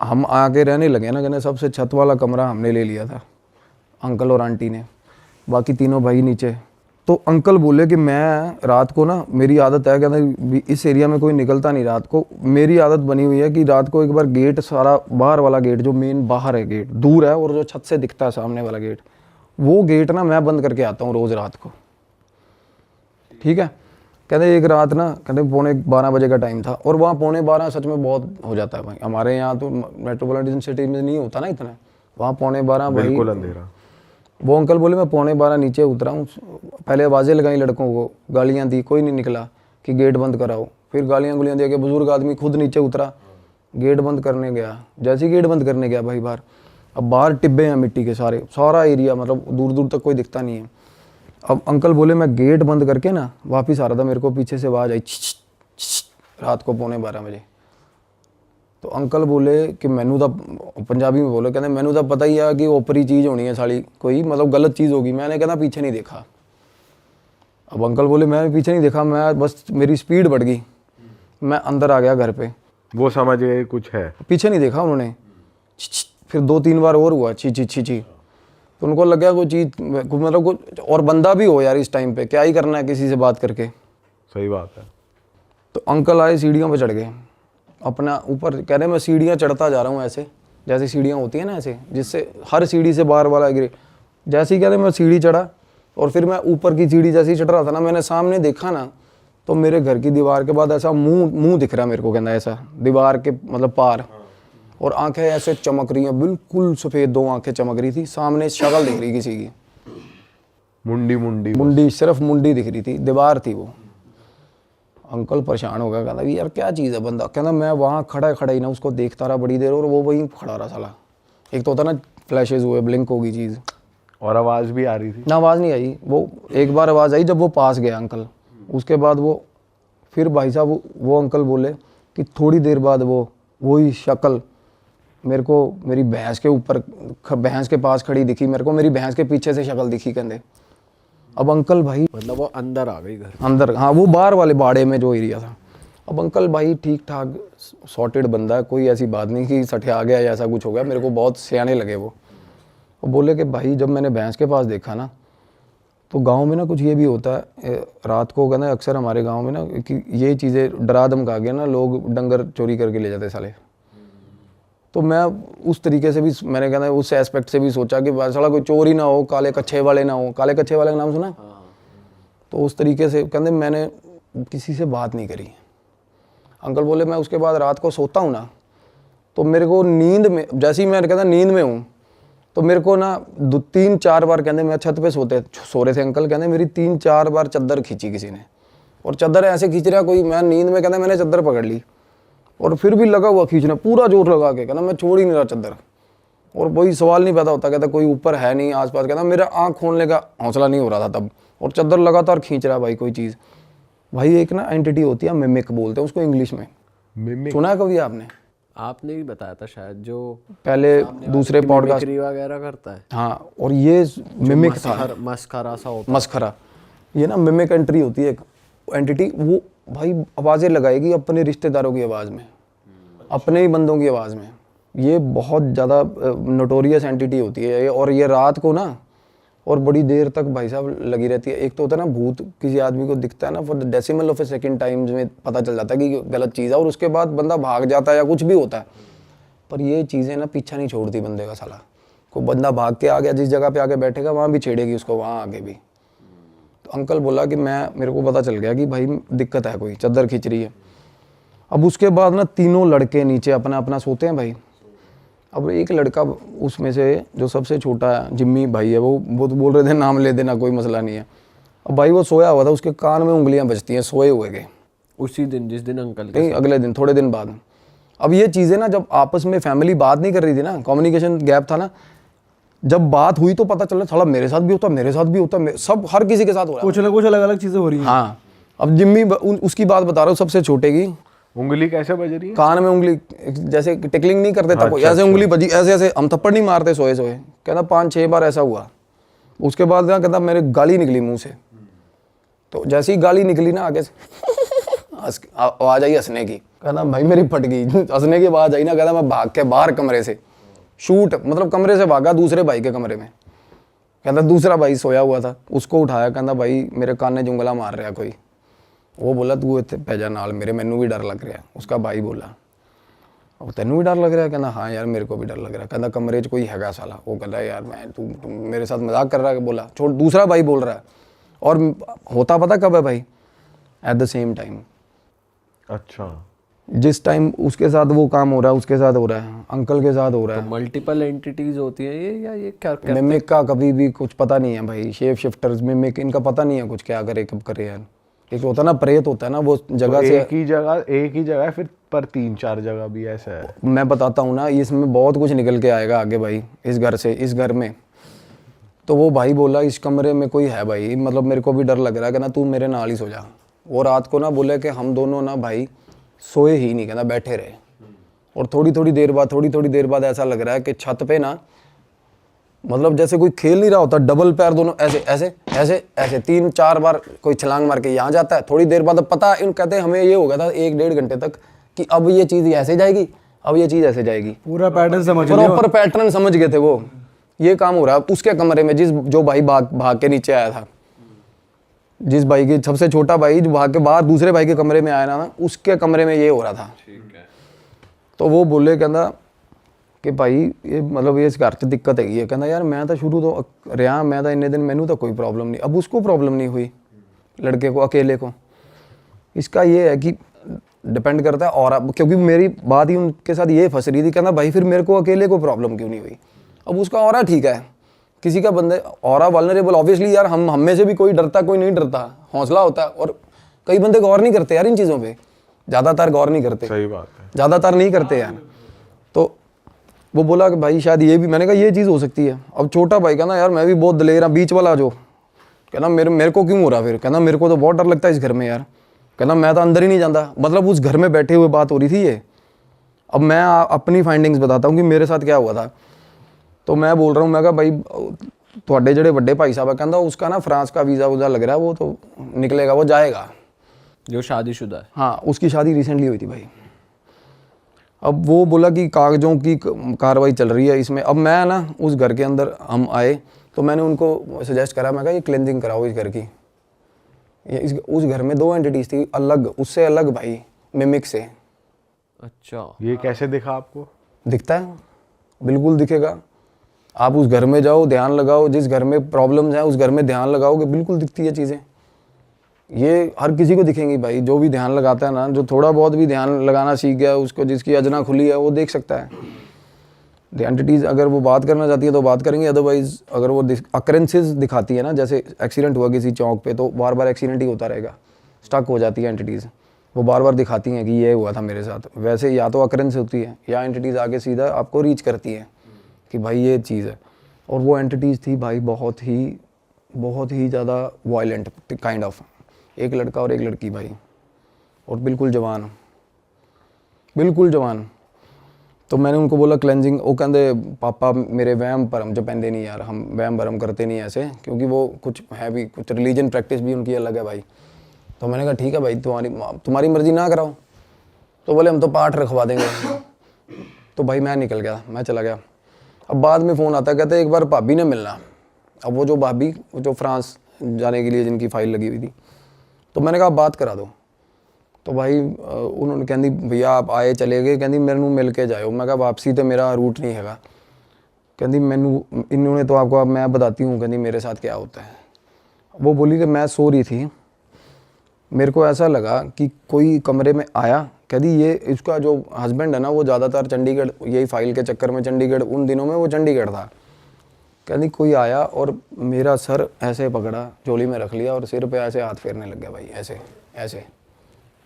हम आके रहने लगे ना, कहने सबसे छत वाला कमरा हमने ले लिया था, अंकल और आंटी ने, बाकी तीनों भाई नीचे। तो अंकल बोले कि मैं रात को ना, मेरी आदत है, कहते इस एरिया में कोई निकलता नहीं रात को, मेरी आदत बनी हुई है कि रात को एक बार गेट, सारा बाहर वाला गेट जो मेन बाहर है गेट दूर है, और जो छत से दिखता है सामने वाला गेट, वो गेट ना मैं बंद करके आता हूँ रोज़ रात को। ठीक है। कहते एक रात ना, कहते 11:45 बजे का टाइम था, और वहाँ 11:45 सच में बहुत हो जाता है भाई। हमारे यहाँ तो मेट्रोपॉलिटन सिटी में नहीं होता ना इतना, वहाँ 11:45 भाई बिल्कुल अंधेरा। वो अंकल बोले मैं 11:45 नीचे उतरा हूँ, पहले आवाज़ें लगाई लड़कों को, गालियाँ दी, कोई नहीं निकला कि गेट बंद कराओ। फिर गालियाँ दे के बुजुर्ग आदमी खुद नीचे उतरा, गेट बंद करने गया। जैसे ही गेट बंद करने गया भाई बाहर, अब बाहर टिब्बे हैं मिट्टी के, सारा एरिया, मतलब दूर दूर तक कोई दिखता नहीं है। अब अंकल बोले मैं गेट बंद करके ना वापिस आ रहा था, मेरे को पीछे से आवाज़ आई रात को 11:45 बजे। तो अंकल बोले कि मैनू तो, पंजाबी में बोले, कहते मैनू तो पता ही है कि ओपरी चीज़ होनी है साली, कोई मतलब गलत चीज़ होगी। मैंने कहना पीछे नहीं देखा। अब अंकल बोले मैं पीछे नहीं देखा, मैं बस मेरी स्पीड बढ़ गई, मैं अंदर आ गया घर पे। वो समझ गए कुछ है, पीछे नहीं देखा उन्होंने। फिर 2-3 बार और हुआ छी। तो उनको लग गया कोई चीज़, मतलब कुछ और बंदा भी हो यार इस टाइम पे, क्या ही करना है किसी से बात करके। सही बात है। तो अंकल आए, सीढ़ियों पे चढ़ गए अपना ऊपर, कह रहे मैं सीढ़ियाँ चढ़ता जा रहा हूँ ऐसे, जैसे सीढ़ियाँ होती हैं ना ऐसे, जिससे हर सीढ़ी से बाहर वाला गिरे। जैसे ही कह रहे मैं सीढ़ी चढ़ा, और फिर मैं ऊपर की सीढ़ी जैसे ही चढ़ रहा था ना, मैंने सामने देखा ना, तो मेरे घर की दीवार के बाद ऐसा मुंह दिख रहा मेरे को, कहना ऐसा दीवार के मतलब पार, और आंखें ऐसे चमक रही हैं, बिल्कुल सफ़ेद 2 आंखें चमक रही थी, सामने शक्ल दिख रही किसी की, मुंडी सिर्फ मुंडी दिख रही थी, दीवार थी वो। अंकल परेशान हो गया, कहता यार क्या चीज़ है बंदा। कहना मैं वहाँ खड़ा ही ना उसको देखता रहा बड़ी देर, और वो वहीं खड़ा रहा साला। एक तो होता ना फ्लैशेज हुए, ब्लिंक होगी चीज़, और आवाज़ भी आ रही थी ना? आवाज़ नहीं आई। वो एक बार आवाज़ आई जब वो पास गया अंकल, उसके बाद वो फिर भाई साहब वो अंकल बोले कि थोड़ी देर बाद वही शक्ल मेरे को मेरी भैंस के ऊपर, भैंस के पास खड़ी दिखी मेरे को, मेरी भैंस के पीछे से शक्ल दिखी। कहते अब अंकल भाई मतलब वो अंदर आ गई घर। अंदर, हाँ वो बाहर वाले बाड़े में जो एरिया था। अब अंकल भाई ठीक ठाक सॉर्टेड बंदा है, कोई ऐसी बात नहीं कि सठे आ गया या ऐसा कुछ हो गया, मेरे को बहुत सियाने लगे वो बोले कि भाई जब मैंने भैंस के पास देखा ना, तो गांव में ना कुछ ये भी होता है, रात को कहना अक्सर हमारे गांव में ना कि ये चीज़ें डरा धमका के ना लोग डंगर चोरी करके ले जाते साले। तो मैं उस तरीके से भी मैंने कहना उस एस्पेक्ट से भी सोचा कि साला कोई चोर ही ना हो, काले कच्छे वाले ना हो। काले कच्छे वाले का नाम सुना? तो उस तरीके से कहते मैंने किसी से बात नहीं करी। अंकल बोले मैं उसके बाद रात को सोता हूँ ना, तो मेरे को नींद में, जैसे ही मैं कहता नींद में हूँ, तो मेरे को ना 2-3-4 बार कहते मैं छत पे सो रहे थे अंकल, कहते मेरी 3-4 बार चद्दर खींची किसी ने, और चद्दर ऐसे खींच रहा कोई, मैं नींद में कहते मैंने चद्दर पकड़ ली और फिर भी लगा हुआ खींचना, पूरा जोर लगा के, कहना मैं छोड़ ही नहीं रहा चद्दर। और वही सवाल नहीं पैदा होता, कहता कोई ऊपर है नहीं आसपास, कहता मेरा आँख खोलने का हौसला नहीं हो रहा था तब, और चद्दर लगातार खींच रहा भाई कोई चीज़। भाई एक ना एंटिटी होती है, मिमिक बोलते हैं उसको इंग्लिश में, सुना है कभी आपने? आपने ही बताया था शायद, जो पहले दूसरे पॉडकास्ट वगैरह करता है। हाँ, और ये मिमिक था, मस्खरा सा होता मस्खरा, ये ना मिमिक एंट्री होती है एक एंटिटी, वो भाई आवाज़ें लगाएगी अपने रिश्तेदारों की आवाज़ में, अपने ही बंदों की आवाज़ में। ये बहुत ज़्यादा नोटोरियस एंटिटी होती है, और ये रात को ना और बड़ी देर तक भाई साहब लगी रहती है। एक तो होता है ना भूत, किसी आदमी को दिखता है ना, for the decimal of A second times में पता चल जाता है कि गलत चीज़ है, और उसके बाद बंदा भाग जाता है या कुछ भी होता है। पर ये चीज़ें ना पीछा नहीं छोड़ती बंदे का, साला को बंदा भाग के आ गया, जिस जगह पे आके बैठेगा वहाँ भी छेड़ेगी उसको, वहाँ आगे भी। तो अंकल बोला कि मेरे को पता चल गया कि भाई दिक्कत है, कोई चद्दर खींच रही है। अब उसके बाद ना तीनों लड़के नीचे अपना अपना सोते हैं भाई। अब एक लड़का उसमें से जो सबसे छोटा है, जिम्मी भाई है, वो तो बोल रहे थे नाम ले देना, कोई मसला नहीं है। अब भाई वो सोया हुआ था, उसके कान में उंगलियां बजती हैं सोए हुए के, उसी दिन जिस दिन अंकल के नहीं अगले दिन, थोड़े दिन बाद। अब ये चीज़ें ना जब आपस में फैमिली बात नहीं कर रही थी ना, कम्युनिकेशन गैप था ना, जब बात हुई तो पता चला थोड़ा मेरे साथ भी होता, मेरे साथ भी होता, सब हर किसी के साथ हो रहा है, कुछ ना कुछ अलग अलग चीज़ें हो रही हैं। हाँ। अब जिम्मी उसकी बात बता रहा हूँ, सबसे छोटे की उंगली कैसे बज रही है? कान में उंगली, जैसे टिकलिंग नहीं करते तब ऐसे उंगली बजी, ऐसे ऐसे, हम थप्पड़ नहीं मारते सोए सोए, कहता 5-6 बार ऐसा हुआ। उसके बाद ना कहता मेरे गाली निकली मुंह से, तो जैसी गाली निकली ना आगे से आवाज आई हंसने की, कहता भाई मेरी फट गई, हंसने की आवाज आई ना, कहता मैं भाग के बाहर कमरे से शूट, मतलब कमरे से भागा दूसरे भाई के कमरे में। कहता दूसरा भाई सोया हुआ था, उसको उठाया, कहता भाई मेरे कान ने जुंगला मार रहा कोई। वो बोला तू इतने पैजा नाल मेरे, मैनू भी डर लग रहा। उसका भाई बोला और तेनू भी डर लग रहा है? कहना हाँ यार मेरे को भी डर लग रहा है। कहना कमरे 'च कोई हैगा साला। वो कहता यार मैं तू मेरे साथ मजाक कर रहा है। बोला छोड़, दूसरा भाई बोल रहा है, और होता पता कब है भाई? At the same time. अच्छा, जिस टाइम उसके साथ वो काम हो रहा है उसके साथ हो रहा है, अंकल के साथ हो रहा है। मल्टीपल एंटिटीज होती हैं ये, या ये क्या मिमिक का कभी भी कुछ पता नहीं है भाई। शेप शिफ्टर्स, मिमिक, इनका पता नहीं है कुछ क्या करे कब करे यार। एक होता है ना प्रेत होता है ना, वो जगह से एक ही जगह फिर पर 3-4 जगह भी ऐसा है। मैं बताता हूँ ना, इसमें बहुत कुछ निकल के आएगा आगे भाई। इस घर से, इस घर में तो वो भाई बोला इस कमरे में कोई है भाई, मतलब मेरे को भी डर लग रहा है, कहना तू मेरे नाल ही सो जा। वो रात को ना बोले कि हम दोनों ना भाई सोए ही नहीं, कहना बैठे रहे। और थोड़ी थोड़ी देर बाद ऐसा लग रहा है कि छत पे ना, मतलब जैसे कोई खेल नहीं रहा होता, डबल पैर दोनों ऐसे ऐसे ऐसे ऐसे 3-4 बार कोई छलांग मार के यहाँ जाता है। थोड़ी देर बाद पता इन कहते हैं हमें ये हो गया था 1-1.5 घंटे तक कि अब ये चीज़ ऐसे जाएगी, अब ये चीज़ ऐसे जाएगी। पूरा पैटर्न समझ गए, प्रॉपर पैटर्न समझ गए थे वो। ये काम हो रहा है उसके कमरे में, जो भाई भाग के नीचे आया था, जिस भाई की सबसे छोटा भाई जो भाग के बाहर दूसरे भाई के कमरे में आया ना, उसके कमरे में ये हो रहा था। तो वो बोले कहना कि भाई ये मतलब ये इस घर च दिक्कत हैगी है। कहना यार मैं तो शुरू तो रहा, मैं तो इन्ने दिन मैनू तो कोई प्रॉब्लम नहीं। अब उसको प्रॉब्लम नहीं हुई, लड़के को, अकेले को। इसका ये है कि डिपेंड करता है, और क्योंकि मेरी बात ही उनके साथ ये फंस रही थी। कहना भाई फिर मेरे को अकेले को प्रॉब्लम क्यों नहीं हुई? अब उसका ऑरा ठीक है, किसी का बंदे ऑरा वल्नरेबल, ऑब्वियसली यार हम में से भी कोई डरता कोई नहीं डरता, हौसला होता है। और कई बंदे गौर नहीं करते यार इन चीज़ों पे, ज़्यादातर गौर नहीं करते। सही बात है, ज़्यादातर नहीं करते यार। तो वो बोला कि भाई शायद ये भी, मैंने कहा ये चीज़ हो सकती है। अब छोटा भाई कहना यार मैं भी बहुत दलेर हूँ, बीच वाला जो कहना मेरे को क्यों हो रहा? फिर कहना मेरे को तो बहुत डर लगता है इस घर में यार। कहना मैं तो अंदर ही नहीं जाता। मतलब उस घर में बैठे हुए बात हो रही थी ये। अब मैं अपनी फाइंडिंग्स बताता हूँ कि मेरे साथ क्या हुआ था। तो मैं बोल रहा हूँ, मैं कहा भाई ਤੁਹਾਡੇ ਜਿਹੜੇ ਵੱਡੇ ਭਾਈ ਸਾਹਿਬ ਆ ਕਹਿੰਦਾ उसका ना फ्रांस का वीज़ा वूज़ा लग रहा है, वो तो निकलेगा, वो जाएगा। जो शादीशुदा है। हाँ, उसकी शादी रिसेंटली हुई थी भाई। अब वो बोला कि कागज़ों की कार्रवाई चल रही है इसमें। अब मैं ना उस घर के अंदर हम आए तो मैंने उनको सजेस्ट करा, मैं कहा ये क्लेंजिंग कराओ इस घर की। उस घर में 2 एंटिटीज थी अलग, उससे अलग भाई, मिमिक से। अच्छा, ये कैसे दिखा आपको? दिखता है, बिल्कुल दिखेगा। आप उस घर में जाओ, ध्यान लगाओ, जिस घर में प्रॉब्लम्स हैं उस घर में ध्यान लगाओगे, बिल्कुल दिखती है चीज़ें। ये हर किसी को दिखेंगी भाई, जो भी ध्यान लगाता है ना, जो थोड़ा बहुत भी ध्यान लगाना सीख गया, उसको जिसकी अजना खुली है वो देख सकता है। द एंटिटीज़ अगर वो बात करना चाहती है तो बात करेंगे, अदरवाइज अगर वो अकरेंसेस दिखाती है ना, जैसे एक्सीडेंट हुआ किसी चौक पे तो बार बार एक्सीडेंट ही होता रहेगा, स्टक हो जाती है एंटिटीज़, वो बार बार दिखाती हैं कि ये हुआ था मेरे साथ। वैसे या तो अकरेंस होती है या एंटिटीज़ आगे सीधा आपको रीच करती है कि भाई ये चीज़ है। और वो एंटिटीज़ थी भाई बहुत ही ज़्यादा वायलेंट काइंड ऑफ, एक लड़का और एक लड़की भाई, और बिल्कुल जवान, बिल्कुल जवान। तो मैंने उनको बोला क्लेंजिंग, वो कहते पापा मेरे वहम भरम जो पहनते नहीं यार, हम वहम भरम करते नहीं ऐसे, क्योंकि वो कुछ है भी, कुछ रिलीजन प्रैक्टिस भी उनकी अलग है भाई। तो मैंने कहा ठीक है भाई, तुम्हारी मर्ज़ी ना कराओ। तो बोले हम तो पाठ रखवा देंगे। तो भाई मैं निकल गया, मैं चला गया। अब बाद में फ़ोन आता, कहते एक बार भाभी ने मिलना। अब वो जो भाभी जो फ्रांस जाने के लिए जिनकी फ़ाइल लगी हुई थी, तो मैंने कहा बात करा दो। तो भाई उन्होंने कहती भैया आप आए चले गए, कहती मेरे मिल के जाओ। मैं कहा वापसी तो मेरा रूट नहीं हैगा। कहती मैनू इन्होंने तो आपको, अब मैं बताती हूँ कहती मेरे साथ क्या होता है। वो बोली कि मैं सो रही थी, मेरे को ऐसा लगा कि कोई कमरे में आया। कहती ये इसका जो हस्बैंड है ना, वो ज़्यादातर चंडीगढ़, यही फाइल के चक्कर में चंडीगढ़, उन दिनों में वो चंडीगढ़ था। कहती कोई आया और मेरा सर ऐसे पकड़ा, झोली में रख लिया और सिर पे ऐसे हाथ फेरने लग गया भाई, ऐसे ऐसे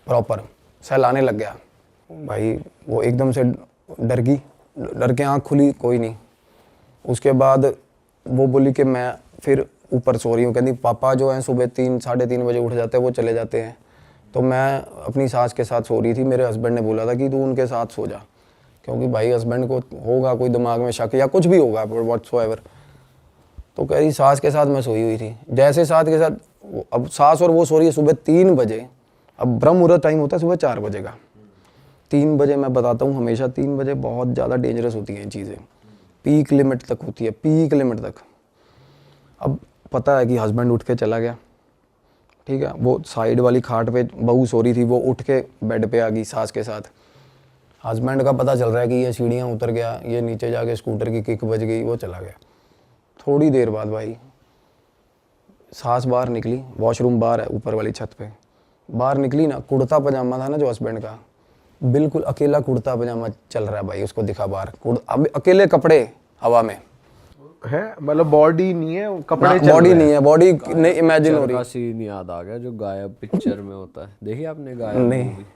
प्रॉपर सहलाने लग गया भाई। वो एकदम से डर गई, डर के आँख खुली, कोई नहीं। उसके बाद वो बोली कि मैं फिर ऊपर सो रही हूँ। कहती पापा जो हैं सुबह 3 साढ़े 3 बजे उठ जाते हैं, वो चले जाते हैं। तो मैं अपनी सास के साथ सो रही थी। मेरे हस्बैंड ने बोला था कि तू उनके साथ सो जा, क्योंकि भाई हस्बैंड को होगा कोई दिमाग में शक या कुछ भी होगा व्हाट्सोएवर। तो कह रही सास के साथ मैं सोई हुई थी। जैसे सास के साथ, अब सास और वो सो रही है सुबह 3 बजे। अब ब्रह्म मुहूर्त टाइम होता है सुबह 4 बजे का। 3 बजे मैं बताता हूँ, हमेशा 3 बजे बहुत ज़्यादा डेंजरस होती हैं चीज़ें, पीक लिमिट तक होती है, पीक लिमिट तक। अब पता है कि हस्बैंड उठ के चला गया, ठीक है। वो साइड वाली खाट पे बहू सो रही थी, वो उठ के बेड पे आ गई सास के साथ। हस्बैंड का पता चल रहा है कि ये सीढ़ियाँ उतर गया, ये नीचे जाके स्कूटर की किक बज गई, वो चला गया। थोड़ी देर बाद भाई सास बाहर निकली, वॉशरूम बाहर है ऊपर वाली छत पे, बाहर निकली ना, कुर्ता पजामा था ना जो हस्बैंड का, बिल्कुल अकेला कुर्ता पजामा चल रहा है भाई, उसको दिखा बाहर। अब अकेले कपड़े हवा में है, मतलब बॉडी नहीं है, कपड़े चल बॉडी रहे नहीं है, बॉडी नहीं इमेजिन हो रही का सीन याद आ गया जो गायब पिक्चर में होता है, देखिए आपने गायब नहीं। movie?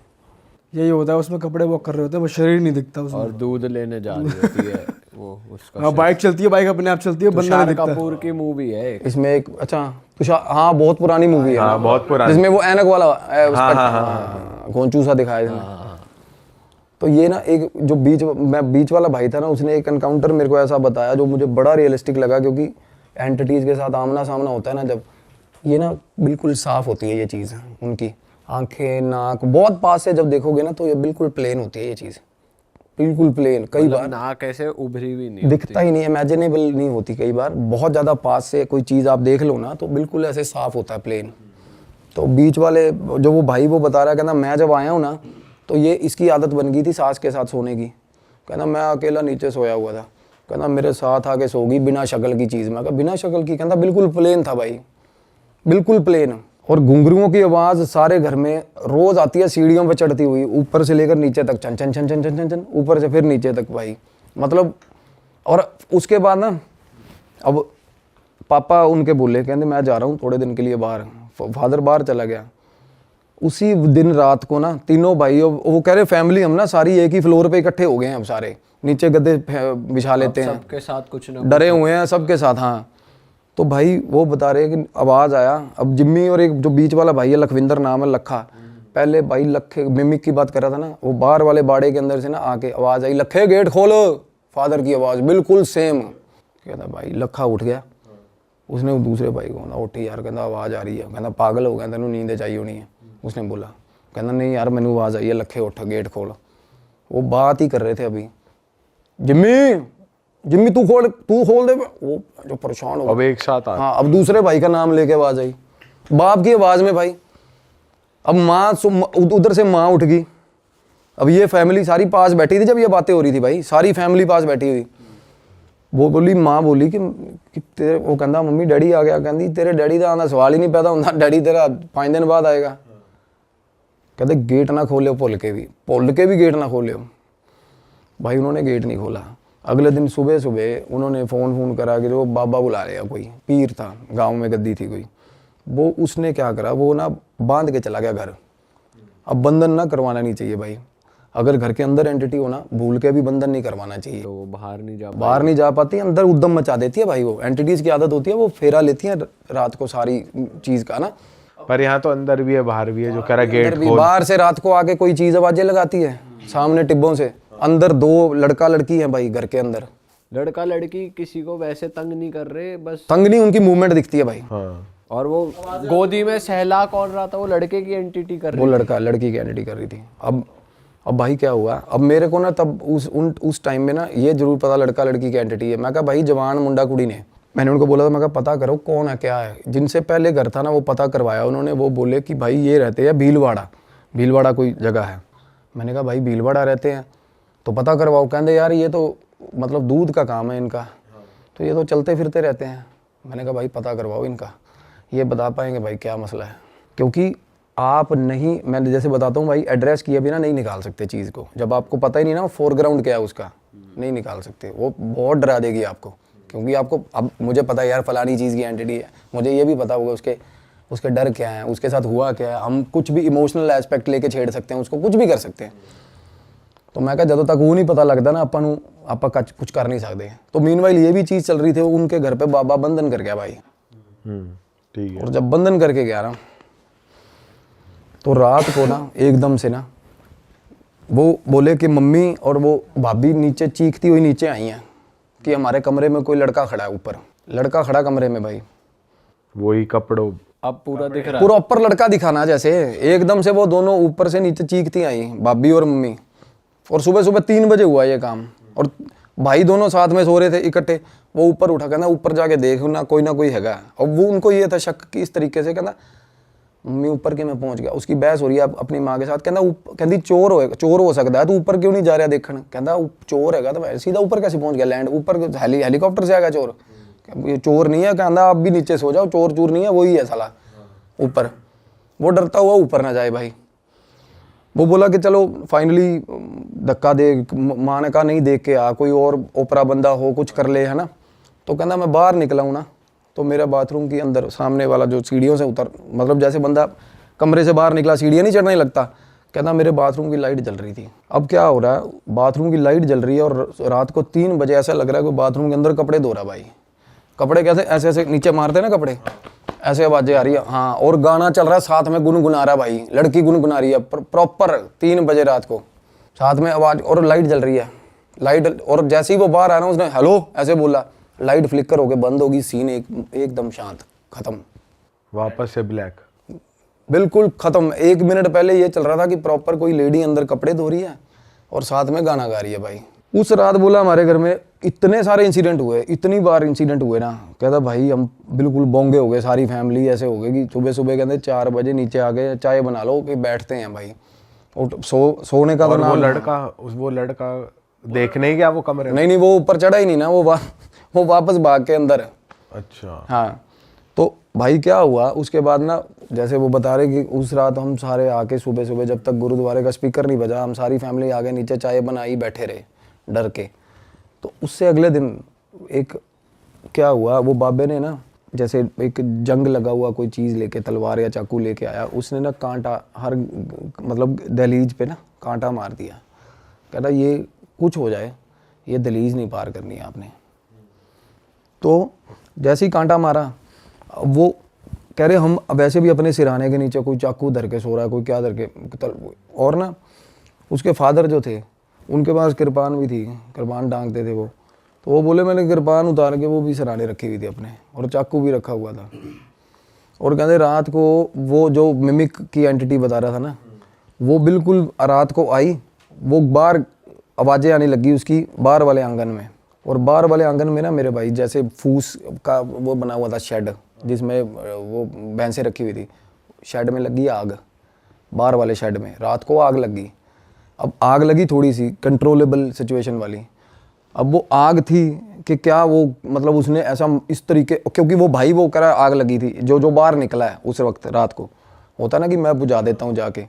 यही होता है, उसमें कपड़े वॉक कर रहे होते हैं, वो शरीर नहीं दिखता उसमें। और दूध लेने जा रही होती है वो उसका। हाँ, बाइक चलती है, बाइक अपने आप चलती है, बंदा नहीं तुषार दिखता। कपूर की मूवी है एक। इसमें एक, अच्छा तुषार, हाँ बहुत पुरानी मूवी है, हाँ, बहुत पुरानी। जिसमें वो ऐनक वाला घोंचू सा दिखाया इसमें। तो ये ना एक जो बीच वाला भाई था ना, उसने एक एनकाउंटर मेरे को ऐसा बताया जो मुझे बड़ा रियलिस्टिक लगा, क्योंकि एंटिटीज़ के साथ आमना सामना होता है ना जब, ये ना बिल्कुल साफ होती है ये चीज़, उनकी आंखें नाक बहुत पास से जब देखोगे ना तो ये बिल्कुल प्लेन होती है ये चीज़, बिल्कुल प्लेन। कई बार नाक ऐसे उभरी हुई नहीं दिखता ही नहीं, इमेजिनेबल नहीं होती। कई बार बहुत ज़्यादा पास से कोई चीज़ आप देख लो ना तो बिल्कुल ऐसे साफ होता है प्लेन। तो बीच वाले जो वो भाई वो बता रहा है, कहना मैं जब आया हूँ ना तो ये इसकी आदत बन गई थी सास के साथ सोने की। कहना मैं अकेला नीचे सोया हुआ था, कहना मेरे साथ आके सो गई बिना शक्ल की चीज़। मैं कहा बिना शक्ल की? कहता बिल्कुल प्लेन था भाई, बिल्कुल प्लेन। और घुंघरुओं की आवाज़ सारे घर में रोज़ आती है, सीढ़ियों पे चढ़ती हुई, ऊपर से लेकर नीचे तक, छन छन छन छन छन छन छन, ऊपर से फिर नीचे तक भाई, मतलब। और उसके बाद ना अब पापा उनके बोले, कहते मैं जा रहा हूँ थोड़े दिन के लिए बाहर। फादर बाहर चला गया। उसी दिन रात को ना तीनों भाई, वो कह रहे फैमिली हम ना सारी एक ही फ्लोर पे इकट्ठे हो गए हैं, अब सारे नीचे गद्दे बिछा लेते हैं, सबके साथ कुछ ना डरे हुए हैं सबके साथ। हाँ, तो भाई वो बता रहे कि आवाज़ आया। अब जिम्मी और एक जो बीच वाला भाई है लखविंदर नाम है, लखा, पहले भाई लखे मिमिक की बात कर रहा था ना, वो बाहर वाले बाड़े के अंदर से ना आके आवाज़ आई, लखे गेट खोलो। फादर की आवाज़ बिल्कुल सेम। कहता भाई लखा उठ गया, उसने वो दूसरे भाई को ना उठी यार, कहता आवाज़ आ रही है, कहता पागल हो गया, तेनों नींद चाहिए होनी है। उसने बोला, कहता नहीं यार मैनू आवाज़ आई है, लखे उठ गेट खोल। वो बात ही कर रहे थे अभी, जिम्मी जिम्मी तू खोल दे। वो जो परेशान हो अब एक साथ आ हाँ, अब दूसरे भाई का नाम लेके आवाज़ आई, बाप की आवाज़ में भाई। अब माँ उधर से माँ उठ गई। अब ये फैमिली सारी पास बैठी थी जब ये बातें हो रही थी भाई, सारी फैमिली पास बैठी हुई। वो बोली, माँ बोली कि तेरे, वो कहता मम्मी डैडी आ गया, कहती तेरे डैडी का आना सवाल ही नहीं पैदा होता, डैडी तेरा 5 दिन बाद आएगा। कहते गेट ना खोले, भुल के भी गेट ना खोले। भाई उन्होंने गेट नहीं खोला। अगले दिन सुबह सुबह उन्होंने फ़ोन करा कि वो बाबा बुला रहे कोई पीर था, गांव में गद्दी थी कोई। वो उसने क्या करा, वो ना बांध के चला गया घर। अब बंधन ना करवाना नहीं चाहिए भाई, अगर घर के अंदर एंटिटी हो ना, भूल के भी बंधन नहीं करवाना चाहिए। तो वो बाहर नहीं जा पाती, अंदर उद्दम मचा देती है भाई। वो एंटिटीज़ की आदत होती है, वो फेरा लेती है रात को सारी चीज़ का ना। पर यहाँ तो अंदर भी है बाहर भी है, जो कह रहा गेट भी बाहर से रात को आके कोई चीज़ आवाज़ें लगाती है सामने टिब्बों से। अंदर 2 लड़का लड़की है भाई घर के अंदर। लड़का लड़की किसी को वैसे तंग नहीं कर रहे, बस तंग नहीं, उनकी मूवमेंट दिखती है भाई। हाँ। और वो गोदी में सहला कौन रहा था, वो लड़के की एंटिटी कर रही वो लड़का लड़की की एंटिटी कर रही थी। अब भाई क्या हुआ, अब मेरे को ना तब उस टाइम में ना ये जरूर पता लड़का लड़की की एंटिटी है। मैं कहा भाई जवान मुंडा कुड़ी ने, मैंने उनको बोला था, मैं कहा पता करो कौन है क्या है। जिनसे पहले घर था ना वो पता करवाया उन्होंने। वो बोले कि भाई ये रहते हैं भीलवाड़ा कोई जगह है। मैंने कहा भाई भीलवाड़ा रहते हैं तो पता करवाओ। कहते यार ये तो मतलब दूध का काम है इनका, तो ये तो चलते फिरते रहते हैं। मैंने कहा भाई पता करवाओ इनका, ये बता पाएंगे भाई क्या मसला है। क्योंकि आप नहीं, मैं जैसे बताता हूँ भाई, एड्रेस किए बिना नहीं निकाल सकते चीज़ को। जब आपको पता ही नहीं ना फोरग्राउंड क्या है उसका, नहीं निकाल सकते। वो बहुत डरा देगी आपको, क्योंकि आपको अब मुझे पता है यार फलानी चीज़ की एंटिटी है, मुझे ये भी पता होगा उसके डर क्या है, उसके साथ हुआ क्या है। हम कुछ भी इमोशनल एस्पेक्ट लेके छेड़ सकते हैं उसको, कुछ भी कर सकते हैं। तो मैं कहा जब तक वो नहीं पता लगता ना आप कुछ कर नहीं सकते। तो मीनवाइल ये भी चीज़ चल रही थी, उनके घर पे बाबा बंधन कर गया भाई। ठीक है। और जब बंधन करके गया ना, तो रात को ना एकदम से ना वो बोले कि मम्मी और वो भाभी नीचे चीखती हुई नीचे आई हैं कि हमारे कमरे में कोई लड़का खड़ा है। ऊपर लड़का खड़ा कमरे में भाई, वही कपड़ों अब पूरा दिख रहा पूरा ऊपर लड़का दिखाना जैसे। एकदम से वो दोनों ऊपर से नीचे चीखती आई, भाभी और मम्मी। और सुबह 3 बजे हुआ ये काम, और भाई दोनों साथ में सो रहे थे इकट्ठे। वो ऊपर उठा, कहना ऊपर जाके देख ना कोई हैगा। और वो उनको ये था शक कि इस तरीके से, कहना मम्मी ऊपर के मैं पहुंच गया। उसकी बहस हो रही है अपनी माँ के साथ। कहती चोर हो सकता है, तो ऊपर क्यों नहीं जा रहा देखने। कहता चोर हैगा तो सीधा ऊपर कैसे पहुंच गया, लैंड ऊपर हेलीकॉप्टर से आएगा चोर। ये चोर नहीं है, कहता आप भी नीचे सो जाओ, चोर नहीं है, वही है साला ऊपर। वो डरता हुआ ऊपर ना जाए भाई। वो बोला कि चलो फाइनली धक्का दे, माँ ने कहा नहीं देख के आ, कोई और ओपरा बंदा हो कुछ कर ले, है ना। तो कहता मैं बाहर निकला हूँ ना, तो मेरा बाथरूम के अंदर सामने वाला जो सीढ़ियों से उतर, मतलब जैसे बंदा कमरे से बाहर निकला सीढ़ियाँ नहीं चढ़ने लगता, कहता मेरे बाथरूम की लाइट जल रही थी। अब क्या हो रहा है, बाथरूम की लाइट जल रही है और रात को 3 बजे ऐसा लग रहा है कि बाथरूम के अंदर कपड़े धो रहा भाई। कपड़े कैसे ऐसे ऐसे नीचे मारते हैं ना कपड़े, ऐसे आवाजें आ रही है। हाँ, और गाना चल रहा है साथ में, गुनगुना रहा भाई, लड़की गुनगुना रही है प्रॉपर 3 बजे रात को, साथ में आवाज, और लाइट जल रही है। लाइट, और जैसे ही वो बाहर आया ना, उसने हेलो ऐसे बोला, लाइट फ्लिकर होके बंद होगी, सीन एकदम शांत, खत्म, वापस से ब्लैक, बिल्कुल खत्म। 1 मिनट पहले ये चल रहा था कि प्रॉपर कोई लेडी अंदर कपड़े धो रही है और साथ में गाना गा रही है भाई। उस रात बोला हमारे घर में इतने सारे इंसिडेंट हुए, इतनी बार इंसिडेंट हुए ना, कहता भाई हम बिल्कुल बोंगे हो गए, सारी फैमिली ऐसे हो गई कि सुबह कहते 4 बजे नीचे आ गए, चाय बना लो कि बैठते हैं भाई। और सोने का और तो वो लड़का देखने ही गया वो कमरे में? नहीं, वो ऊपर चढ़ा ही नहीं ना, वो वापस भाग के अंदर। अच्छा। हाँ, तो भाई क्या हुआ उसके बाद ना, जैसे वो बता रहे कि उस रात हम सारे आके सुबह जब तक गुरुद्वारे का स्पीकर नहीं बजा, हम सारी फैमिली आगे नीचे चाय बनाई बैठे रहे डर के। तो उससे अगले दिन एक क्या हुआ, वो बाबे ने ना जैसे एक जंग लगा हुआ कोई चीज़ लेके, तलवार या चाकू लेके आया, उसने ना कांटा हर मतलब दहलीज पे ना कांटा मार दिया। कहता ये कुछ हो जाए, ये दहलीज नहीं पार करनी है आपने। तो जैसे ही कांटा मारा, वो कह रहे हम वैसे भी अपने सिराने के नीचे कोई चाकू धर के सो रहा है, कोई क्या धर के, और ना उसके फादर जो थे उनके पास कृपान भी थी, कृपान डांगते थे वो। तो वो बोले मैंने कृपान उतार के वो भी सराहने रखी हुई थी अपने, और चाकू भी रखा हुआ था। और कहते रात को वो जो मिमिक की एंटिटी बता रहा था ना, वो बिल्कुल रात को आई, वो बाहर आवाज़ें आने लगी उसकी बाहर वाले आंगन में। और बाहर वाले आंगन में ना मेरे भाई जैसे फूस का वो बना हुआ था शेड, जिसमें वो भैंसें रखी हुई थी, शेड में लगी आग, बाहर वाले शेड में रात को आग लगी। अब आग लगी थोड़ी सी कंट्रोलेबल सिचुएशन वाली। अब वो आग थी कि क्या वो मतलब उसने ऐसा इस तरीके, क्योंकि वो भाई वो करा आग लगी थी, जो बाहर निकला है उस वक्त रात को, होता ना कि मैं बुझा देता हूँ जाके,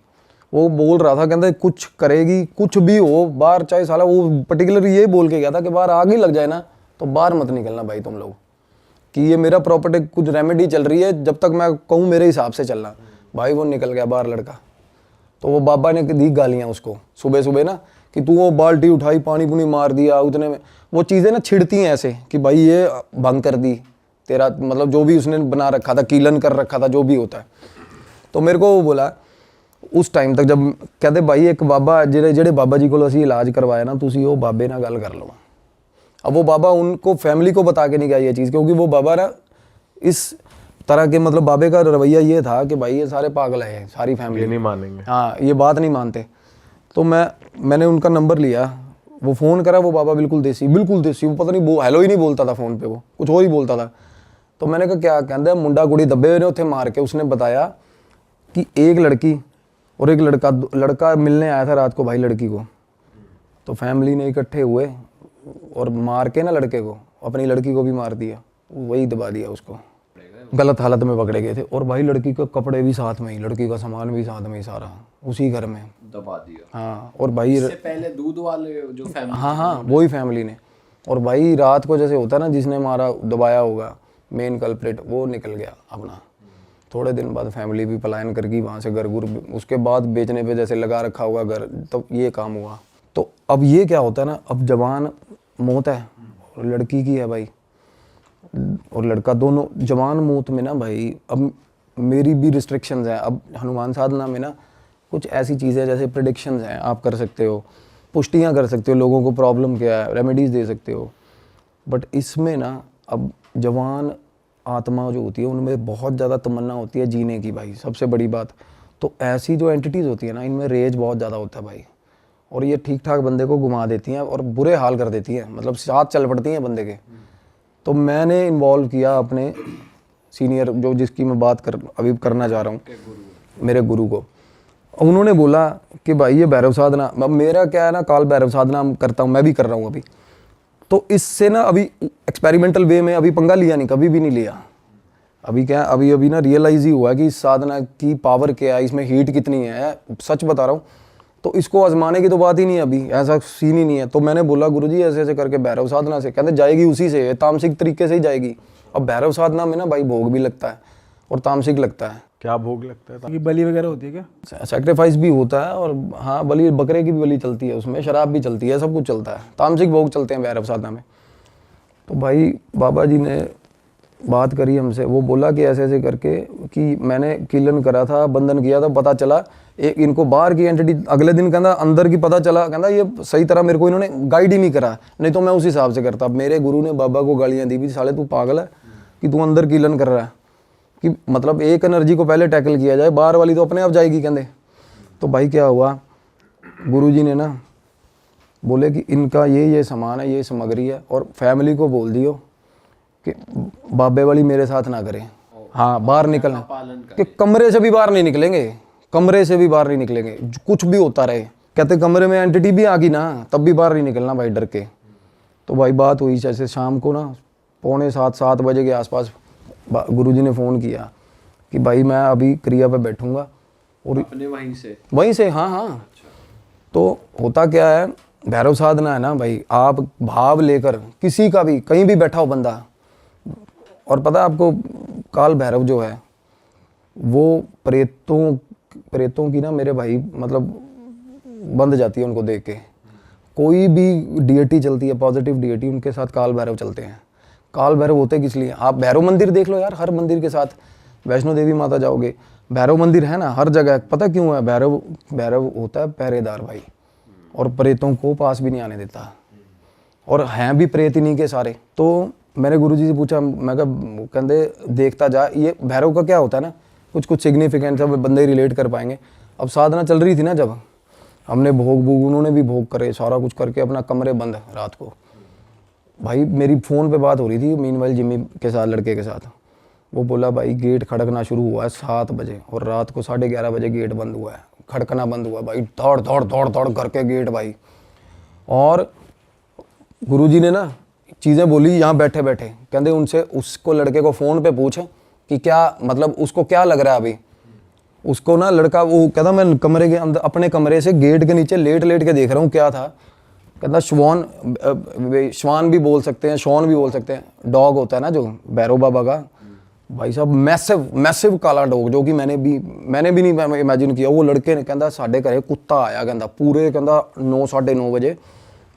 वो बोल रहा था कहता कुछ करेगी, कुछ भी हो बाहर, चाहे साला वो पर्टिकुलर ये बोल के गया था कि बाहर आग ही लग जाए ना तो बाहर मत निकलना भाई तुम लोग, कि ये मेरा प्रॉपर्टी कुछ रेमेडी चल रही है, जब तक मैं कहूँ मेरे हिसाब से चलना। भाई वो निकल गया बाहर लड़का। तो वो बाबा ने दी गालियाँ उसको सुबह सुबह ना, कि तू वो बाल्टी उठाई पानी पुनी मार दिया, उतने में वो चीज़ें ना छिड़ती हैं ऐसे कि भाई ये भंग कर दी तेरा, मतलब जो भी उसने बना रखा था, कीलन कर रखा था, जो भी होता है। तो मेरे को वो बोला उस टाइम तक, जब कहते भाई एक बाबा जेड़े बाबा जी को असी इलाज करवाया ना, तुसी वो बाबे ना गल कर लो। अब वो बाबा उनको फैमिली को बता के नहीं गया ये चीज़, क्योंकि वो बाबा ना इस तरह के, मतलब बाबे का रवैया ये था कि भाई ये सारे पागल है, सारी फैमिली नहीं मानेंगे, हाँ ये बात नहीं मानते। तो मैंने उनका नंबर लिया, वो फ़ोन करा, वो बाबा बिल्कुल देसी, वो पता नहीं वो हेलो ही नहीं बोलता था फ़ोन पे, वो कुछ और ही बोलता था। तो मैंने कहा क्या कहता है, मुंडा कुड़ी दबे हुए ने उत्थे मार के। उसने बताया कि एक लड़की और एक लड़का मिलने आया था रात को भाई लड़की को, तो फैमिली ने इकट्ठे हुए और मार के ना लड़के को, अपनी लड़की को भी मार दिया, वही दबा दिया उसको, गलत हालत में पकड़े गए थे। और भाई लड़की के कपड़े भी साथ में ही, लड़की का सामान भी साथ में ही, सारा उसी घर में दबा दिया। हाँ। और भाई इससे पहले दूध वाले जो फैमिली, हाँ वही फैमिली ने। और भाई रात को जैसे होता है ना, जिसने मारा दबाया होगा मेन कल्प्रिट, वो निकल गया अपना। थोड़े दिन बाद फैमिली भी पलायन कर गई वहाँ से, घर गुर उसके बाद बेचने पे जैसे लगा रखा होगा घर, तो ये काम हुआ। तो अब ये क्या होता है ना, अब जवान मौत है और लड़की की है भाई, और लड़का, दोनों जवान मौत में ना भाई, अब मेरी भी रिस्ट्रिक्शंस हैं। अब हनुमान साधना में ना कुछ ऐसी चीज़ें जैसे प्रेडिक्शंस हैं, आप कर सकते हो, पुष्टियाँ कर सकते हो, लोगों को प्रॉब्लम क्या है, रेमेडीज़ दे सकते हो। बट इसमें ना अब जवान आत्मा जो होती है उनमें बहुत ज़्यादा तमन्ना होती है जीने की भाई, सबसे बड़ी बात। तो ऐसी जो एंटिटीज़ होती है ना, इनमें रेज बहुत ज़्यादा होता है भाई, और ये ठीक ठाक बंदे को घुमा देती हैं और बुरे हाल कर देती हैं, मतलब साथ चल पड़ती हैं बंदे के। तो मैंने इन्वॉल्व किया अपने सीनियर, जो जिसकी मैं बात अभी करना चाह रहा हूँ, मेरे गुरु को। उन्होंने बोला कि भाई ये भैरव साधना, अब मेरा क्या है ना, काल भैरव साधना करता हूँ, मैं भी कर रहा हूँ अभी। तो इससे ना अभी एक्सपेरिमेंटल वे में अभी पंगा लिया नहीं, कभी भी नहीं लिया। अभी क्या, अभी ना रियलाइज़ ही हुआ कि इस साधना की पावर क्या है, इसमें हीट कितनी है, सच बता रहा हूँ। तो इसको आजमाने की तो बात ही नहीं है, अभी ऐसा सीन ही नहीं है। तो मैंने बोला गुरुजी ऐसे ऐसे करके भैरव साधना से, कहते जाएगी उसी से, तामसिक तरीके से ही जाएगी। अब भैरव साधना में ना भाई भोग भी लगता है और तामसिक लगता है। क्या भोग लगता है? कि बलि वगैरह होती है क्या? सैक्रिफाइस भी होता है, और हाँ बलि, बकरे की भी बलि चलती है उसमें, शराब भी चलती है, सब कुछ चलता है, तामसिक भोग चलते हैं भैरव साधना में। तो भाई बाबा जी ने बात करी हमसे, वो बोला कि ऐसे ऐसे करके, कि मैंने कीलन करा था, बंधन किया था, पता चला एक इनको बाहर की एंटिटी, अगले दिन कहता अंदर की पता चला, कहता ये सही तरह मेरे को इन्होंने गाइड ही नहीं करा, नहीं तो मैं उस हिसाब से करता। मेरे गुरु ने बाबा को गालियाँ दी भी, साले तू पागल है कि तू अंदर कीलन कर रहा है, कि मतलब एक एनर्जी को पहले टैकल किया जाए, बाहर वाली तो अपने आप जाएगी कहते। तो भाई क्या हुआ, गुरुजी ने ना बोले कि इनका ये सामान है, ये सामग्री है, और फैमिली को बोल दियो कि बाबे वाली मेरे साथ ना करें। हाँ बाहर निकलना, कि कमरे से भी बाहर नहीं निकलेंगे, कमरे से भी बाहर नहीं निकलेंगे, कुछ भी होता रहे। कहते कमरे में एंटिटी भी आ गई ना, तब भी बाहर नहीं निकलना भाई डर के। तो भाई बात हुई जैसे शाम को ना 6:45-7 बजे के आसपास गुरुजी ने फ़ोन किया कि भाई मैं अभी क्रिया पे बैठूंगा, और अपने वहीं से हाँ। तो होता क्या है, भैरव साधना है ना भाई, आप भाव लेकर किसी का भी कहीं भी बैठा हो बंदा, और पता है आपको काल भैरव जो है वो प्रेतों की ना मेरे भाई मतलब बंद जाती है उनको देख के। कोई भी डीएटी चलती है, पॉजिटिव डीएटी, उनके साथ काल भैरव चलते हैं। काल भैरव होते किस लिए, आप भैरव मंदिर देख लो यार, हर मंदिर के साथ, वैष्णो देवी माता जाओगे भैरव मंदिर है ना हर जगह। पता क्यों है, भैरव होता है पहरेदार भाई, और प्रेतों को पास भी नहीं आने देता। और हैं भी प्रेत इन्हीं के सारे। तो मैंने गुरुजी से पूछा, मैं कहा कहते देखता जा, ये भैरव का क्या होता है ना, कुछ कुछ सिग्निफिकेंट सब बंदे रिलेट कर पाएंगे। अब साधना चल रही थी ना, जब हमने भोग उन्होंने भी भोग करे, सारा कुछ करके अपना कमरे बंद रात को। भाई मेरी फ़ोन पे बात हो रही थी मीनवाइल जिम्मी के साथ, लड़के के साथ। वो बोला भाई गेट खड़कना शुरू हुआ है 7 बजे और रात को 11:30 बजे गेट बंद हुआ है, खड़कना बंद हुआ भाई, दौड़ दौड़ दौड़ दौड़ करके गेट भाई। और गुरुजी ने ना चीज़ें बोली यहाँ बैठे बैठे, कहते उनसे उसको लड़के को फ़ोन पे पूछ कि क्या मतलब उसको क्या लग रहा है अभी। उसको ना लड़का वो कहता मैं कमरे के अंदर अपने कमरे से गेट के नीचे लेट लेट के देख रहा हूँ क्या था। कहता श्वान भी बोल सकते हैं, शॉन भी बोल सकते हैं, डॉग होता है ना जो भैरव बाबा का, भाई साहब मैसिव मैसिव काला डॉग, जो कि मैंने भी नहीं इमेजिन किया। वो लड़के ने कहता साढ़े घरे कुत्ता आया, कहता पूरे कहता 9 साढ़े 9 बजे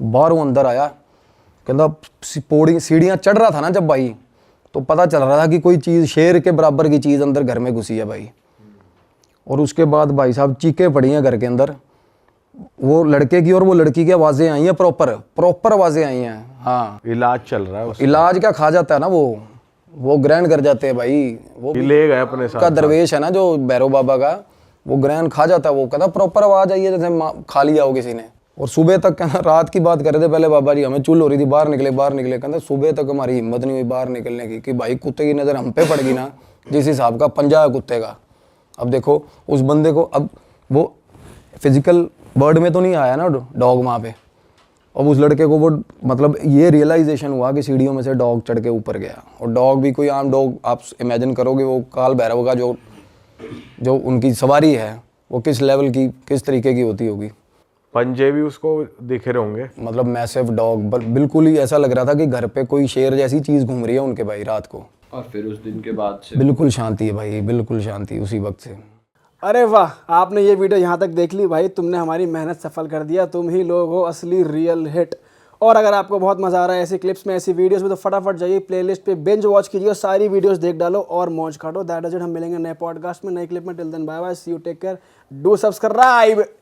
बाहरों अंदर आया। कहता पौड़ी सीढ़ियाँ चढ़ रहा था ना जब भाई, तो पता चल रहा था कि कोई चीज़ शेर के बराबर की चीज़ अंदर घर में घुसी है भाई। और उसके बाद भाई साहब चीखें पड़ी हैं घर के अंदर, वो लड़के की और वो लड़की की आवाज़ें आई हैं, प्रॉपर आवाज़ें आई हैं। हाँ इलाज चल रहा है उसका। इलाज क्या खा जाता है ना, वो ग्रहण कर जाते हैं भाई। वो ले गए अपने साथ का दरवेश है ना जो भैरव बाबा का, वो ग्रहण खा जाता है। वो कहता प्रॉपर आवाज़ आई है जैसे खा लिया हो किसी ने। और सुबह तक कहना, रात की बात कर रहे थे पहले बाबा जी, हमें चुल हो रही थी, बाहर निकले कहते सुबह तक हमारी हिम्मत नहीं हुई बाहर निकलने की, कि भाई कुत्ते की नज़र हम पे पड़ गई ना, जिस हिसाब का पंजा है कुत्ते का। अब देखो उस बंदे को, अब वो फिजिकल बर्ड में तो नहीं आया ना डॉग वहाँ पे। अब उस लड़के को वो मतलब ये रियलाइजेशन हुआ कि सीढ़ियों में से डॉग चढ़ के ऊपर गया। और डॉग भी कोई आम डॉग, आप इमेजिन करोगे वो काल भैरव का जो उनकी सवारी है वो किस लेवल की, किस तरीके की होती होगी। पंजे भी उसको दिख रहे होंगे, मतलब मैसिव डॉग, बिल्कुल ही ऐसा लग रहा था कि घर पे कोई शेर जैसी चीज़ घूम रही है उनके भाई रात को। और फिर उस दिन के बाद से बिल्कुल शांति है भाई, बिल्कुल शांति उसी वक्त से। अरे वाह, आपने ये वीडियो यहाँ तक देख ली भाई, तुमने हमारी मेहनत सफल कर दिया, तुम ही लोग हो असली रियल हिट। और अगर आपको बहुत मज़ा आ रहा है ऐसी क्लिप्स में, ऐसी वीडियोस में, तो फटाफट जाइए प्लेलिस्ट पे बिंज वॉच कीजिए और सारी वीडियोस देख डालो और मौज काटो। That is it. हम मिलेंगे नए पॉडकास्ट में, नए क्लिप में। Till then bye bye, see you, take care, do subscribe.